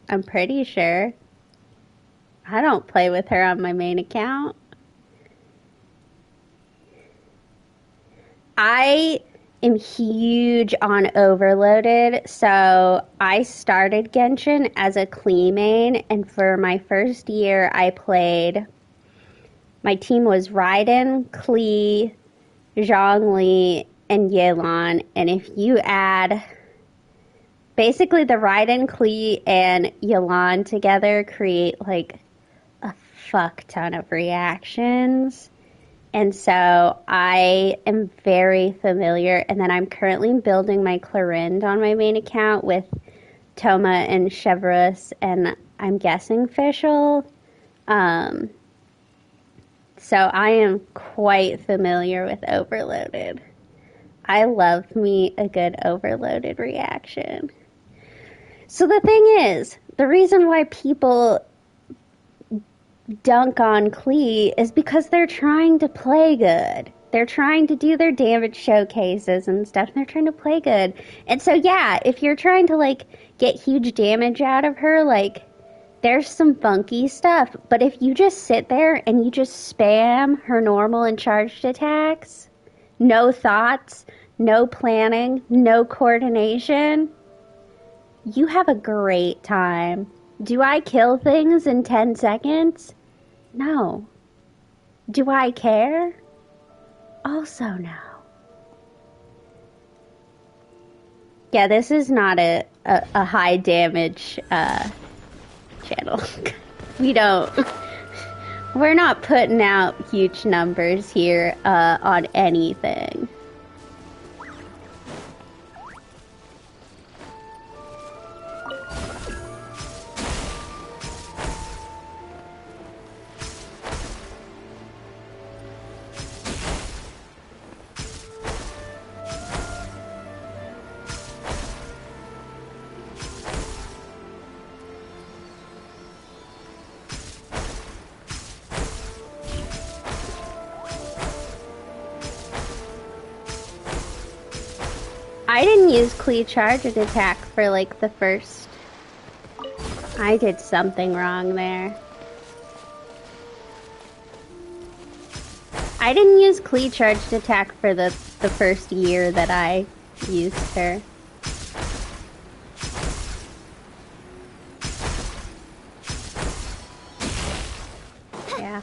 I'm pretty sure. I don't play with her on my main account. I am huge on Overloaded, so I started Genshin as a Klee main, and for my first year I played my team was Raiden, Klee, Zhongli, and Yelan. And if you add basically the Raiden, Klee, and Yelan together create like a fuck ton of reactions. And so I am very familiar. And then I'm currently building my Clorind on my main account with Toma and Chevreuse, and I'm guessing Fischl. So I am quite familiar with Overloaded. I love me a good Overloaded reaction. So the thing is, the reason why people dunk on Klee is because they're trying to play good. They're trying to do their damage showcases and stuff, and they're trying to play good. And so, yeah, if you're trying to, like, get huge damage out of her, like, there's some funky stuff. But if you just sit there and you just spam her normal and charged attacks, no thoughts, no planning, no coordination, you have a great time. Do I kill things in 10 seconds? No. Do I care? Also no. Yeah, this is not a high damage channel. We're not putting out huge numbers here on anything. I didn't use Klee charge attack for like the first. I did something wrong there. I didn't use Klee charged attack for the first year that I used her. Yeah.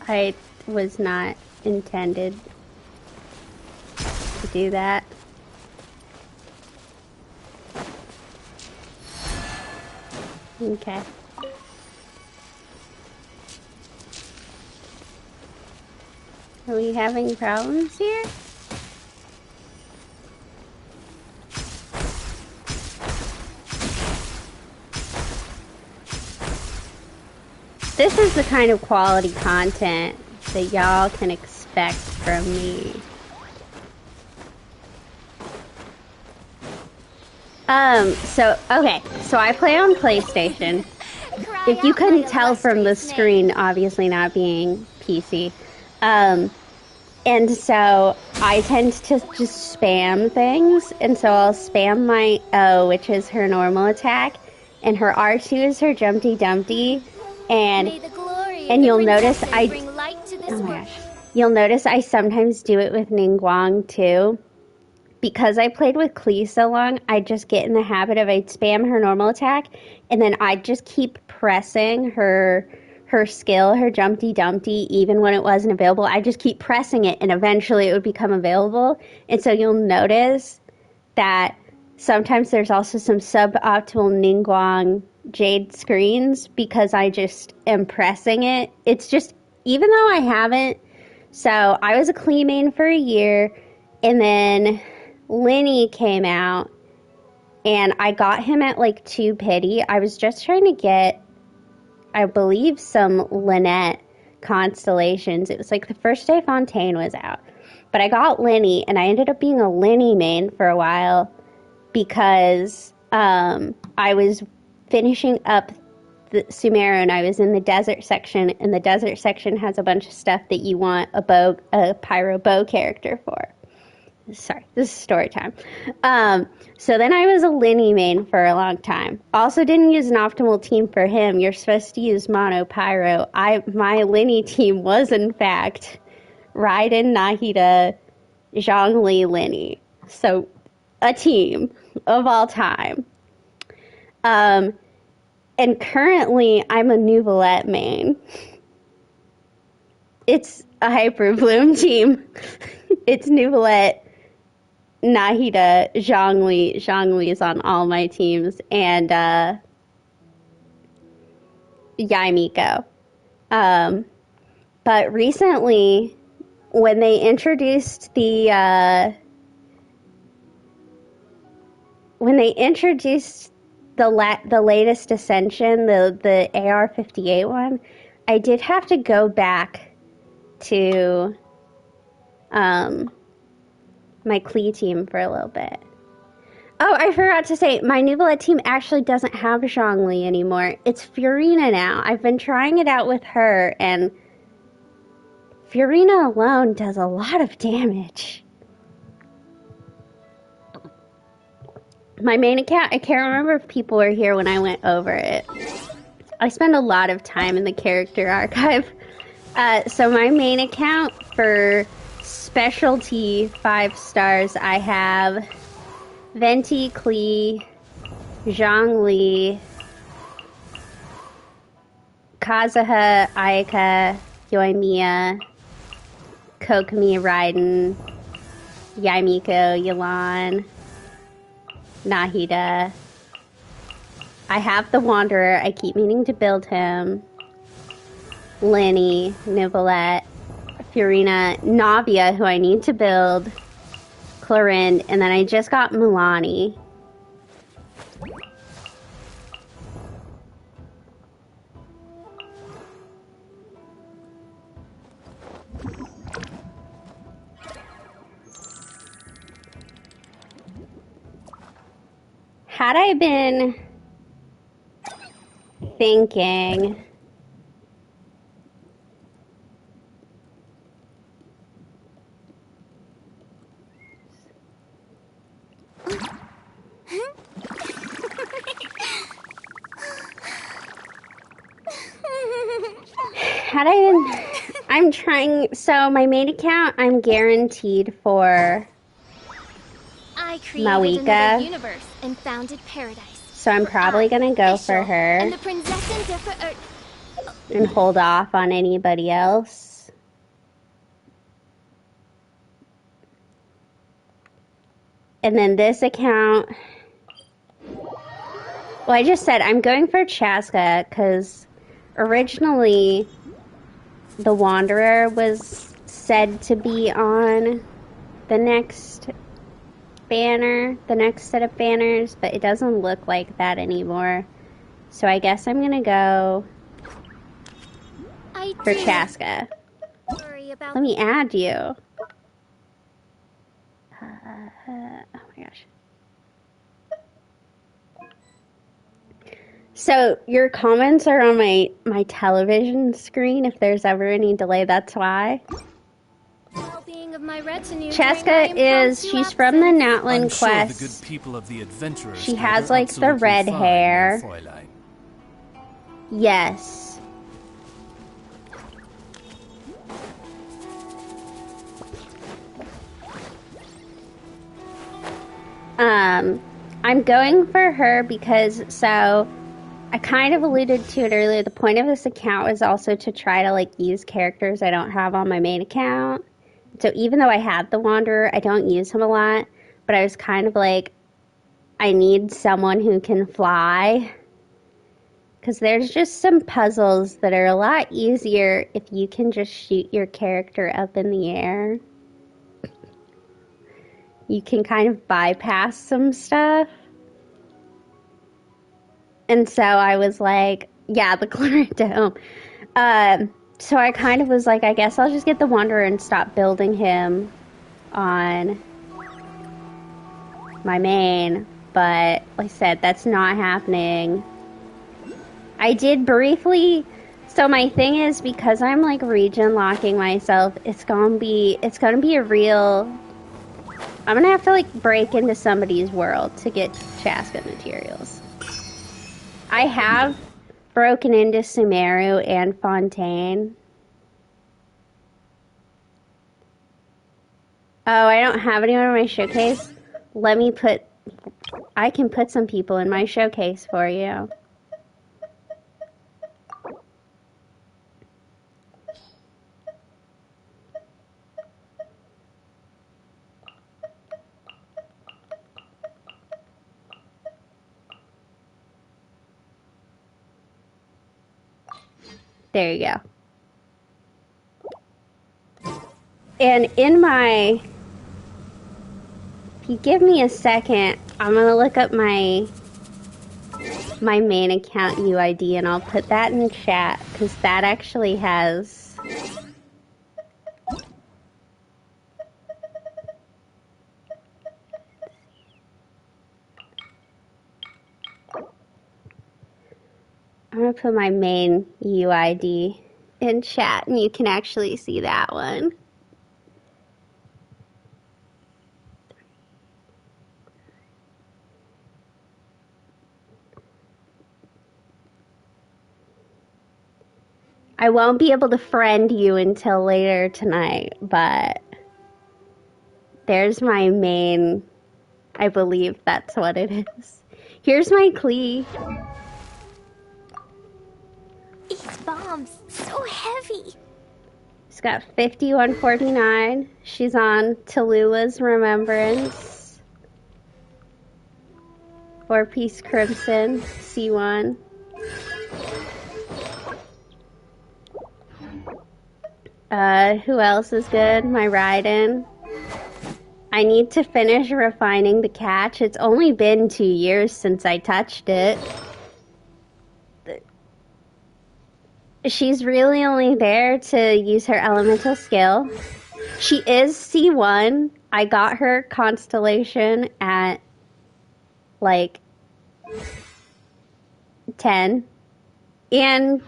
I was not intended to do that. Okay. Are we having problems here? This is the kind of quality content that y'all can expect from me. So I play on PlayStation. If you couldn't tell from the screen, obviously not being PC. And so I tend to just spam things. And so I'll spam my O, which is her normal attack, and her R2 is her Jumpty Dumpty. And you'll notice you'll notice I sometimes do it with Ningguang too. Because I played with Klee so long, I just get in the habit of I'd spam her normal attack, and then I'd just keep pressing her skill, her Jumpty Dumpty, even when it wasn't available. I just keep pressing it, and eventually it would become available. And so you'll notice that sometimes there's also some suboptimal Ningguang Jade screens because I just am pressing it. It's just, even though I haven't, so I was a Klee main for a year, and then Lenny came out, and I got him at like 2 pity. I was just trying to get, I believe, some Lynette constellations. It was like the first day Fontaine was out. But I got Lenny, and I ended up being a Lenny main for a while because I was finishing up the Sumeru, and I was in the desert section, and the desert section has a bunch of stuff that you want a pyro bow character for. Sorry, this is story time. So then I was a Lenny main for a long time. Also didn't use an optimal team for him. You're supposed to use mono pyro. My Lenny team was in fact Raiden, Nahida, Zhongli, Lenny. So a team of all time. And currently I'm a Neuvillette main. It's a Hyper Bloom team. It's Neuvillette, Nahida, Zhongli. Zhongli is on all my teams, and Yaimiko. But recently, when they introduced the latest Ascension, the AR-58 one, I did have to go back to my Klee team for a little bit. Oh, I forgot to say, my Neuvillette team actually doesn't have Zhongli anymore. It's Furina now. I've been trying it out with her, and Furina alone does a lot of damage. My main account, I can't remember if people were here when I went over it. I spend a lot of time in the character archive. So my main account for specialty 5 stars, I have Venti, Klee, Zhongli, Kazuha, Ayaka, Yoimiya, Kokomi, Raiden, Yaimiko, Yelan, Nahida. I have the Wanderer. I keep meaning to build him. Lenny, Neuvillette, Furina, Navia, who I need to build, Clorinde, and then I just got Milani. Had I been thinking I'm trying, so my main account, I'm guaranteed for I created Mawika. another universe and founded paradise. So I'm probably gonna go for Official, her and the Prinzessin and hold off on anybody else. And then this account, well, I just said I'm going for Chaska because originally the Wanderer was said to be on the next banner, the next set of banners, but it doesn't look like that anymore. So I guess I'm gonna go for Chaska. Worry about Let me add you. Oh my gosh. So your comments are on my television screen. If there's ever any delay, that's why. well-being of my retinue. Cheska she's from the Natlan I'm sure Quest. the good people of the adventurers She will has do like the absolutely red fine, hair. Fräulein. Yes. I'm going for her because, so, I kind of alluded to it earlier, the point of this account was also to try to, like, use characters I don't have on my main account. So even though I had the Wanderer, I don't use him a lot, but I was kind of like, I need someone who can fly. Because there's just some puzzles that are a lot easier if you can just shoot your character up in the air. You can kind of bypass some stuff. And so I was like, yeah, the Clorinde Dome. So I kind of was like, I guess I'll just get the Wanderer and stop building him on my main. But like I said, that's not happening. I did briefly, so my thing is, because I'm like region locking myself, it's gonna be a real, I'm gonna have to like break into somebody's world to get Chaska materials. I have broken into Sumeru and Fontaine. Oh, I don't have anyone in my showcase? I can put some people in my showcase for you. There you go. And in my... If you give me a second, I'm going to look up my main account UID, and I'll put that in the chat, because that actually has... I'm going to put my main UID in chat, and you can actually see that one. I won't be able to friend you until later tonight, but there's my main, I believe that's what it is. Here's my Klee. These bombs, so heavy. She's got 5149. She's on Tallulah's Remembrance. 4-piece Crimson, C1. Who else is good? My Raiden. I need to finish refining the catch. It's only been 2 years since I touched it. She's really only there to use her elemental skill. She is C1. I got her constellation at like 10. And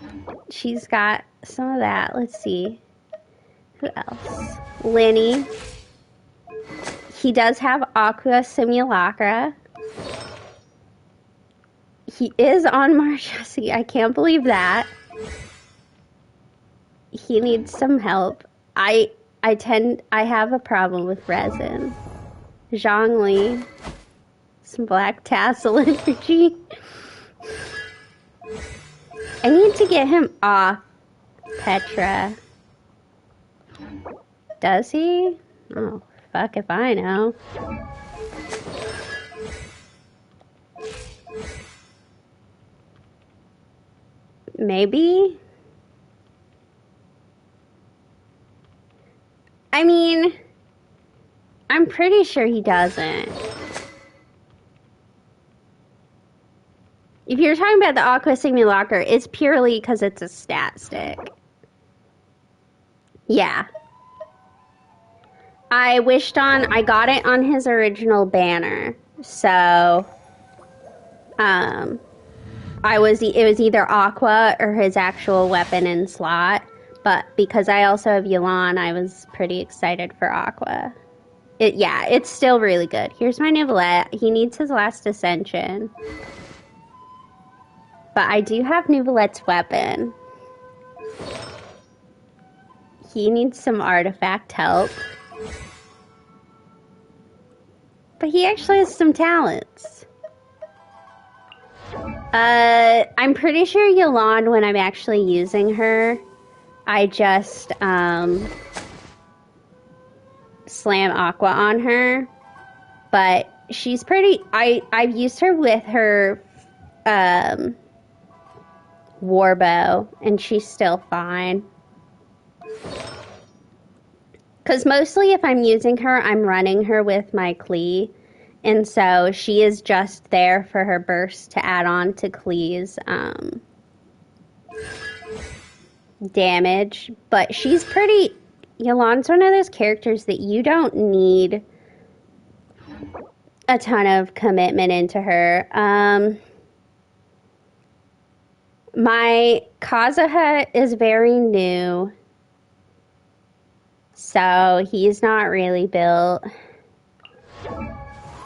she's got some of that. Let's see. Who else? Lenny. He does have Aqua Simulacra. He is on Marchesi. I can't believe that. He needs some help. I have a problem with resin. Zhongli. Some black tassel energy. I need to get him off Petra. Does he? Oh, fuck if I know. Maybe? I mean, I'm pretty sure he doesn't. If you're talking about the Aqua Simulacra, it's purely because it's a stat stick. Yeah. I got it on his original banner. So, it was either Aqua or his actual weapon in slot. But because I also have Yelan, I was pretty excited for Aqua. It's still really good. Here's my Neuvillette. He needs his last ascension. But I do have Neuvillette's weapon. He needs some artifact help. But he actually has some talents. I'm pretty sure Yelan, when I'm actually using her, I just slam Aqua on her. But she's pretty... I've used her with her Warbow, and she's still fine. Because mostly if I'm using her, I'm running her with my Klee. And so she is just there for her burst to add on to Klee's damage. But she's pretty... Yelan's one of those characters that you don't need a ton of commitment into her. My Kazuha is very new. So he's not really built.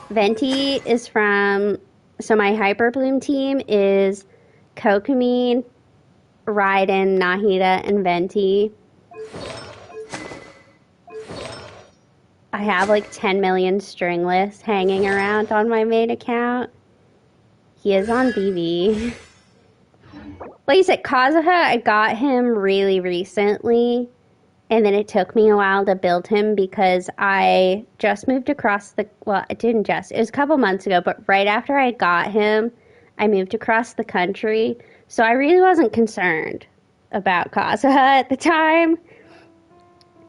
Venti is from... So my Hyper Bloom team is Kokomine, Raiden, Nahida, and Venti. I have like 10 million stringless hanging around on my main account. He is on BB. Like I said, Kazuha, I got him really recently. And then it took me a while to build him because I just moved across the... Well, it didn't just. It was a couple months ago. But right after I got him, I moved across the country. So I really wasn't concerned. about Kazuha at the time.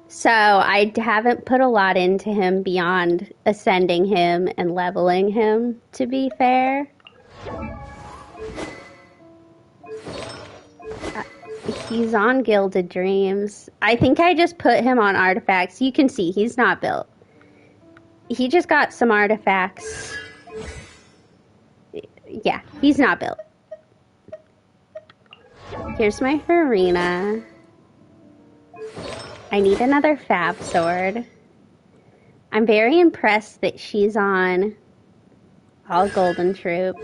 So I haven't put a lot into him beyond ascending him and leveling him, to be fair. He's on Gilded Dreams. I think I just put him on artifacts. You can see he's not built. He just got some artifacts. Yeah, he's not built. Here's my Farina. I need another Fab Sword. I'm very impressed that she's on all Golden Troop.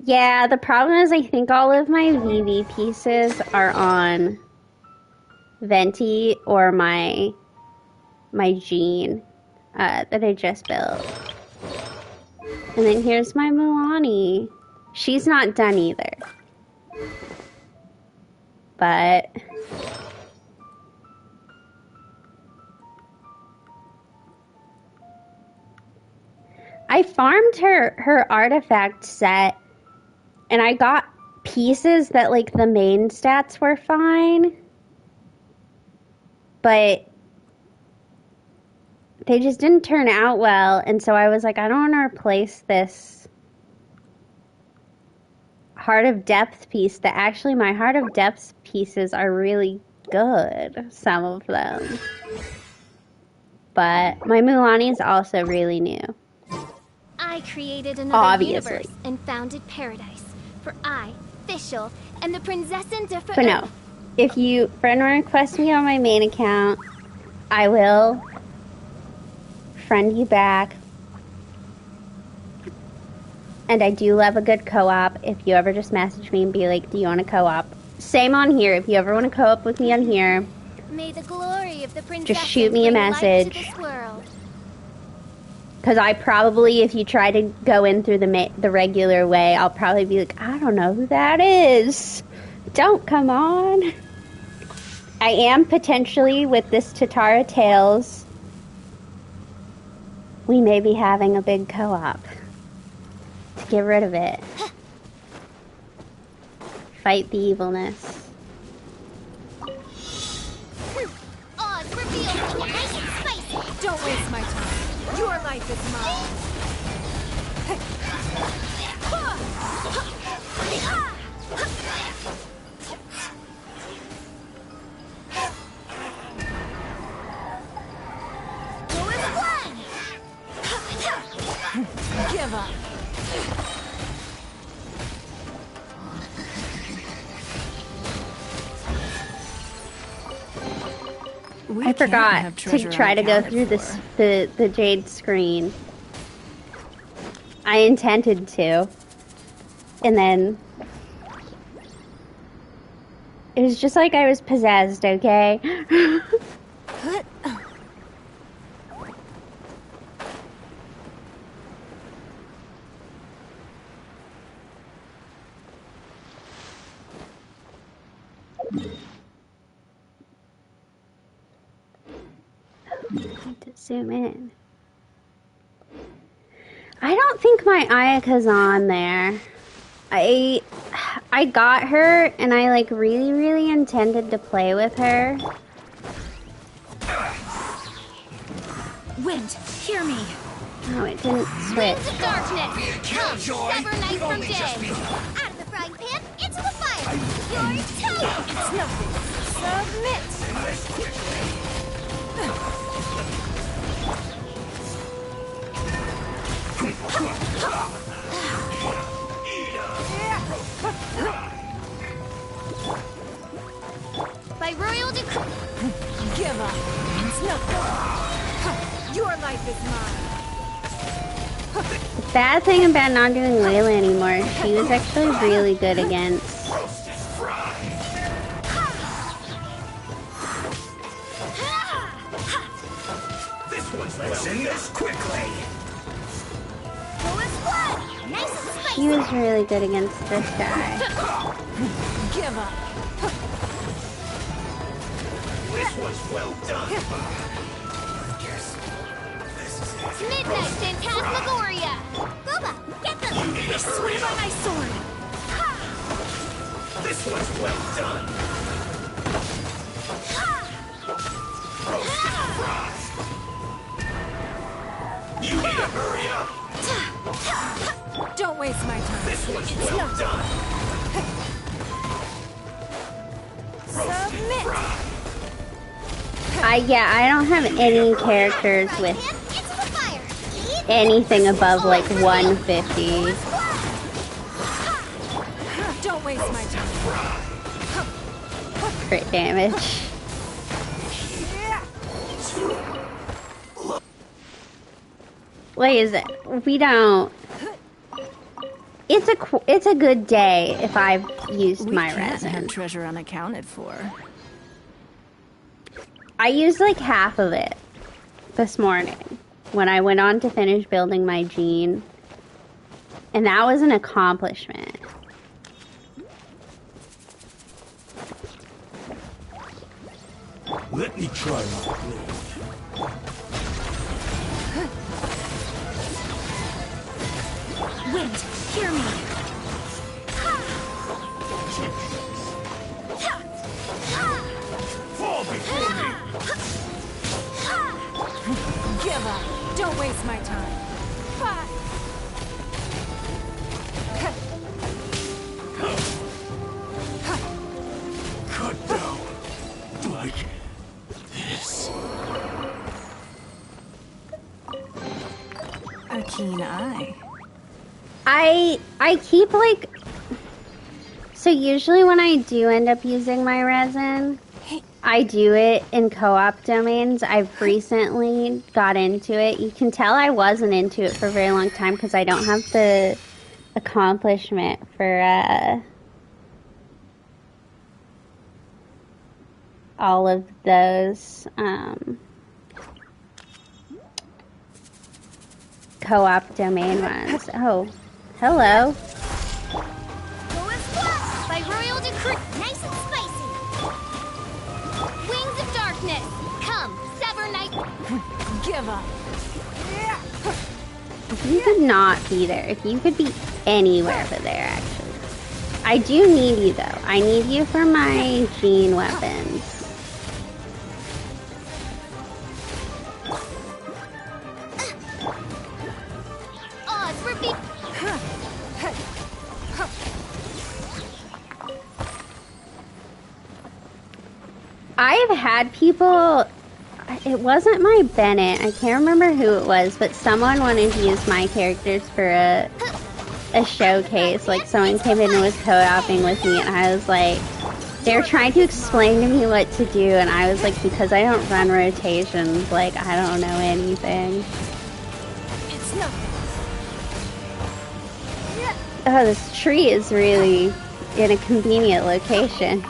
Yeah, the problem is I think all of my VV pieces are on Venti or my Jean that I just built. And then here's my Mulan. She's not done either. But I farmed her artifact set, and I got pieces that, like, the main stats were fine, but they just didn't turn out well, and so I was like, I don't want to replace this Heart of Depth piece that actually my Heart of Depth pieces are really good, some of them. But my Mulan is also really new. I created another Obviously. universe and founded paradise. For I, Fischl, am the Prinzessin de But no, if you friend request me on my main account, I will friend you back. And I do love a good co-op. If you ever just message me and be like, do you want to co-op? Same on here. If you ever want to co-op with me on here, may the glory of the Prinzessin just shoot me a bring light message. to this world. Because I probably, if you try to go in through the regular way, I'll probably be like, I don't know who that is. Don't come on. I am potentially, with this Tatara Tales, we may be having a big co-op to get rid of it. Fight the evilness. Oz revealed nice and spicy. Don't waste my time. Your life is mine. Who is one? Give up. I forgot to try to go through this the Jade screen. I intended to. And then it was just like I was possessed, okay? Need to zoom in. I don't think my Ayaka's on there. I got her and I like really intended to play with her. Wind, hear me. No, it didn't switch. Winds of darkness, come, Killjoy. sever night We've from only just day. begun. Out of the frying pan, into the fire. Your time. It's nothing. Submit. By royal decree. Give up. It's nothing. Your life is mine. The bad thing about not doing Layla anymore, she was actually really good against. Roasted fry. This one's let's end this quickly. Who is one? Nice and spicy. She was really good against this guy. Give up. This was well done. Yes. This is it. Midnight Phantasmagoria. Booba, get them. I swear by my sword. This one's well done. Roasted fries. You need to hurry up. Don't waste my time. This one's well done. Roasted Submit. fries. Yeah, I don't have any characters with Into the fire. anything above like 150 Don't waste my time. crit damage. What is it? We don't. It's a good day if I've used We my can't resin. have treasure unaccounted for. I used like half of it this morning when I went on to finish building my gene, and that was an accomplishment. Let me try my blade. Wind, hear me. Fall before me. Give up. Don't waste my time. Cut down. Like this. A keen eye. I keep like, so usually when I do end up using my resin, I do it in co-op domains. I've recently got into it. You can tell I wasn't into it for a very long time because I don't have the accomplishment for all of those co-op domain ones. Oh, hello. Go as fast by royal decree. Nice and spicy. Wings of darkness. Come, sever night. Give up. If you could not be there, if you could be anywhere but there, actually. I do need you, though. I need you for my gene weapons. Odds repeat. I've had people, it wasn't my Bennett, I can't remember who it was, but someone wanted to use my characters for a showcase. Like, someone came in and was co-oping with me, and I was like, they were trying to explain to me what to do, and I was like, because I don't run rotations, like, I don't know anything. It's nothing. Oh, this tree is really in a convenient location.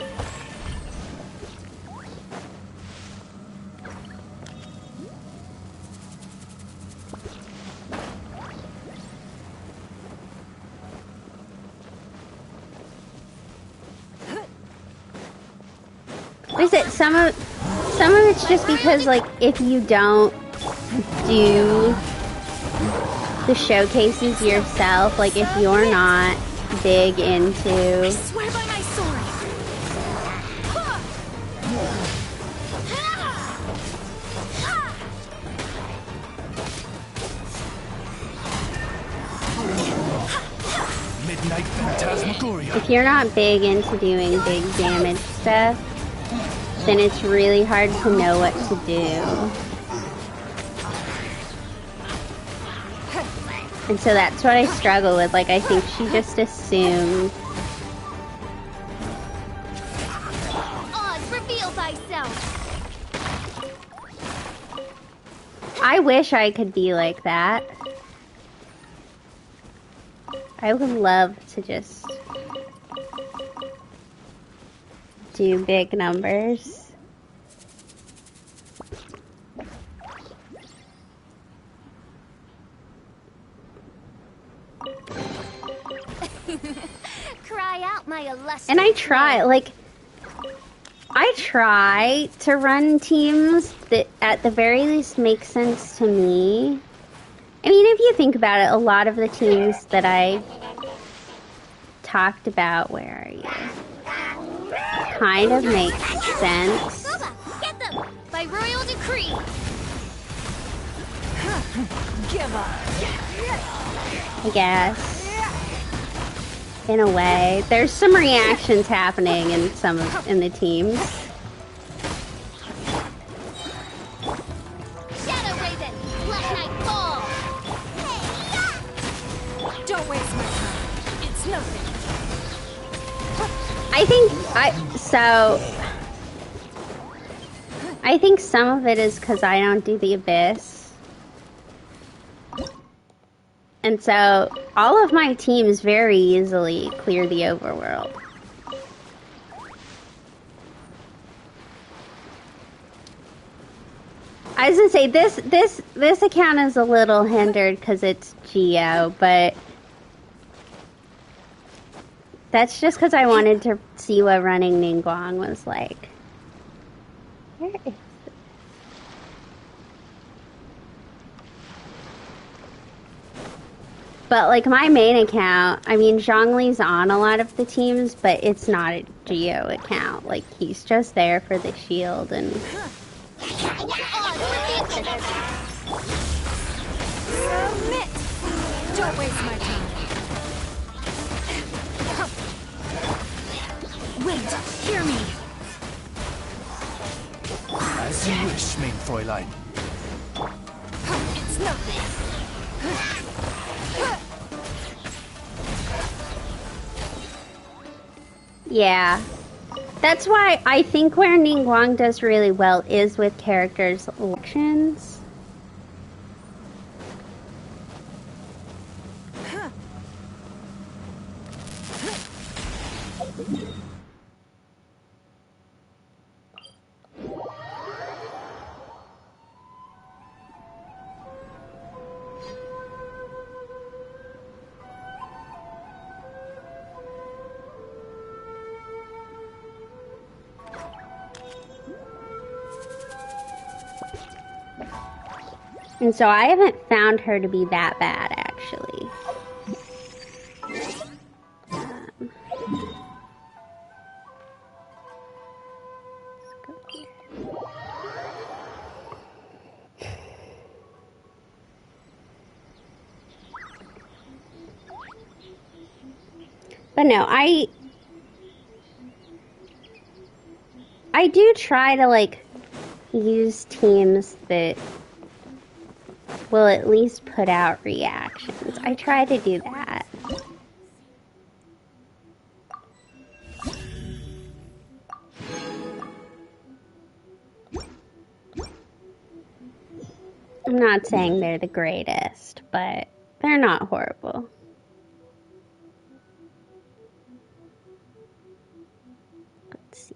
Like I said, some of it's just because, like, if you don't do the showcases yourself, like, if you're not big into Swear by my sword. Midnight Phantasmagoria. if you're not big into doing big damage stuff, then it's really hard to know what to do. And so that's what I struggle with. Like, I think she just assumed. Odds reveal thyself. I wish I could be like that. I would love to just do big numbers. Cry out, my illustrious. And I try, like, I try to run teams that at the very least make sense to me. I mean, if you think about it, a lot of the teams that I talked about, where are you? kind of makes sense. Boba, get them! By royal decree! Give up. I guess. In a way. There's some reactions happening in in the teams. Shadow Raven, let night fall! Don't waste my time. It's nothing. I think some of it is because I don't do the Abyss. And so all of my teams very easily clear the overworld. I was gonna say this account is a little hindered because it's Geo, but that's just because I wanted to see what running Ningguang was like. Where is this? But like my main account, I mean Zhongli's on a lot of the teams, but it's not a Geo account. Like he's just there for the shield and Submit. Don't waste my time. Wait, hear me. As you wish, main Fräulein. It's nothing. yeah. That's why I think where Ningguang does really well is with characters' elections. And so I haven't found her to be that bad, actually. But no, I do try to, like, use teams that will at least put out reactions. I try to do that. I'm not saying they're the greatest, but they're not horrible. Let's see.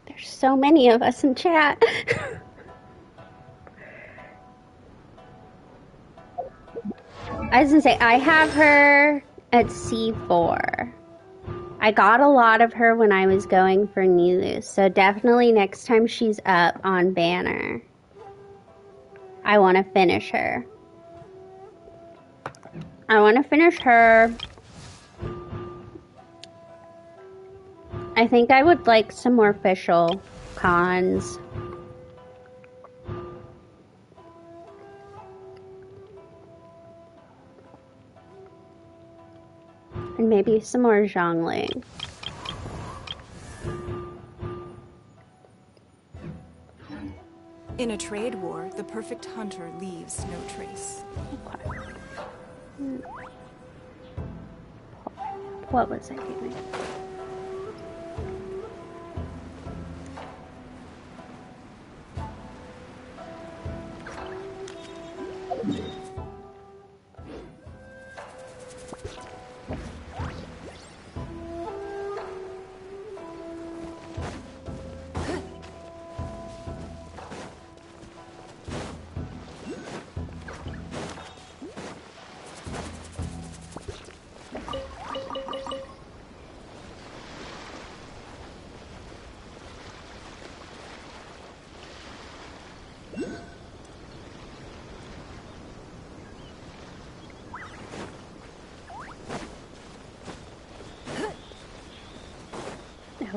There's so many of us in chat. I was gonna say, I have her at C4. I got a lot of her when I was going for Nilus, so definitely next time she's up on banner, I want to finish her. I want to finish her. I think I would like some more official cons. And maybe some more Zhongli. In a trade war, the perfect hunter leaves no trace. What was I doing?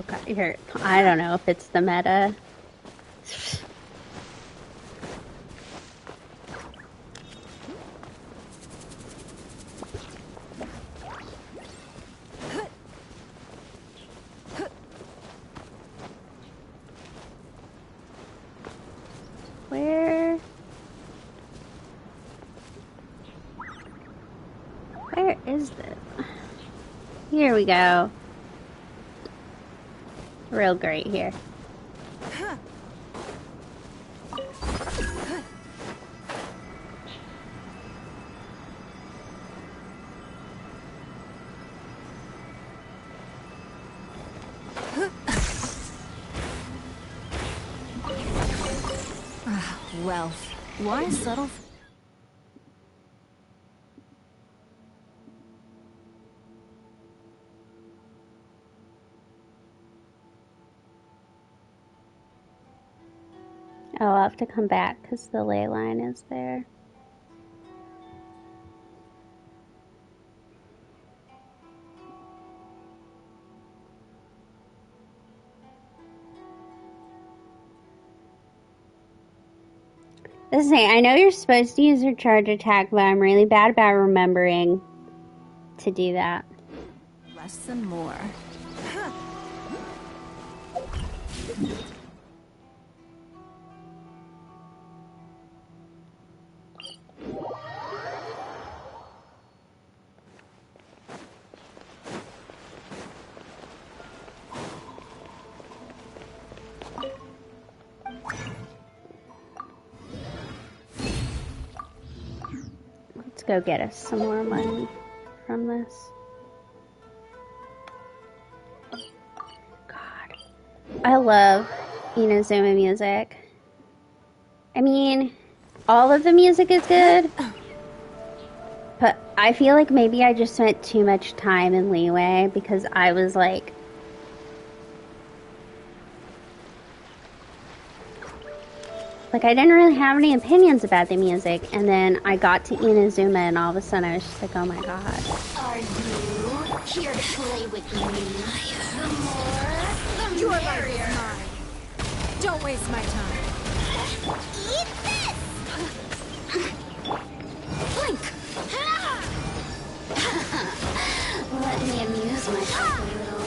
Oh god, you're, I don't know if it's the meta. Where is this? Here we go. Real great here. Wealth. Why settle for... Oh, I'll have to come back because the ley line is there. Listen, I know you're supposed to use your charge attack, but I'm really bad about remembering to do that. Less than more. Let's go get us some more money from this. God. I love Inazuma music. I mean, all of the music is good, but I feel like maybe I just spent too much time in Leeway because I was like... Like, I didn't really have any opinions about the music, and then I got to Inazuma, and all of a sudden I was just like, oh my god. Are you here to play with me? Some more? Your life is mine. Don't waste my time. Eat this! Blink! Let me amuse myself a little.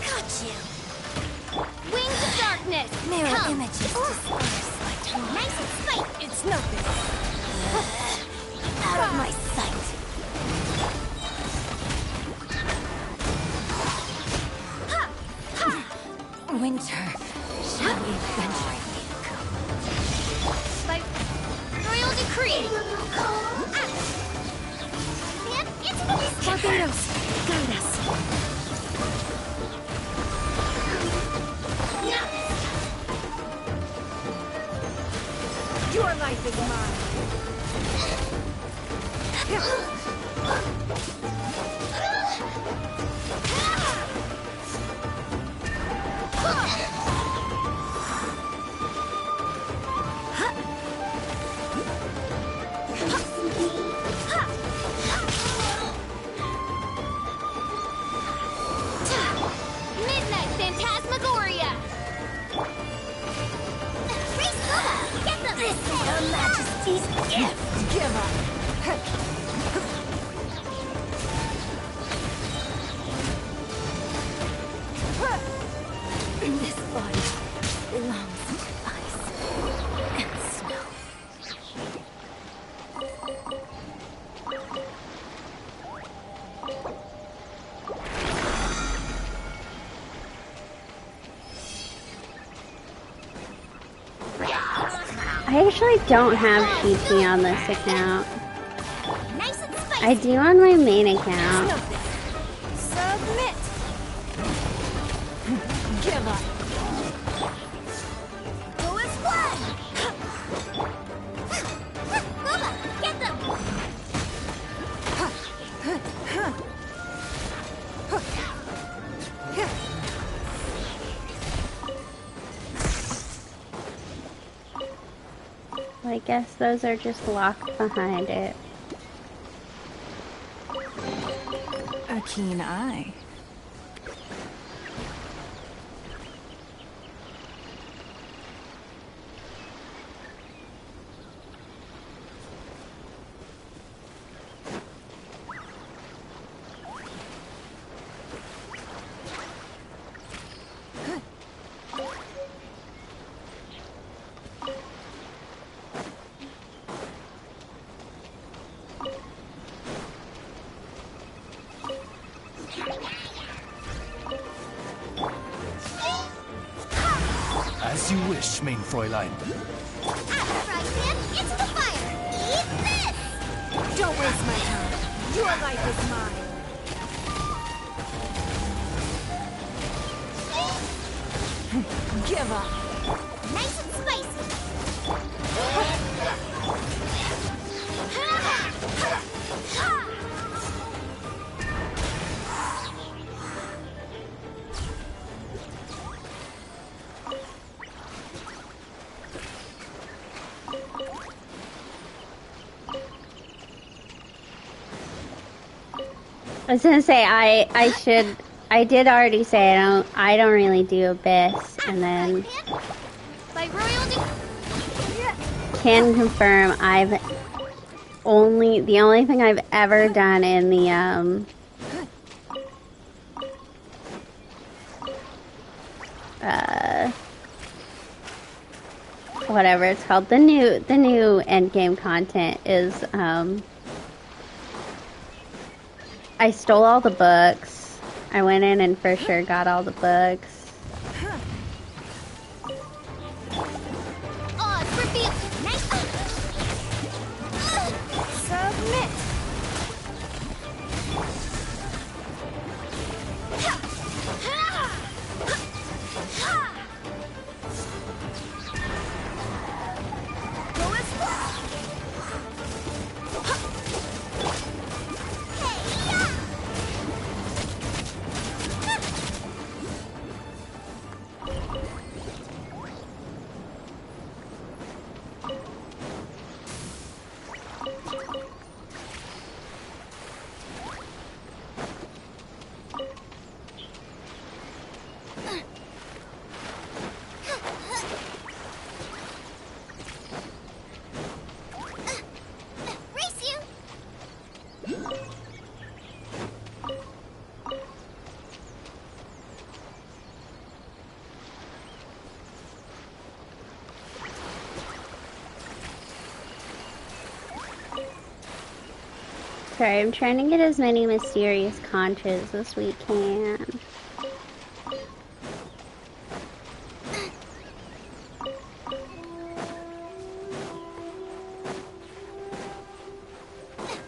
Got you! Wings of darkness! Mirror images disperse like time. Nice and spiky! It's nothing. Out of my sight! Winter, shall we venture? By royal decree! And it's the Barbados, guide us. Your life is mine. Midnight Phantasmagoria! Race Bubba! Get them! This is Her Majesty's gift! Give up. This body belongs to ice and snow. I actually don't have Chi-Chi on this account. Nice and spicy! I do on my main account. Submit. Give up. Go as one! Bubba, get them! I guess those are just locked behind it. A keen eye. As you wish, mein Fräulein. Frying pan into the fire. Eat this! Don't waste my time. Your life is mine. Give up. Nice and spicy. I was gonna say I did already say I don't really do Abyss, and then By royal can confirm the only thing I've ever done in the whatever it's called, the new end game content is I stole all the books. I went in and for sure got all the books. odds revealed. Nice. Submit. Go as far. Race you. Sorry, I'm trying to get as many mysterious conches as we can.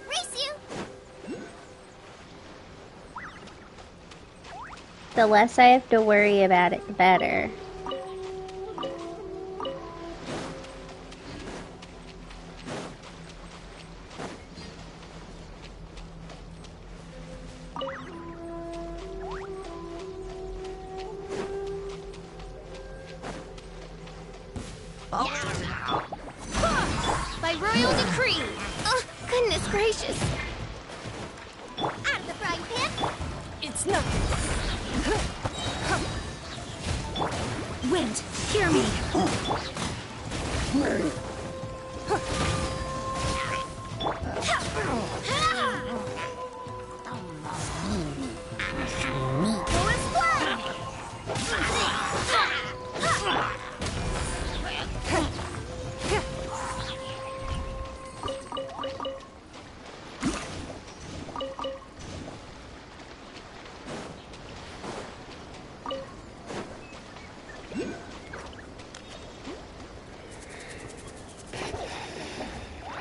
Race you. The less I have to worry about it, the better. By royal decree. Oh, goodness gracious. Out of the frying pan. It's nothing. Wind, hear me. Go as far.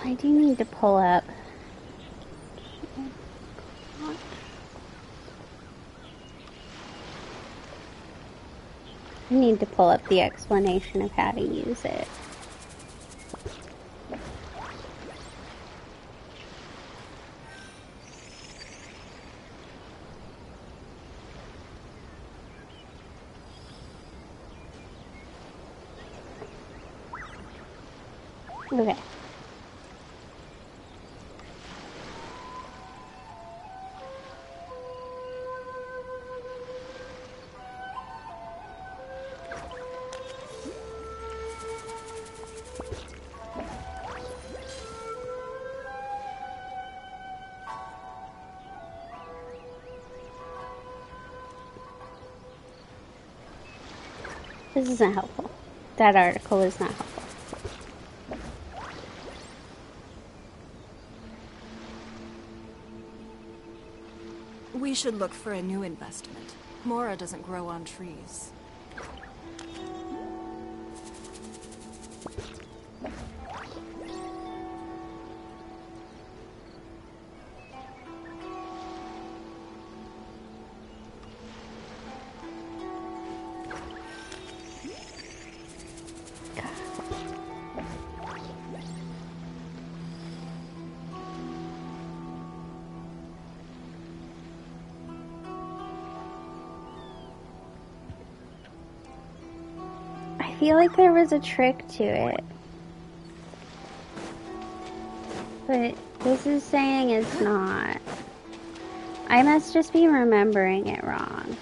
I do need to pull up. I need to pull up the explanation of how to use it. Okay. This isn't helpful. That article is not helpful. We should look for a new investment. Mora doesn't grow on trees. I feel like there was a trick to it. But this is saying it's not. I must just be remembering it wrong.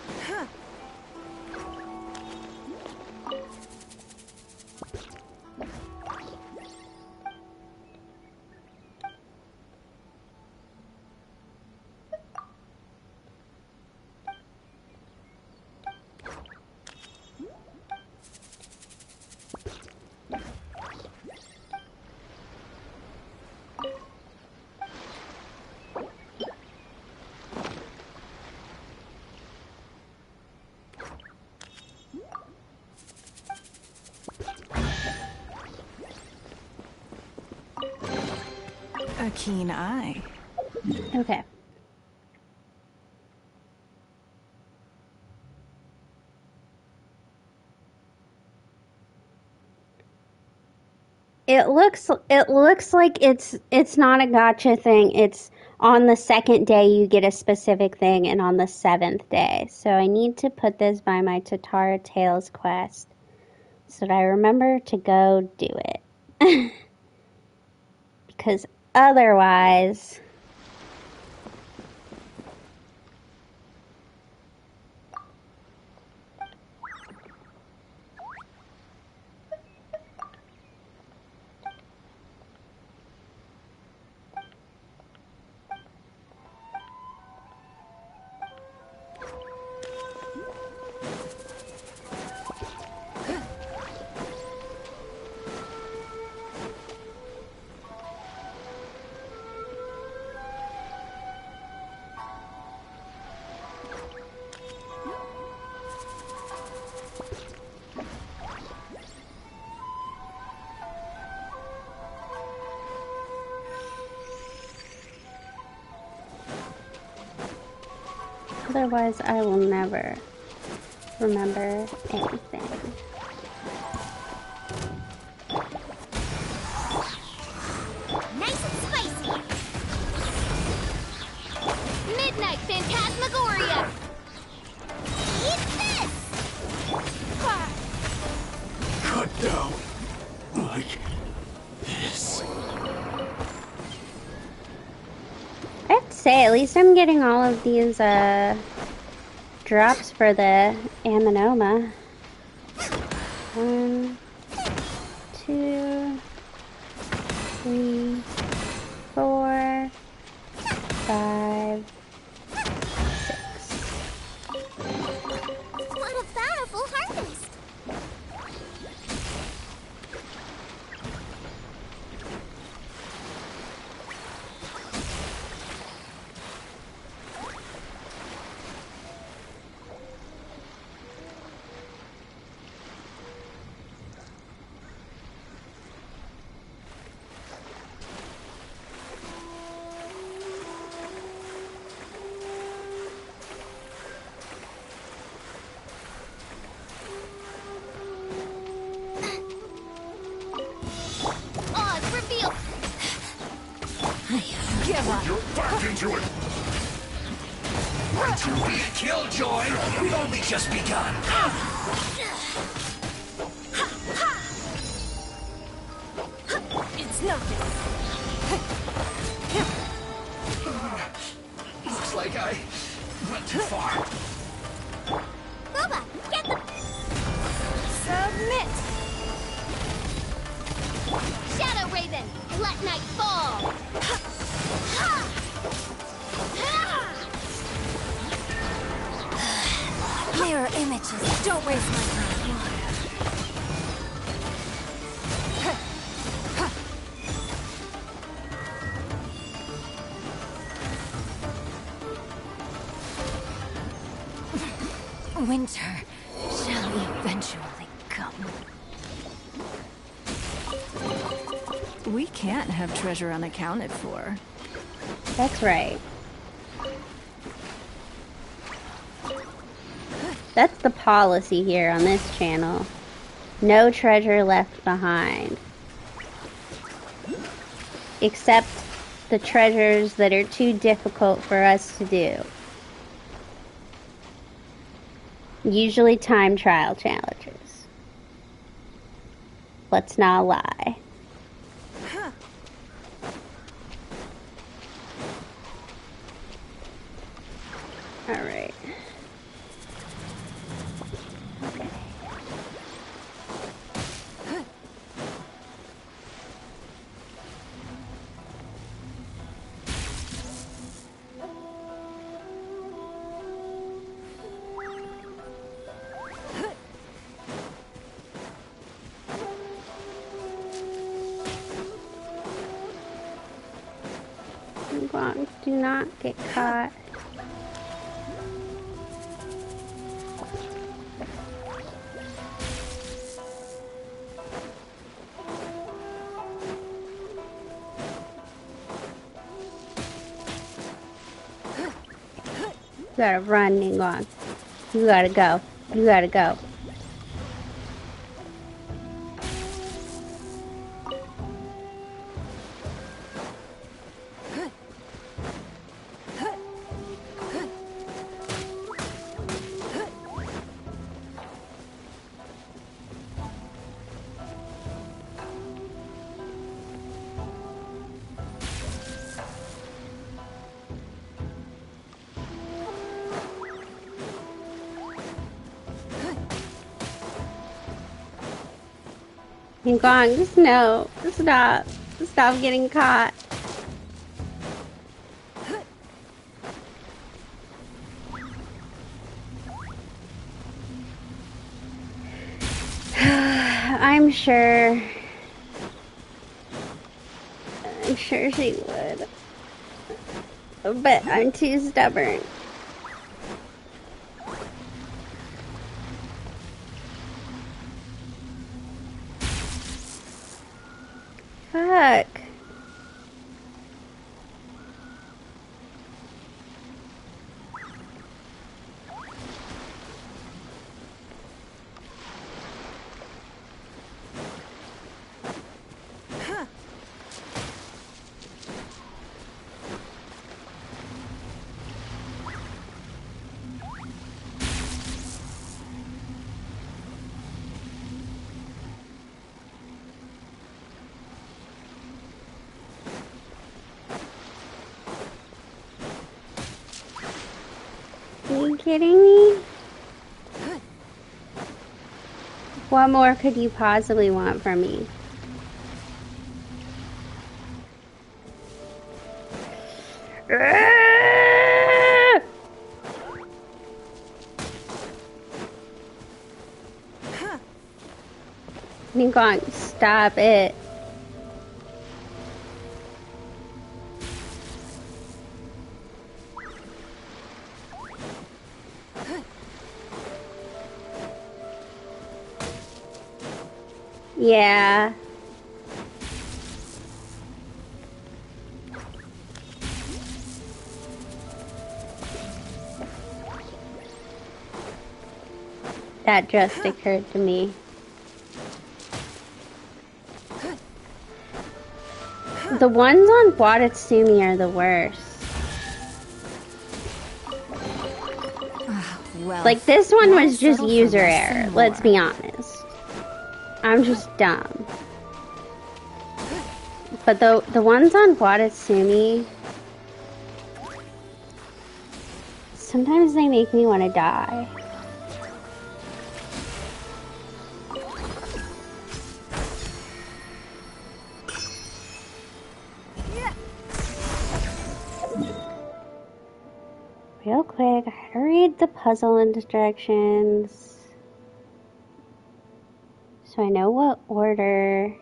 A keen eye. Okay. It looks like it's not a gotcha thing. It's on the second day you get a specific thing, and on the 7th day. So I need to put this by my Tatara Tales quest so that I remember to go do it. Because otherwise... Otherwise, I will never remember anything. Nice and spicy. Midnight Phantasmagoria. Eat this. Cut down like this. I have to say, at least I'm getting all of these drops for the Aminoma. 1, 2, 3, 4, 5, 6. What a bountiful harvest. Oz, reveal. Put your back into it. Once you be Killjoy, we've only just begun. Is It's nothing. Looks like I went too far. Boba, get the... Submit. Shadow Raven, let night fall! Mirror images. Don't waste my time. Winter shall eventually come. We can't have treasure unaccounted for. That's right. That's the policy here on this channel. No treasure left behind. Except the treasures that are too difficult for us to do. Usually time trial challenges. Let's not lie. Alright. Okay. Guang, do not get caught. You gotta run, Ningguang. You gotta go. You gotta go. Ningguang, just no. Stop. Stop getting caught. I'm sure she would. But I'm too stubborn. Fuck. Are you kidding me? What more could you possibly want from me? Ningguang, stop it. Yeah. That just occurred to me. The ones on Watatsumi are the worst. Well, Like, this one why was just settle for user less than error, let's more? be honest. I'm just dumb. But the ones on Watatsumi, sometimes they make me want to die. Real quick, I had to read the puzzle instructions so I know what order.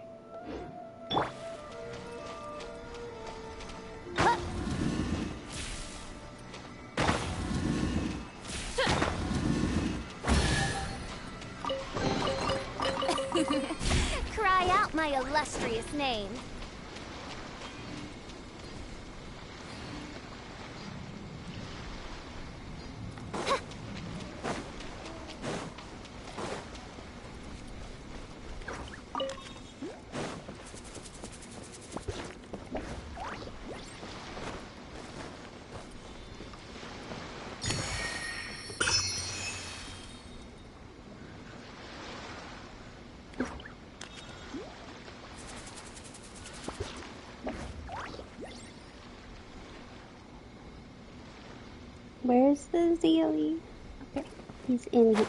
Cry out my illustrious name. Where's the Zealy? Okay, he's in here.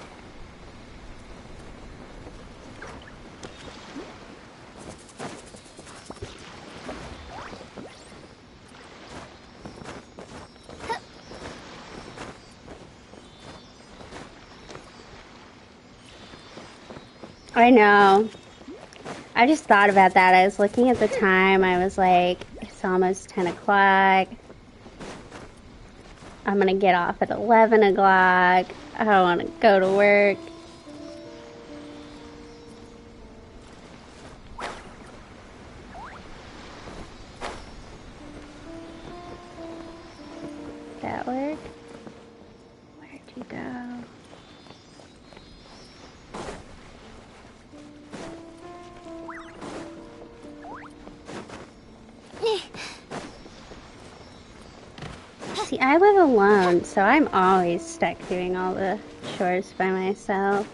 I know. I just thought about that. I was looking at the time. I was like, it's almost 10 o'clock. I'm gonna get off at 11 o'clock. I don't want to go to work. Did that work? Where'd you go? See, I live alone, so I'm always stuck doing all the chores by myself.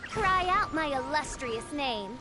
Cry out my illustrious name.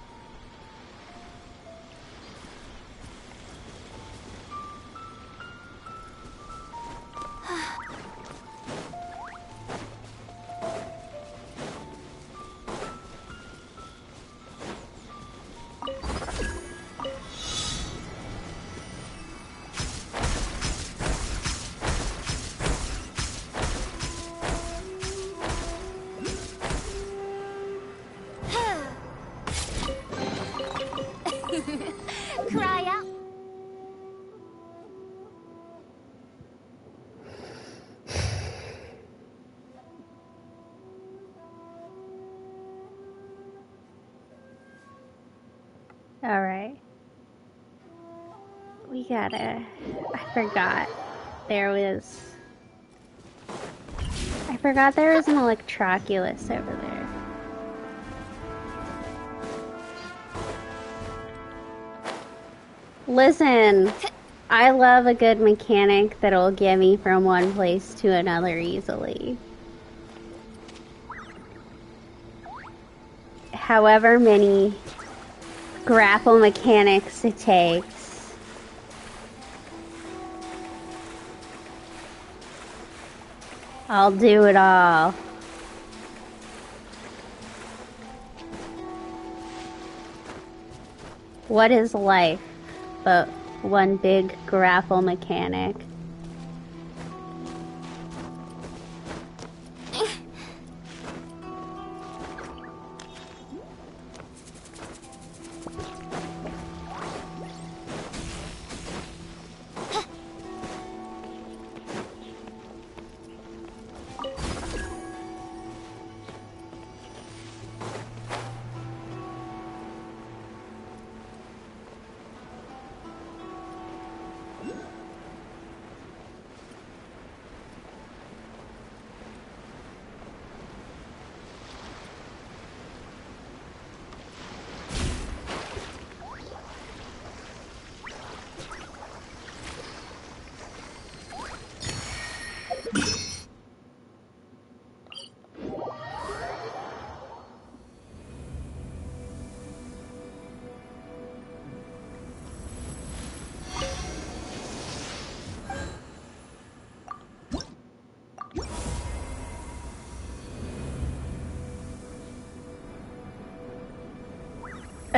Cry out. All right. We gotta... I forgot there was an Electroculus over there. Listen, I love a good mechanic that'll get me from one place to another easily. However many grapple mechanics it takes. I'll do it all. What is life but one big grapple mechanic?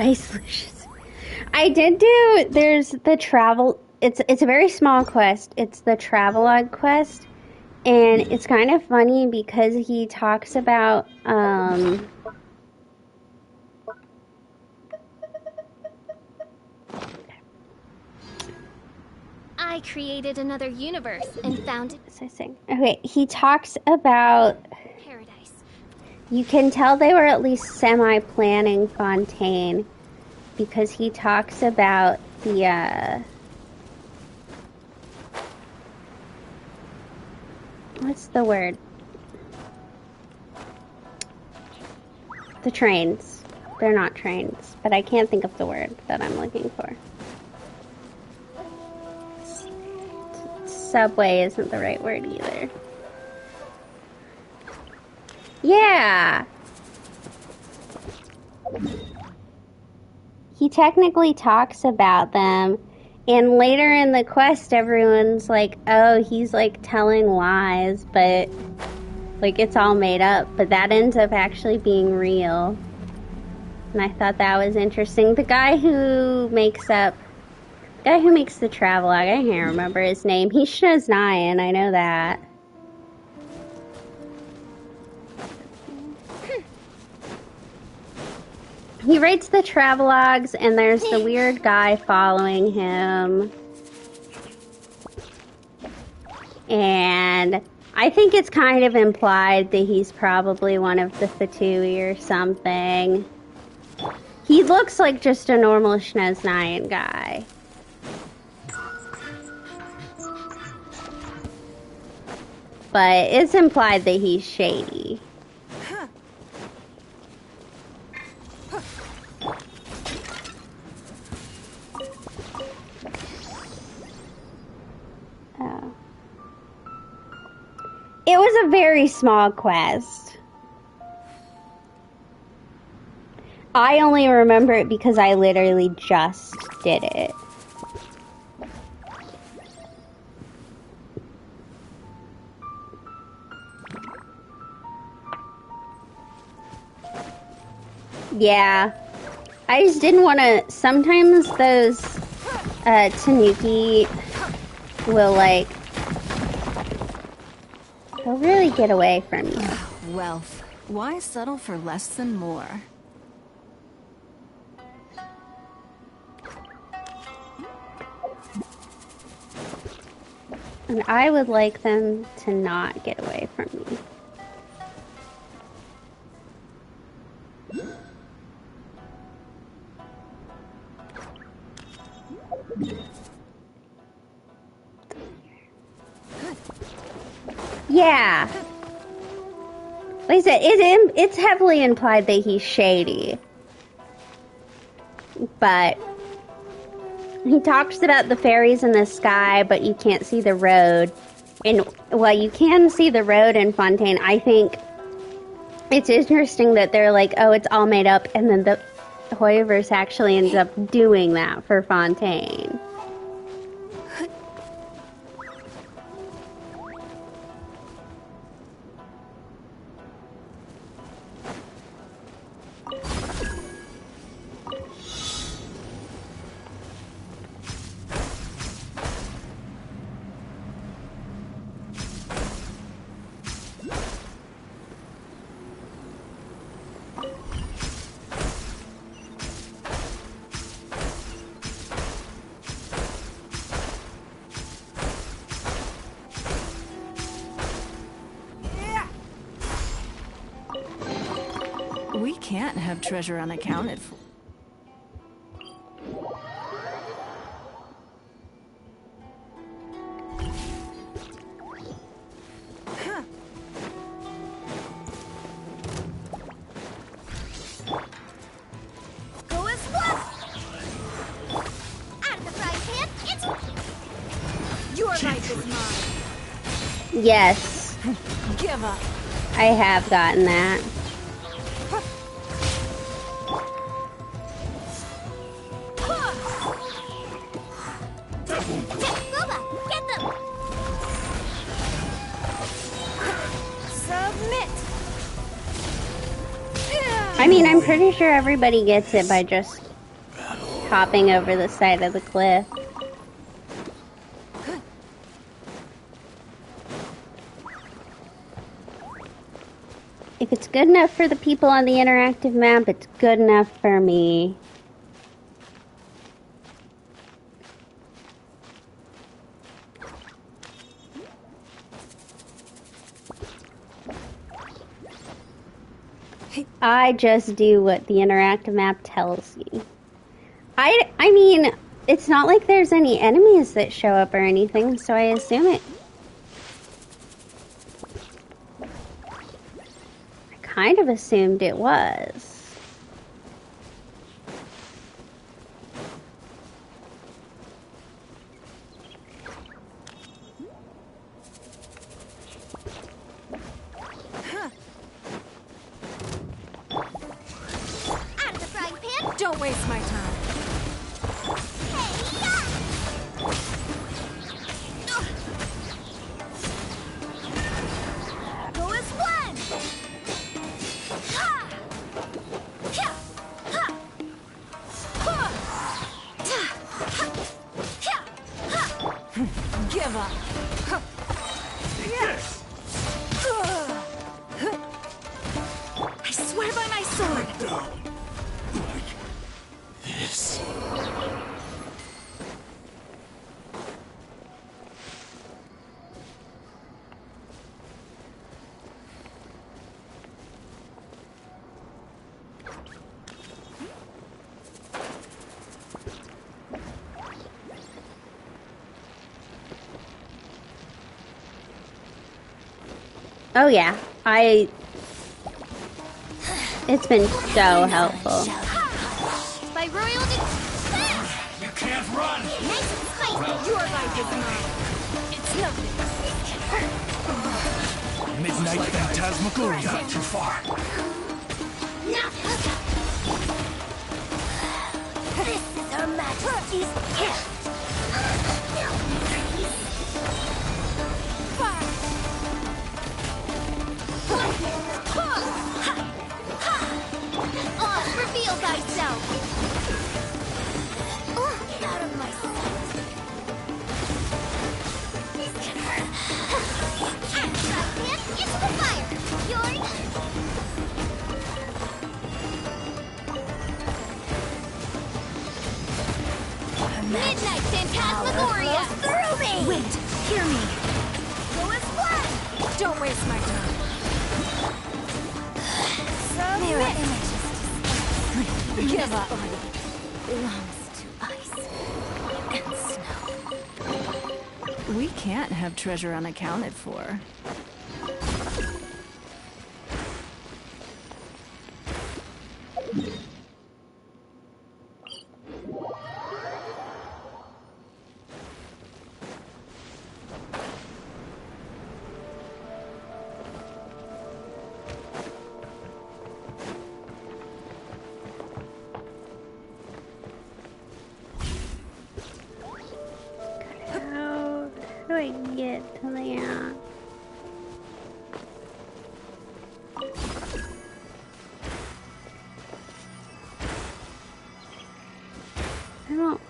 Ice Lucius. I did do, there's the travel, it's a very small quest. It's the Travelogue quest. And it's kind of funny because he talks about, I created another universe and found it okay, he talks about, paradise. you can tell they were at least semi-planning Fontaine because he talks about the, what's the word? The trains. They're not trains, but I can't think of the word that I'm looking for. Subway isn't the right word either. Yeah! He technically talks about them, and later in the quest everyone's like, oh, he's like telling lies, but like it's all made up, but that ends up actually being real. And I thought that was interesting. The guy who makes the Travelogue, I can't remember his name. He's Shaznayan, I know that. He writes the Travelogues, and there's the weird guy following him. And I think it's kind of implied that he's probably one of the Fatui or something. He looks like just a normal Shaznayan guy. But it's implied that he's shady. Oh. It was a very small quest. I only remember it because I literally just did it. Yeah. I just didn't want to... Sometimes those Tanuki will, like... They'll really get away from you. Wealth. Why settle for less than more? And I would like them to not get away from me. Yeah. Like I said, it's heavily implied that he's shady. But he talks about the fairies in the sky, but you can't see the road. And, well, you can see the road in Fontaine. I think it's interesting that they're like, oh, it's all made up, and then the Hoyoverse actually ends up doing that for Fontaine. We can't have treasure unaccounted for. Go as one! Out of the frying pan, it's... Your life is mine! Yes. Give up. I have gotten that. Boba, get them! Submit! I mean, I'm pretty sure everybody gets it by just hopping over the side of the cliff. If it's good enough for the people on the interactive map, it's good enough for me. I just do what the interactive map tells me. I mean, it's not like there's any enemies that show up or anything, so I assume it... I kind of assumed it was. Out of the frying pan. Don't waste my time. Go as one. Ha! Ha! Ha! Ha! Ha! Ha! Give up. Yes! I swear by my sword. Down. Like this. Oh yeah, it's been so helpful. By royal You can't run! nice and spicy. Your life is mine. It's nothing. Midnight Phantasmagoria. Not too far. This is Her Majesty's gift. Reveal thyself. Get out of my sight. Into the fire. Yori. Midnight Phantasmagoria. Through me. Wait, hear me. Go as one. Don't waste my time. Mirror Give up. belongs to ice and snow. We can't have treasure unaccounted for. How do I get to the I don't...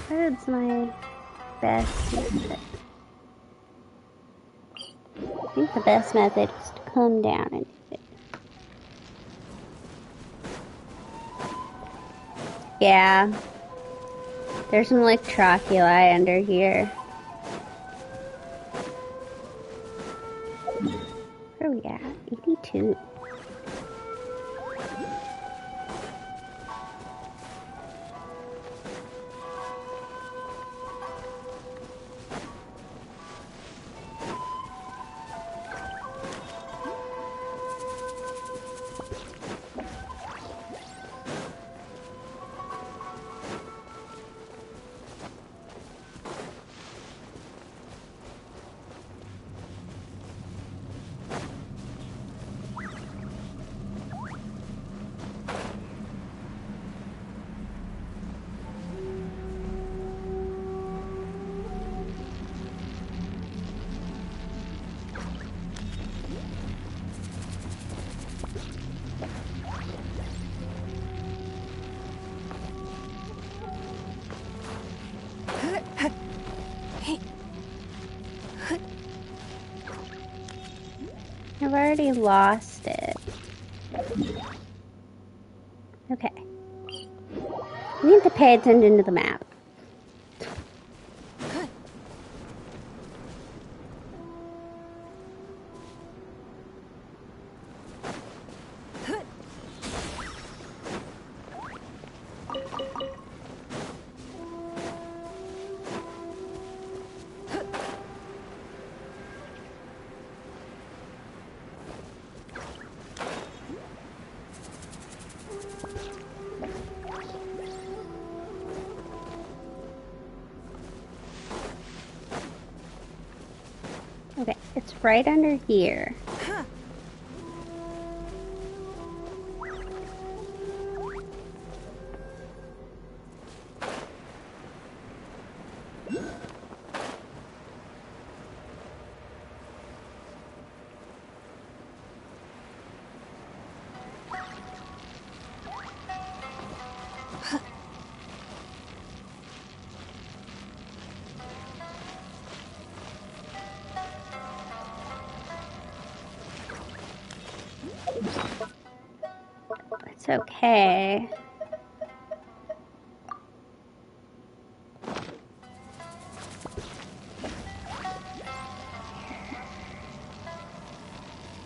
What is my best method? I think the best method is to come down and do it. Yeah. There's some like troculi under here. Where are we at? 82. already lost it. Okay. We need to pay attention to the map. Okay, it's right under here. It's okay.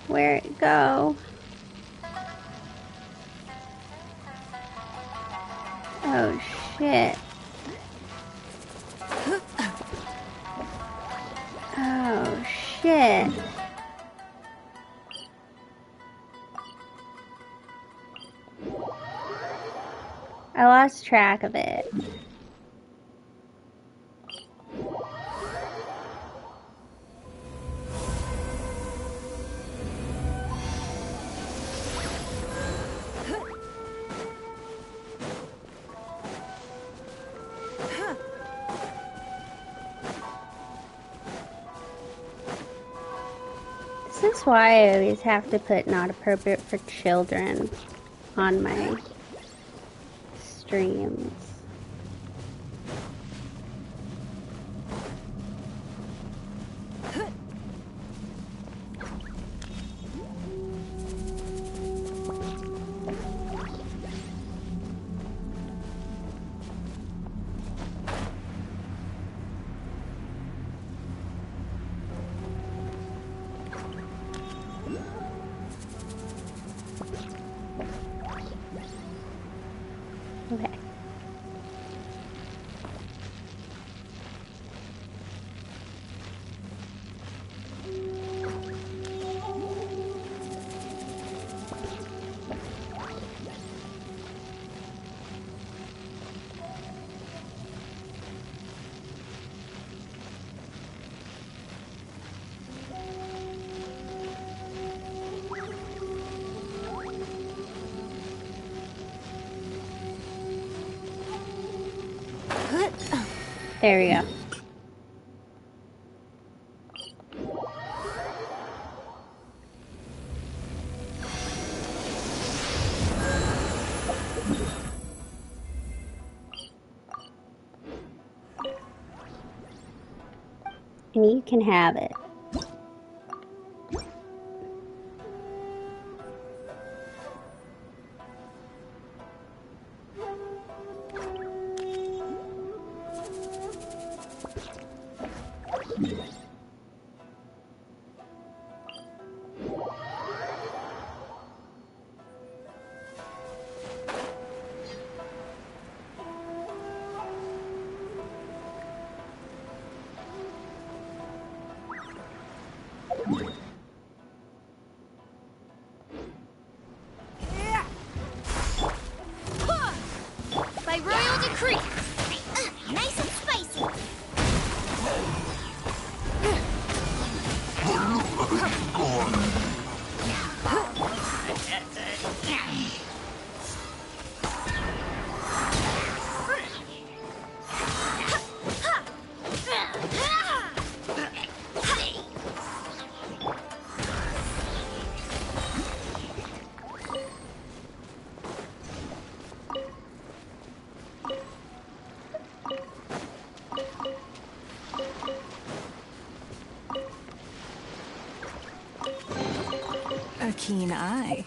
Where'd it go? Oh shit. Oh shit. I lost track of it. This is why I always have to put not appropriate for children on my streams. Okay. There we go. And you can have it. By royal decree. Nice and spicy. A keen eye.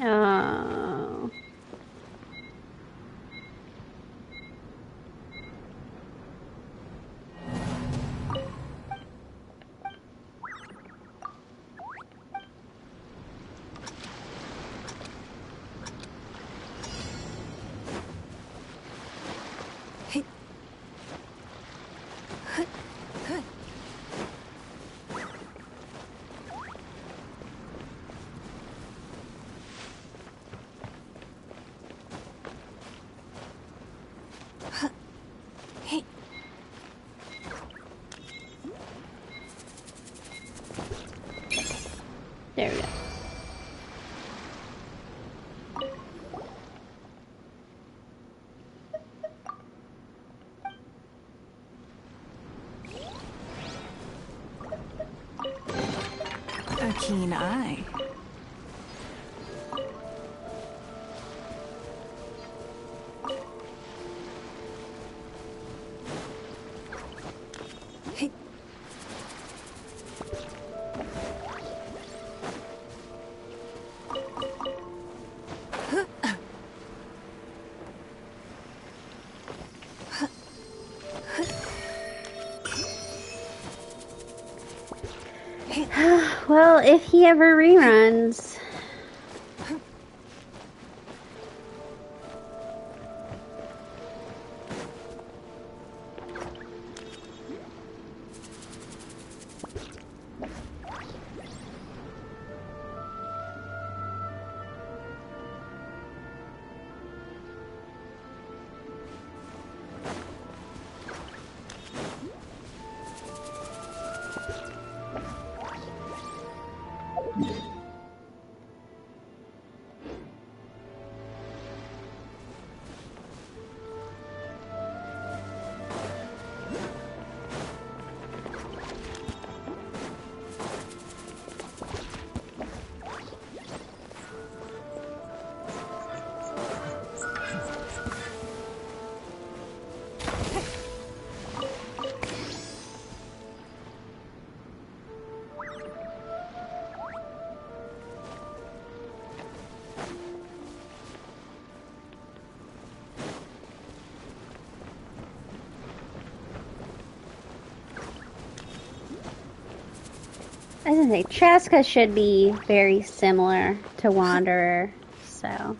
Oh. There we go. A keen eye. Well, if he ever reruns. I was gonna say, Traska should be very similar to Wanderer, so.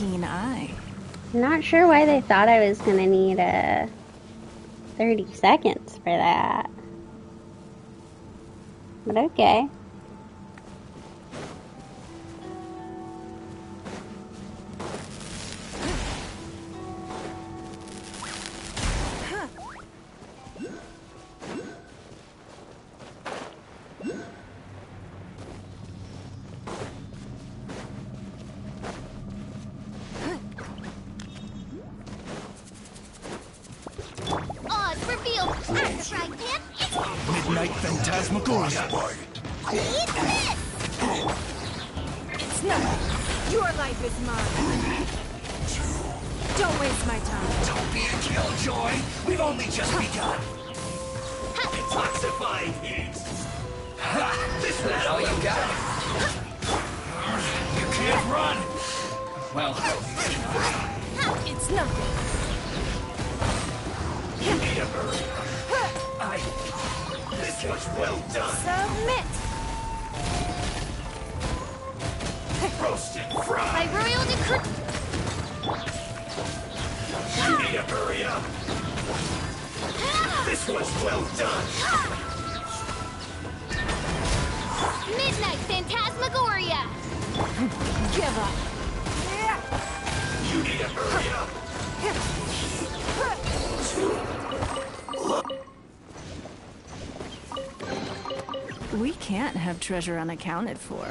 keen eye. Not sure why they thought I was gonna need 30 seconds for that. But okay. Odds revealed. After frying pan, it's Midnight Phantasmagoria. eat this! It's nothing. Your life is mine. Don't waste my time. Don't be a killjoy. We've only just begun. Detoxifying heat. Ha! This is that all you got? You can't run. Well, It's nothing. you need a hurry. This was well done. Submit. Roasted By fried. royal decree. You need to hurry up. This was well done. Midnight Phantasmagoria. Give up. You need to hurry up. We can't have treasure unaccounted for.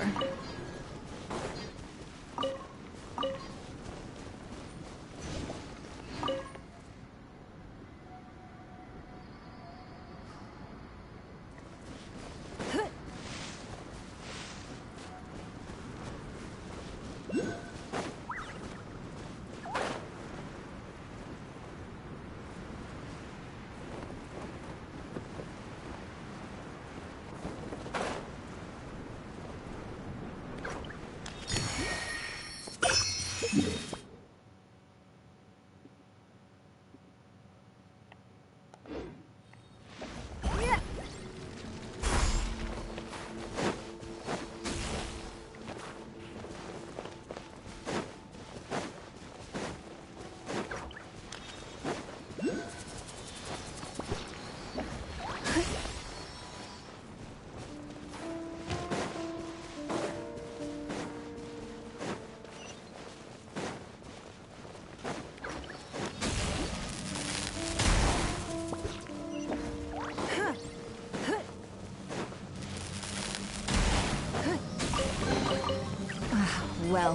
Well,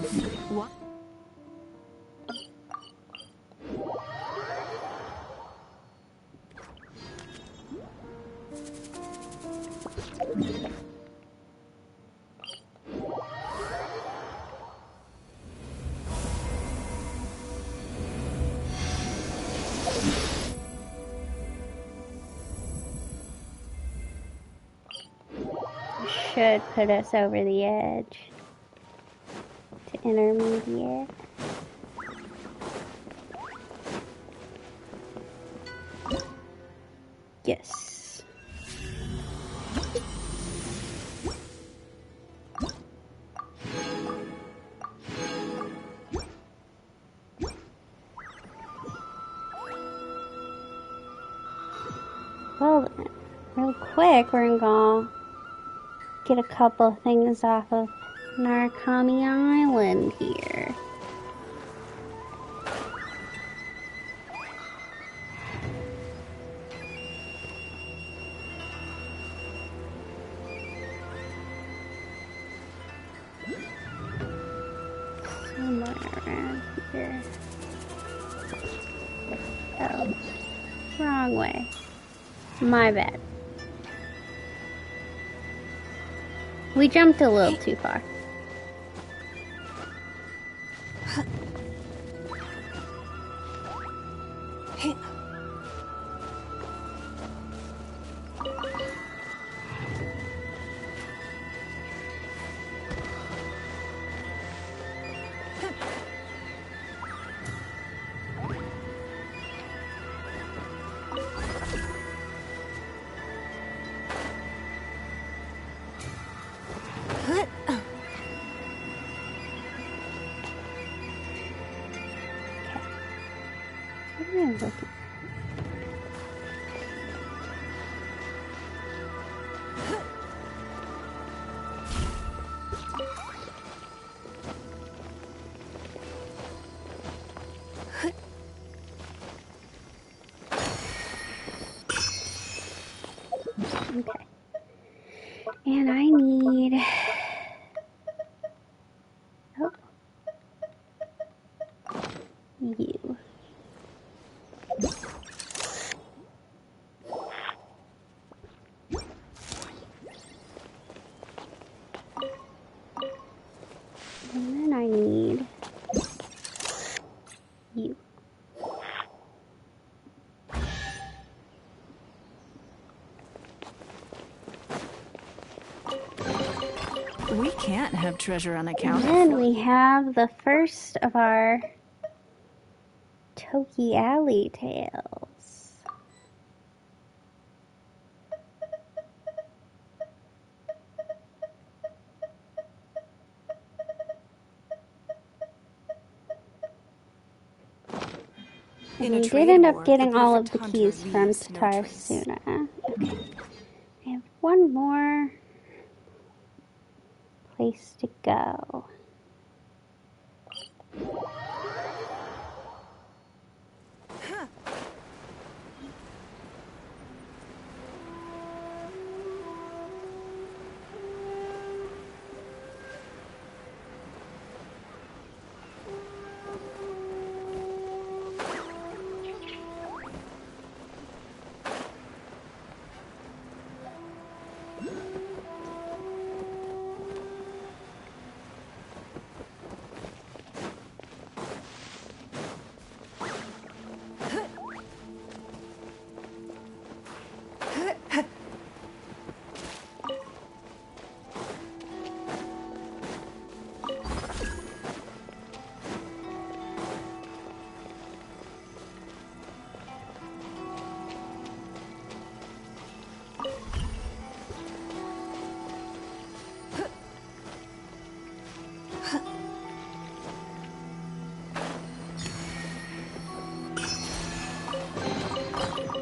what? Should put us over the edge to intermediate. Yes. Well, real quick, we're gonna get a couple things off of Narukami Island here. Somewhere around here. Oh, wrong way. My bad. We jumped a little too far. What am I looking? Okay. And I need... Oh. You. And then I need you. We can't have treasure And unaccounted then for. we have the first of our Toki Alley tales. In We a did trade end war, up getting the all of perfect the hunter keys from leaves no trace. Tatarsuna. Okay. I have one more place to go.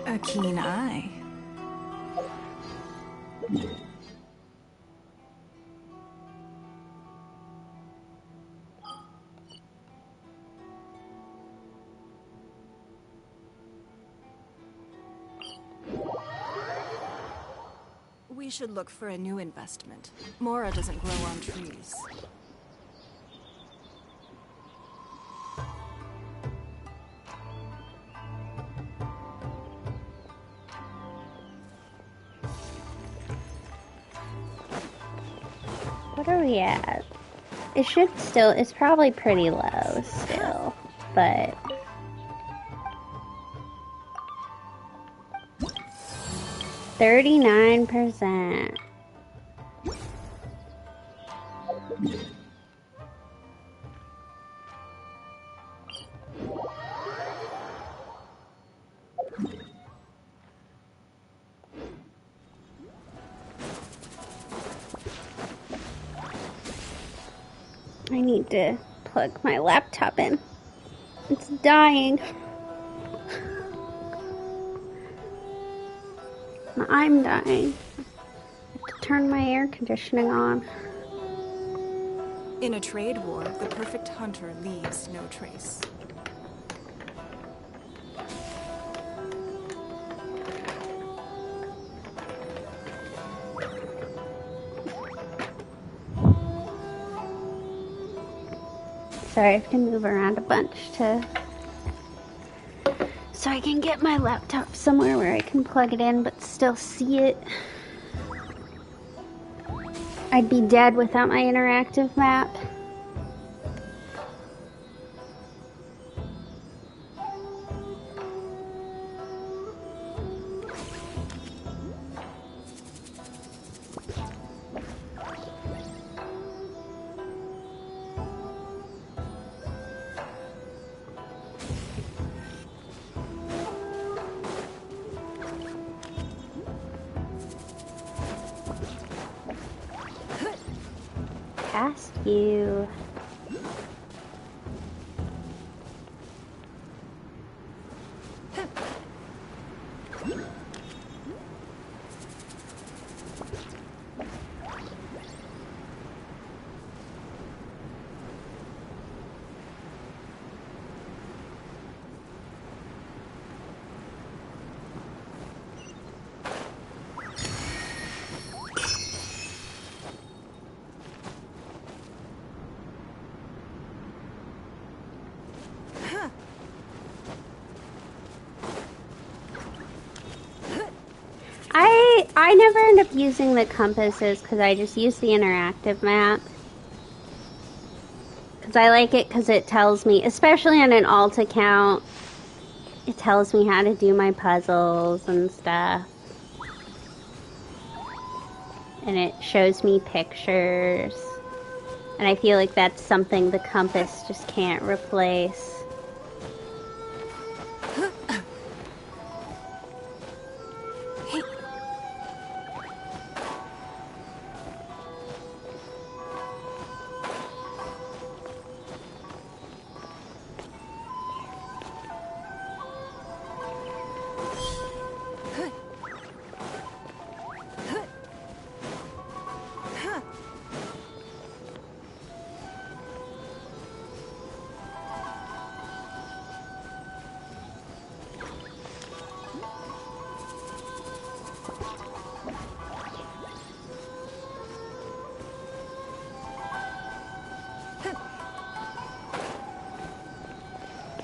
A keen eye. We should look for a new investment. Mora doesn't grow on trees. What are we at? It should still, it's probably pretty low still, but... $39%. I need to plug my laptop in. It's dying. I'm dying. I have to turn my air conditioning on. In a trade war, the perfect hunter leaves no trace. Sorry, I have to move around a bunch so I can get my laptop somewhere where I can plug it in but still see it. I'd be dead without my interactive map. Past you. I never end up using the compasses because I just use the interactive map. Because I like it because it tells me, especially on an alt account, it tells me how to do my puzzles and stuff. And it shows me pictures. And I feel like that's something the compass just can't replace.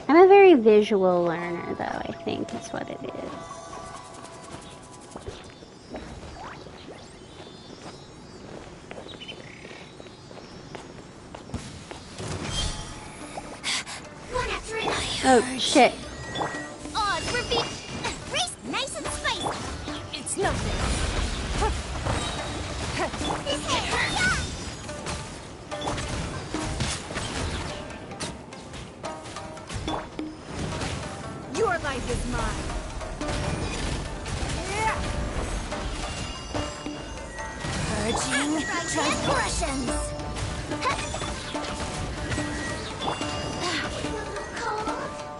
I'm a very visual learner, though, I think is what it is. One after another. Oh, shit. Odds reveal. Race nice and spicy. It's nothing. This hit hurt. Your life is mine. Purging Transgressions.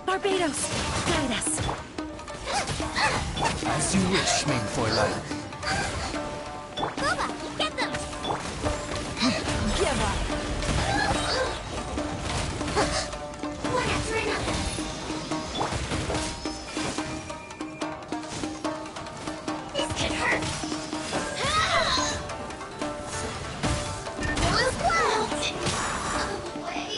Barbados, guide us. As you wish, main Fräulein. Booba, get them. Give up. One after another. This can hurt. Blue clouds. Away.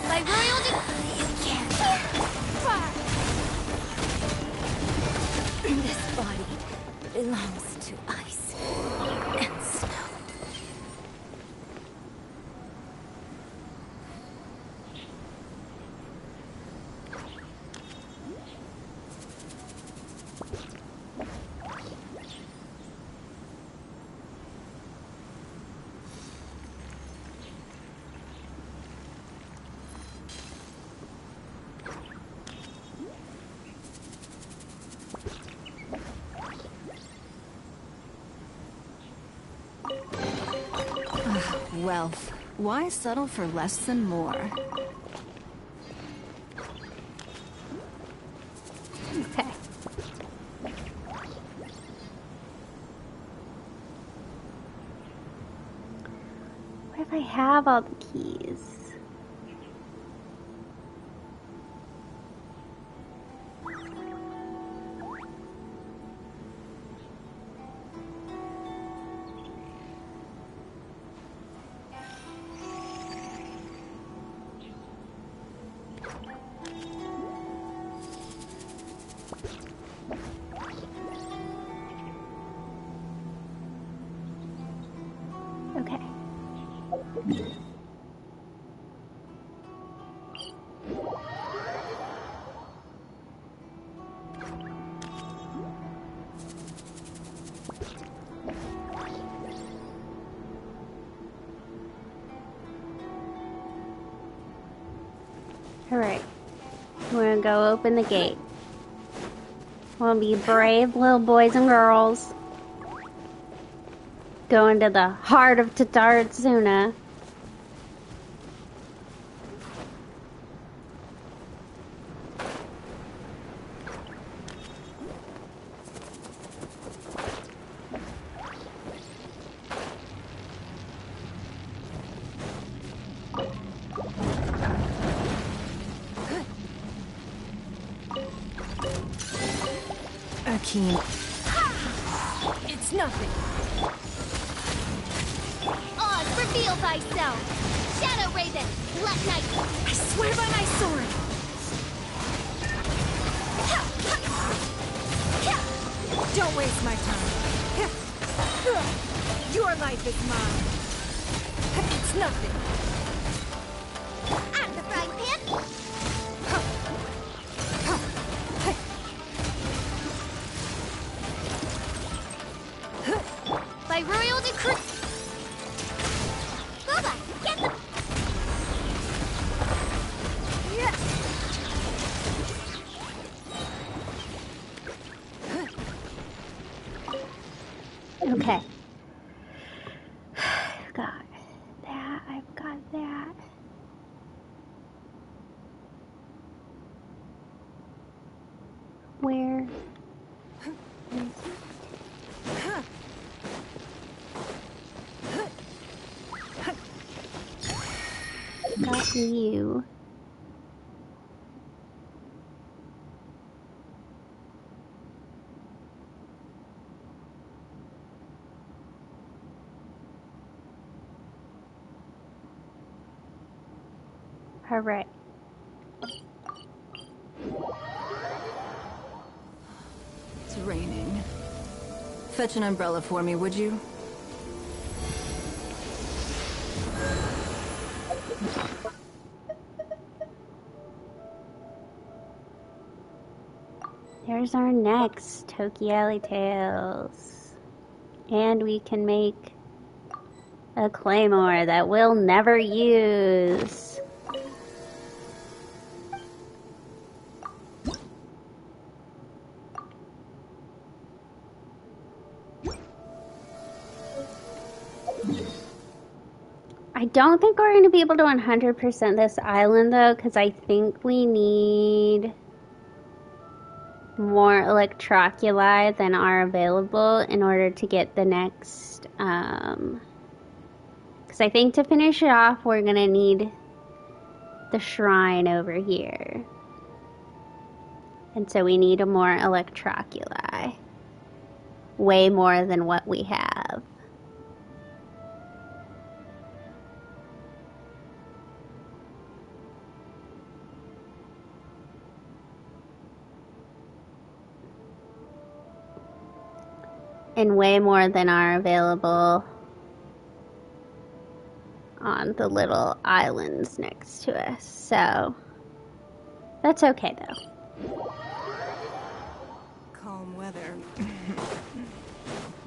By royal you can't. This body belongs to ice and snow. Wealth. Why settle for less than more? Okay. What if I have all the keys? Okay. Alright. We're gonna go open the gate. We'll be brave little boys and girls. Go into the heart of Tataritsuna. Akeem. It's nothing. Oz, reveal thyself. Shadow Raven, Black Knight. I swear by my sword. Don't waste my time. Your life is mine. It's nothing. I'm the frying pan. By royal decree. Bubba, get the. Okay. I've got that. I've got that. Where? Got you. All right. It's raining. Fetch an umbrella for me, would you? There's our next Toki Alley Tales. And we can make a claymore that we'll never use. I don't think we're going to be able to 100% this island though, because I think we need more electroculi than are available in order to get the next, because I think to finish it off we're going to need the shrine over here. And so we need a more electroculi. Way more than what we have. And way more than are available on the little islands next to us. So that's okay though. Calm weather.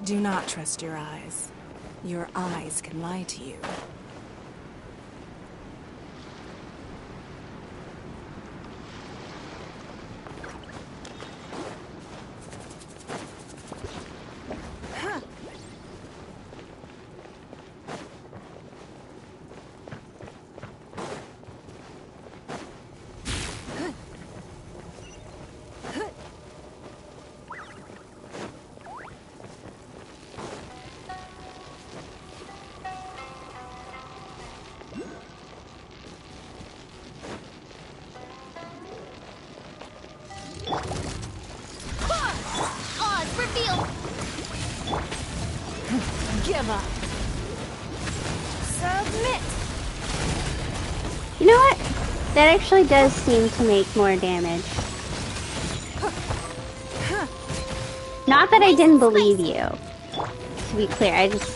Do not trust your eyes. Your eyes can lie to you. Oz, reveal. Give up. Submit. You know what? That actually does seem to make more damage. Not that I didn't believe you. To be clear, I just...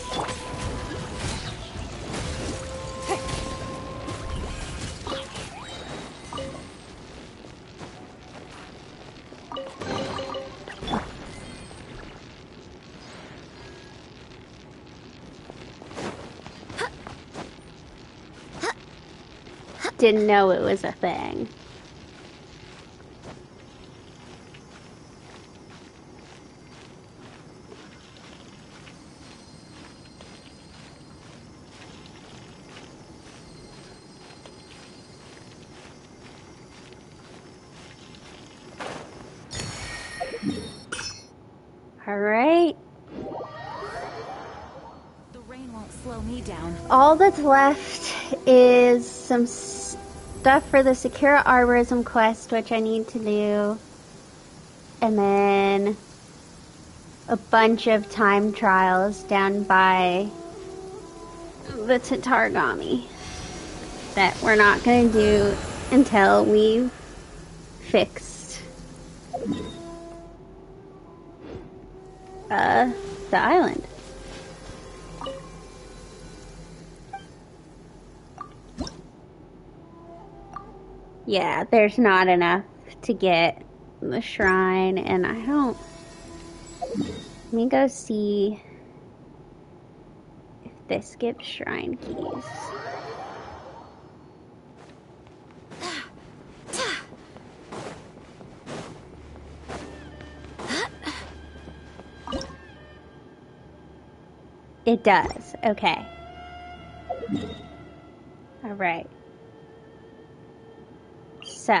didn't know it was a thing. All right. The rain won't slow me down. All that's left is some stuff for the Sakura Arborism quest, which I need to do. And then a bunch of time trials down by the Tatarigami that we're not going to do until we've fixed the island. Yeah, there's not enough to get the shrine, and I don't... Let me go see if this gives shrine keys. It does. Okay. All right. So.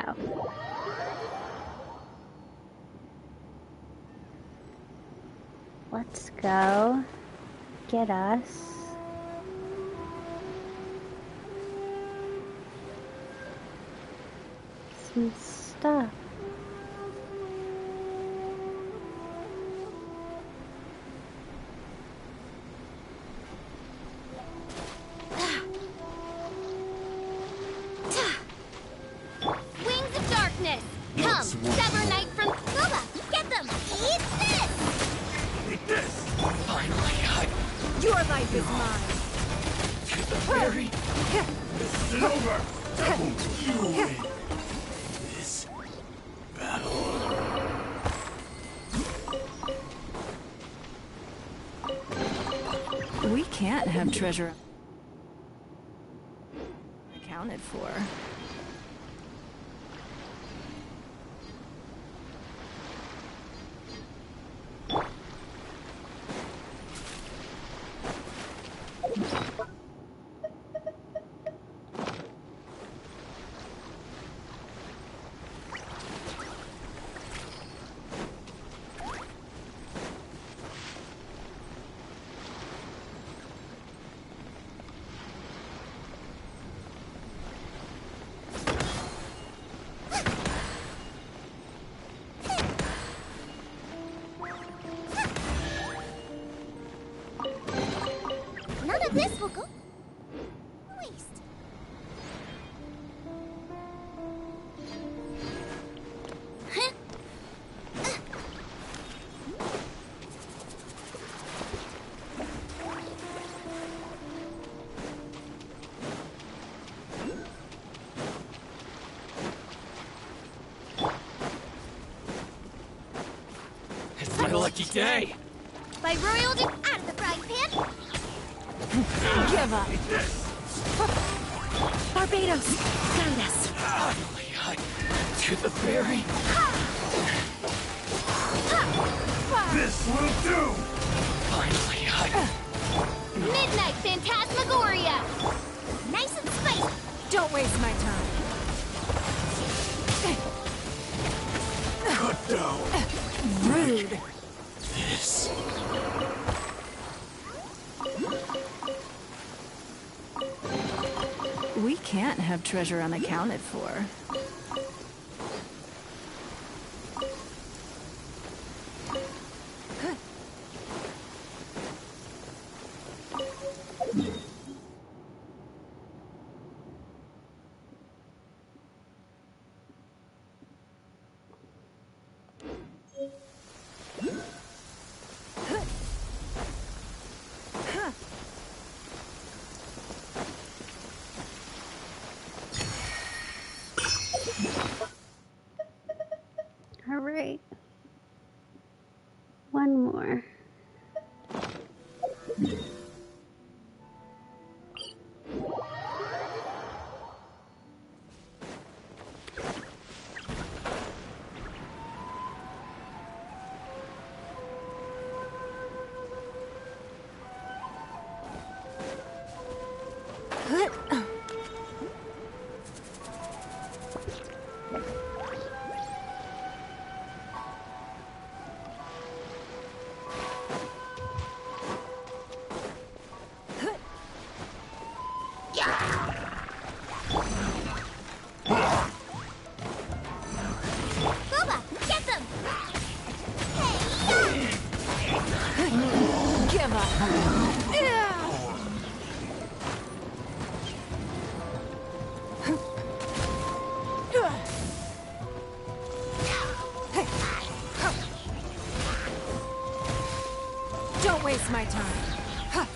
Let's go get us some stuff. Wings of darkness! Come, Sever Knight from Boba! Get them! Eat this! Eat this! Finally, Your life is mine. Barry. This isn't over! Don't you win! This battle. We can't have treasure accounted for. None of this will go waste. It's my lucky day. By royal out of the frying pan. Give up. Barbados, guide us. Finally, to the ferry. This will do! Finally, Midnight Phantasmagoria! Nice and spicy! Don't waste my time. Cut down! Rude. this. We can't have treasure unaccounted for. All right. One more. waste my time. Huh.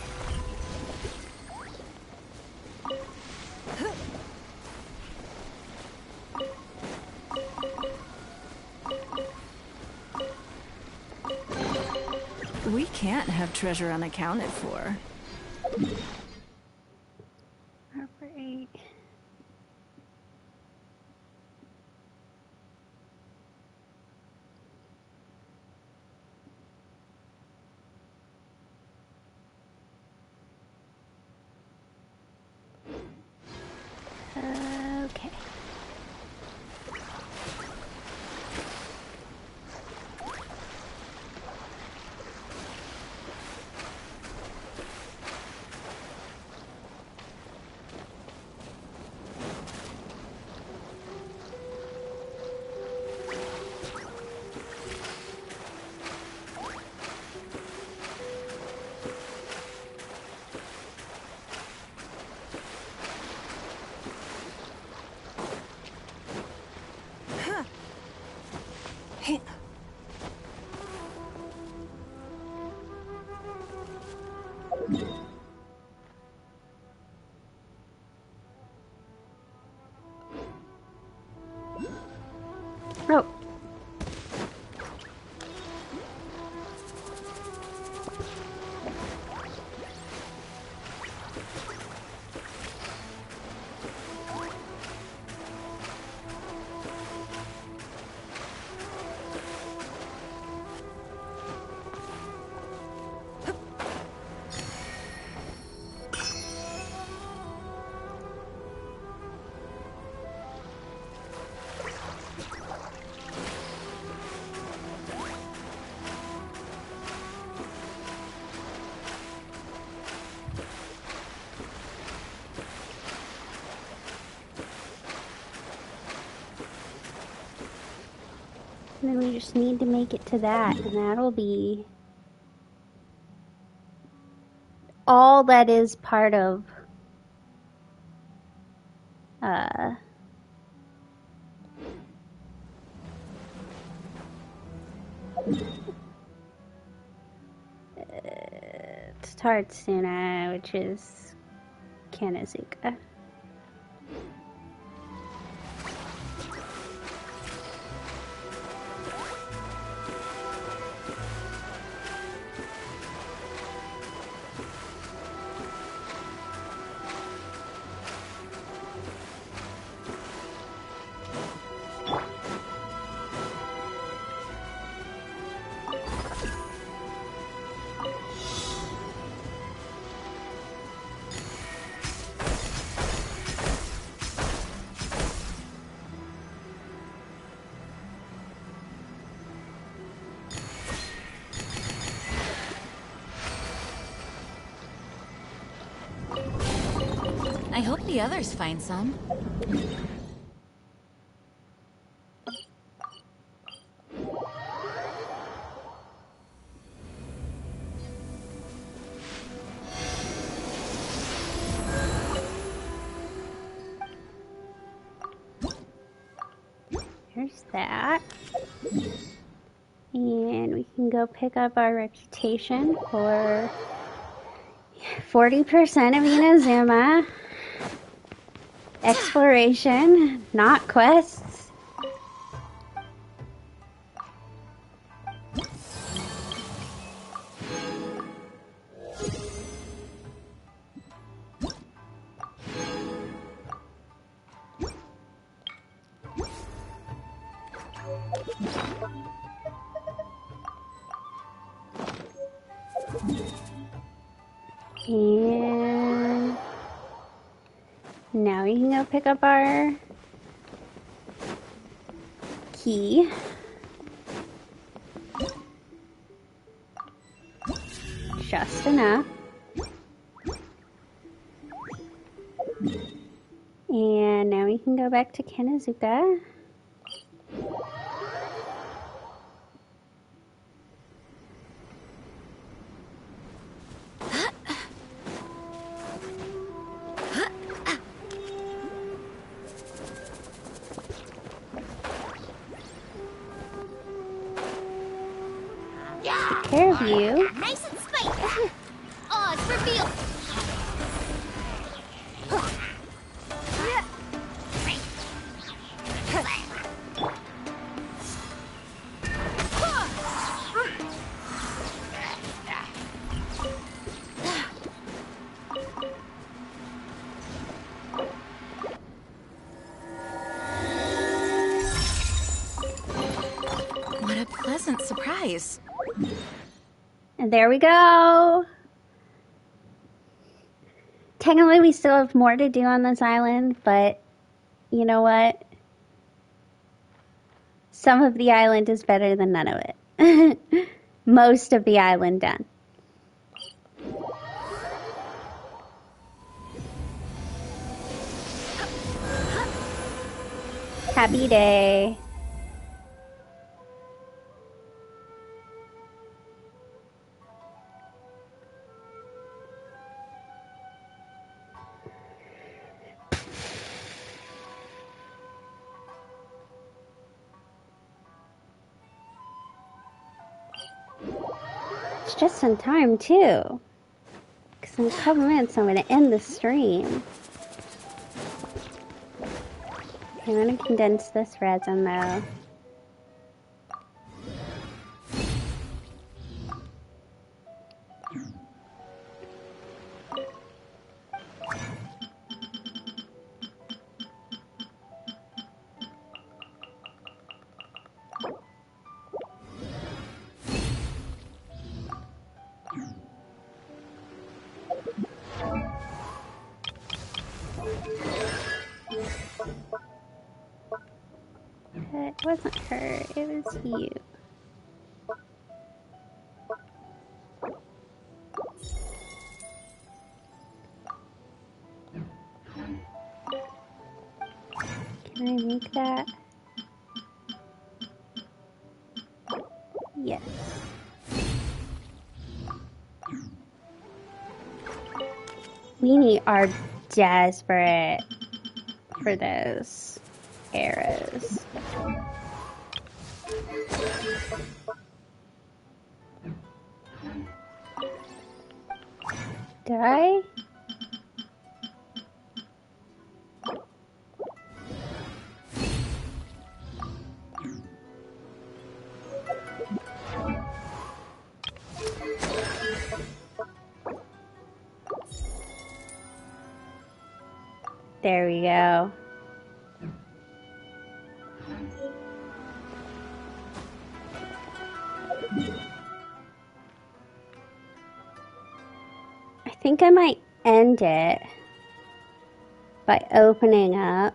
We can't have treasure unaccounted for. Harbor 8. Okay. Oh. And then we just need to make it to that, and that'll be all that is part of Tatsuna, which is Kanazuka. I hope the others find some. Here's that. And we can go pick up our reputation for 40% of Inazuma. Exploration, not quests. And now we can go pick up our key. Just enough. And now we can go back to Kanazuka. Take care of you. Nice and spicy. feel. What a pleasant surprise. And there we go. Technically, we still have more to do on this island, but you know what? Some of the island is better than none of it. Most of the island done. Happy day. It's just in time, too. Because in a couple minutes, I'm going to end the stream. I'm going to condense this resin, though. It wasn't her, it was you. Can I make that? Yes. We are desperate for those arrows. Did I? There we go. I think I might end it by opening up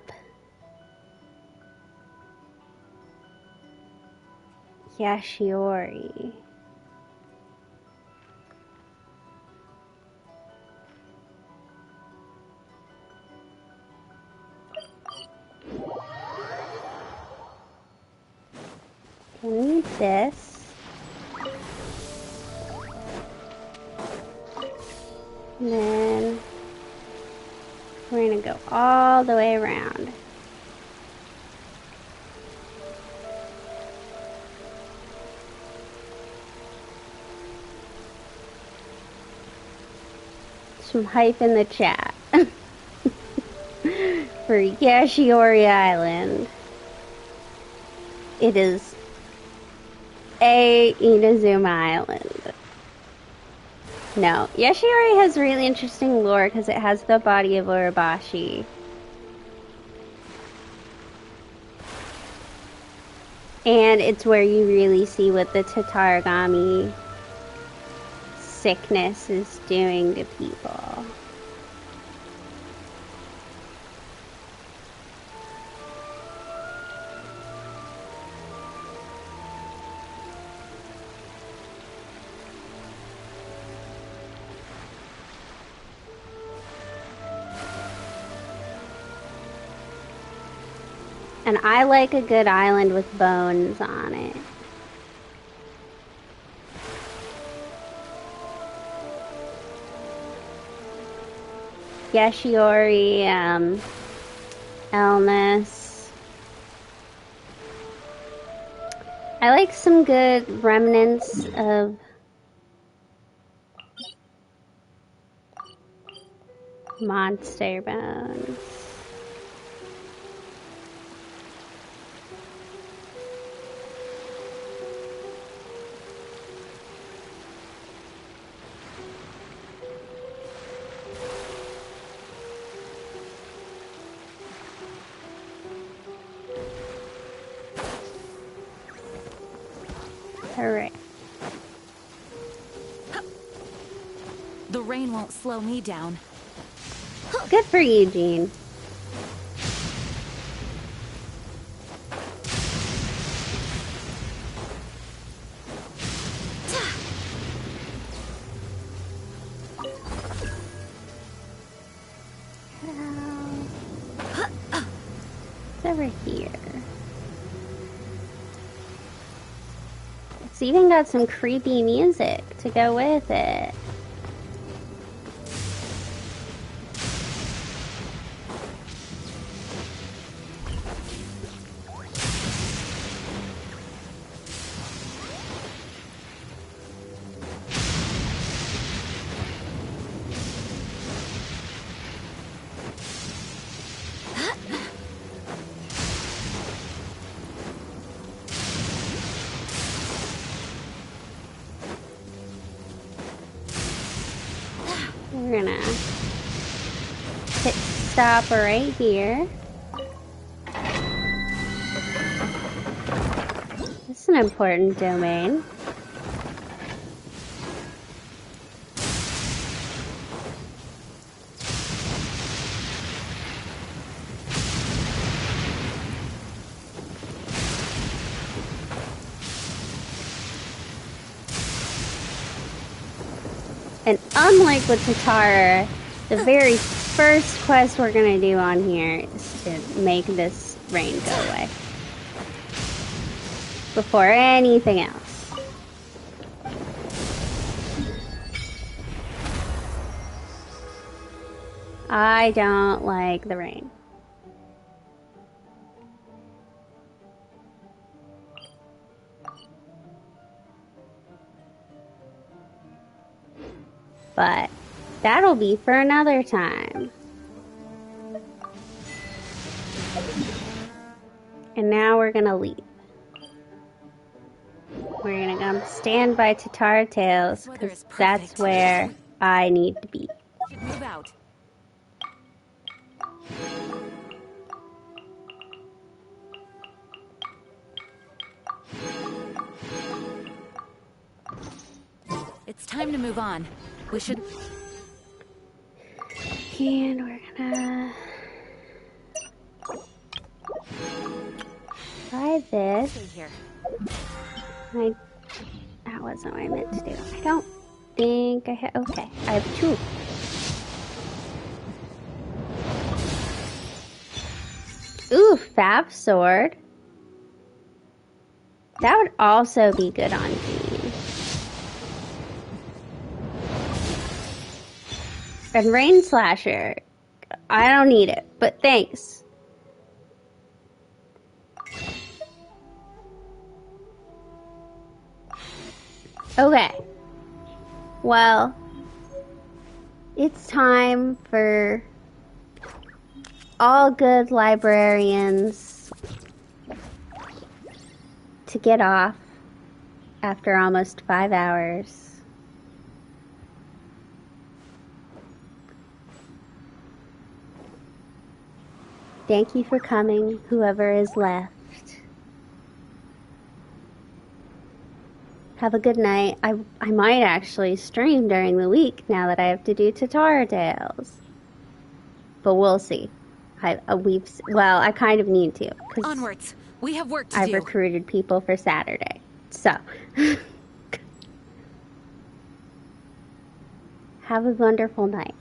Yashiori. I need this. And then we're gonna go all the way around. Some hype in the chat for Yashiori Island. It is a Inazuma Island. No, Yashiori has really interesting lore because it has the body of Urabashi. And it's where you really see what the Tatarigami sickness is doing to people. And I like a good island with bones on it. Yashiori, Elness. I like some good remnants of Monster bones. Alright. The rain won't slow me down. Good for you, Jean. It's over here. It's even got some creepy music to go with it. We're gonna hit stop right here. This is an important domain. And unlike with Tatara, the very first quest we're gonna do on here is to make this rain go away. Before anything else. I don't like the rain. But that'll be for another time. And now we're gonna leave. We're gonna come stand by Tatara Tales, because that's where I need to be. Should move out. It's time to move on. We should. And we're gonna try this. Stay here. That wasn't what I meant to do. I don't think I have. Okay, I have two. Ooh, Fab Sword. That would also be good on Jean. And Rain Slasher. I don't need it, but thanks. Okay. Well, it's time for all good librarians to get off after almost 5 hours. Thank you for coming, whoever is left. Have a good night. I might actually stream during the week now that I have to do Tatara Tales. But we'll see. I kind of need to. Onwards. We have work to I've do. recruited people for Saturday. So. Have a wonderful night.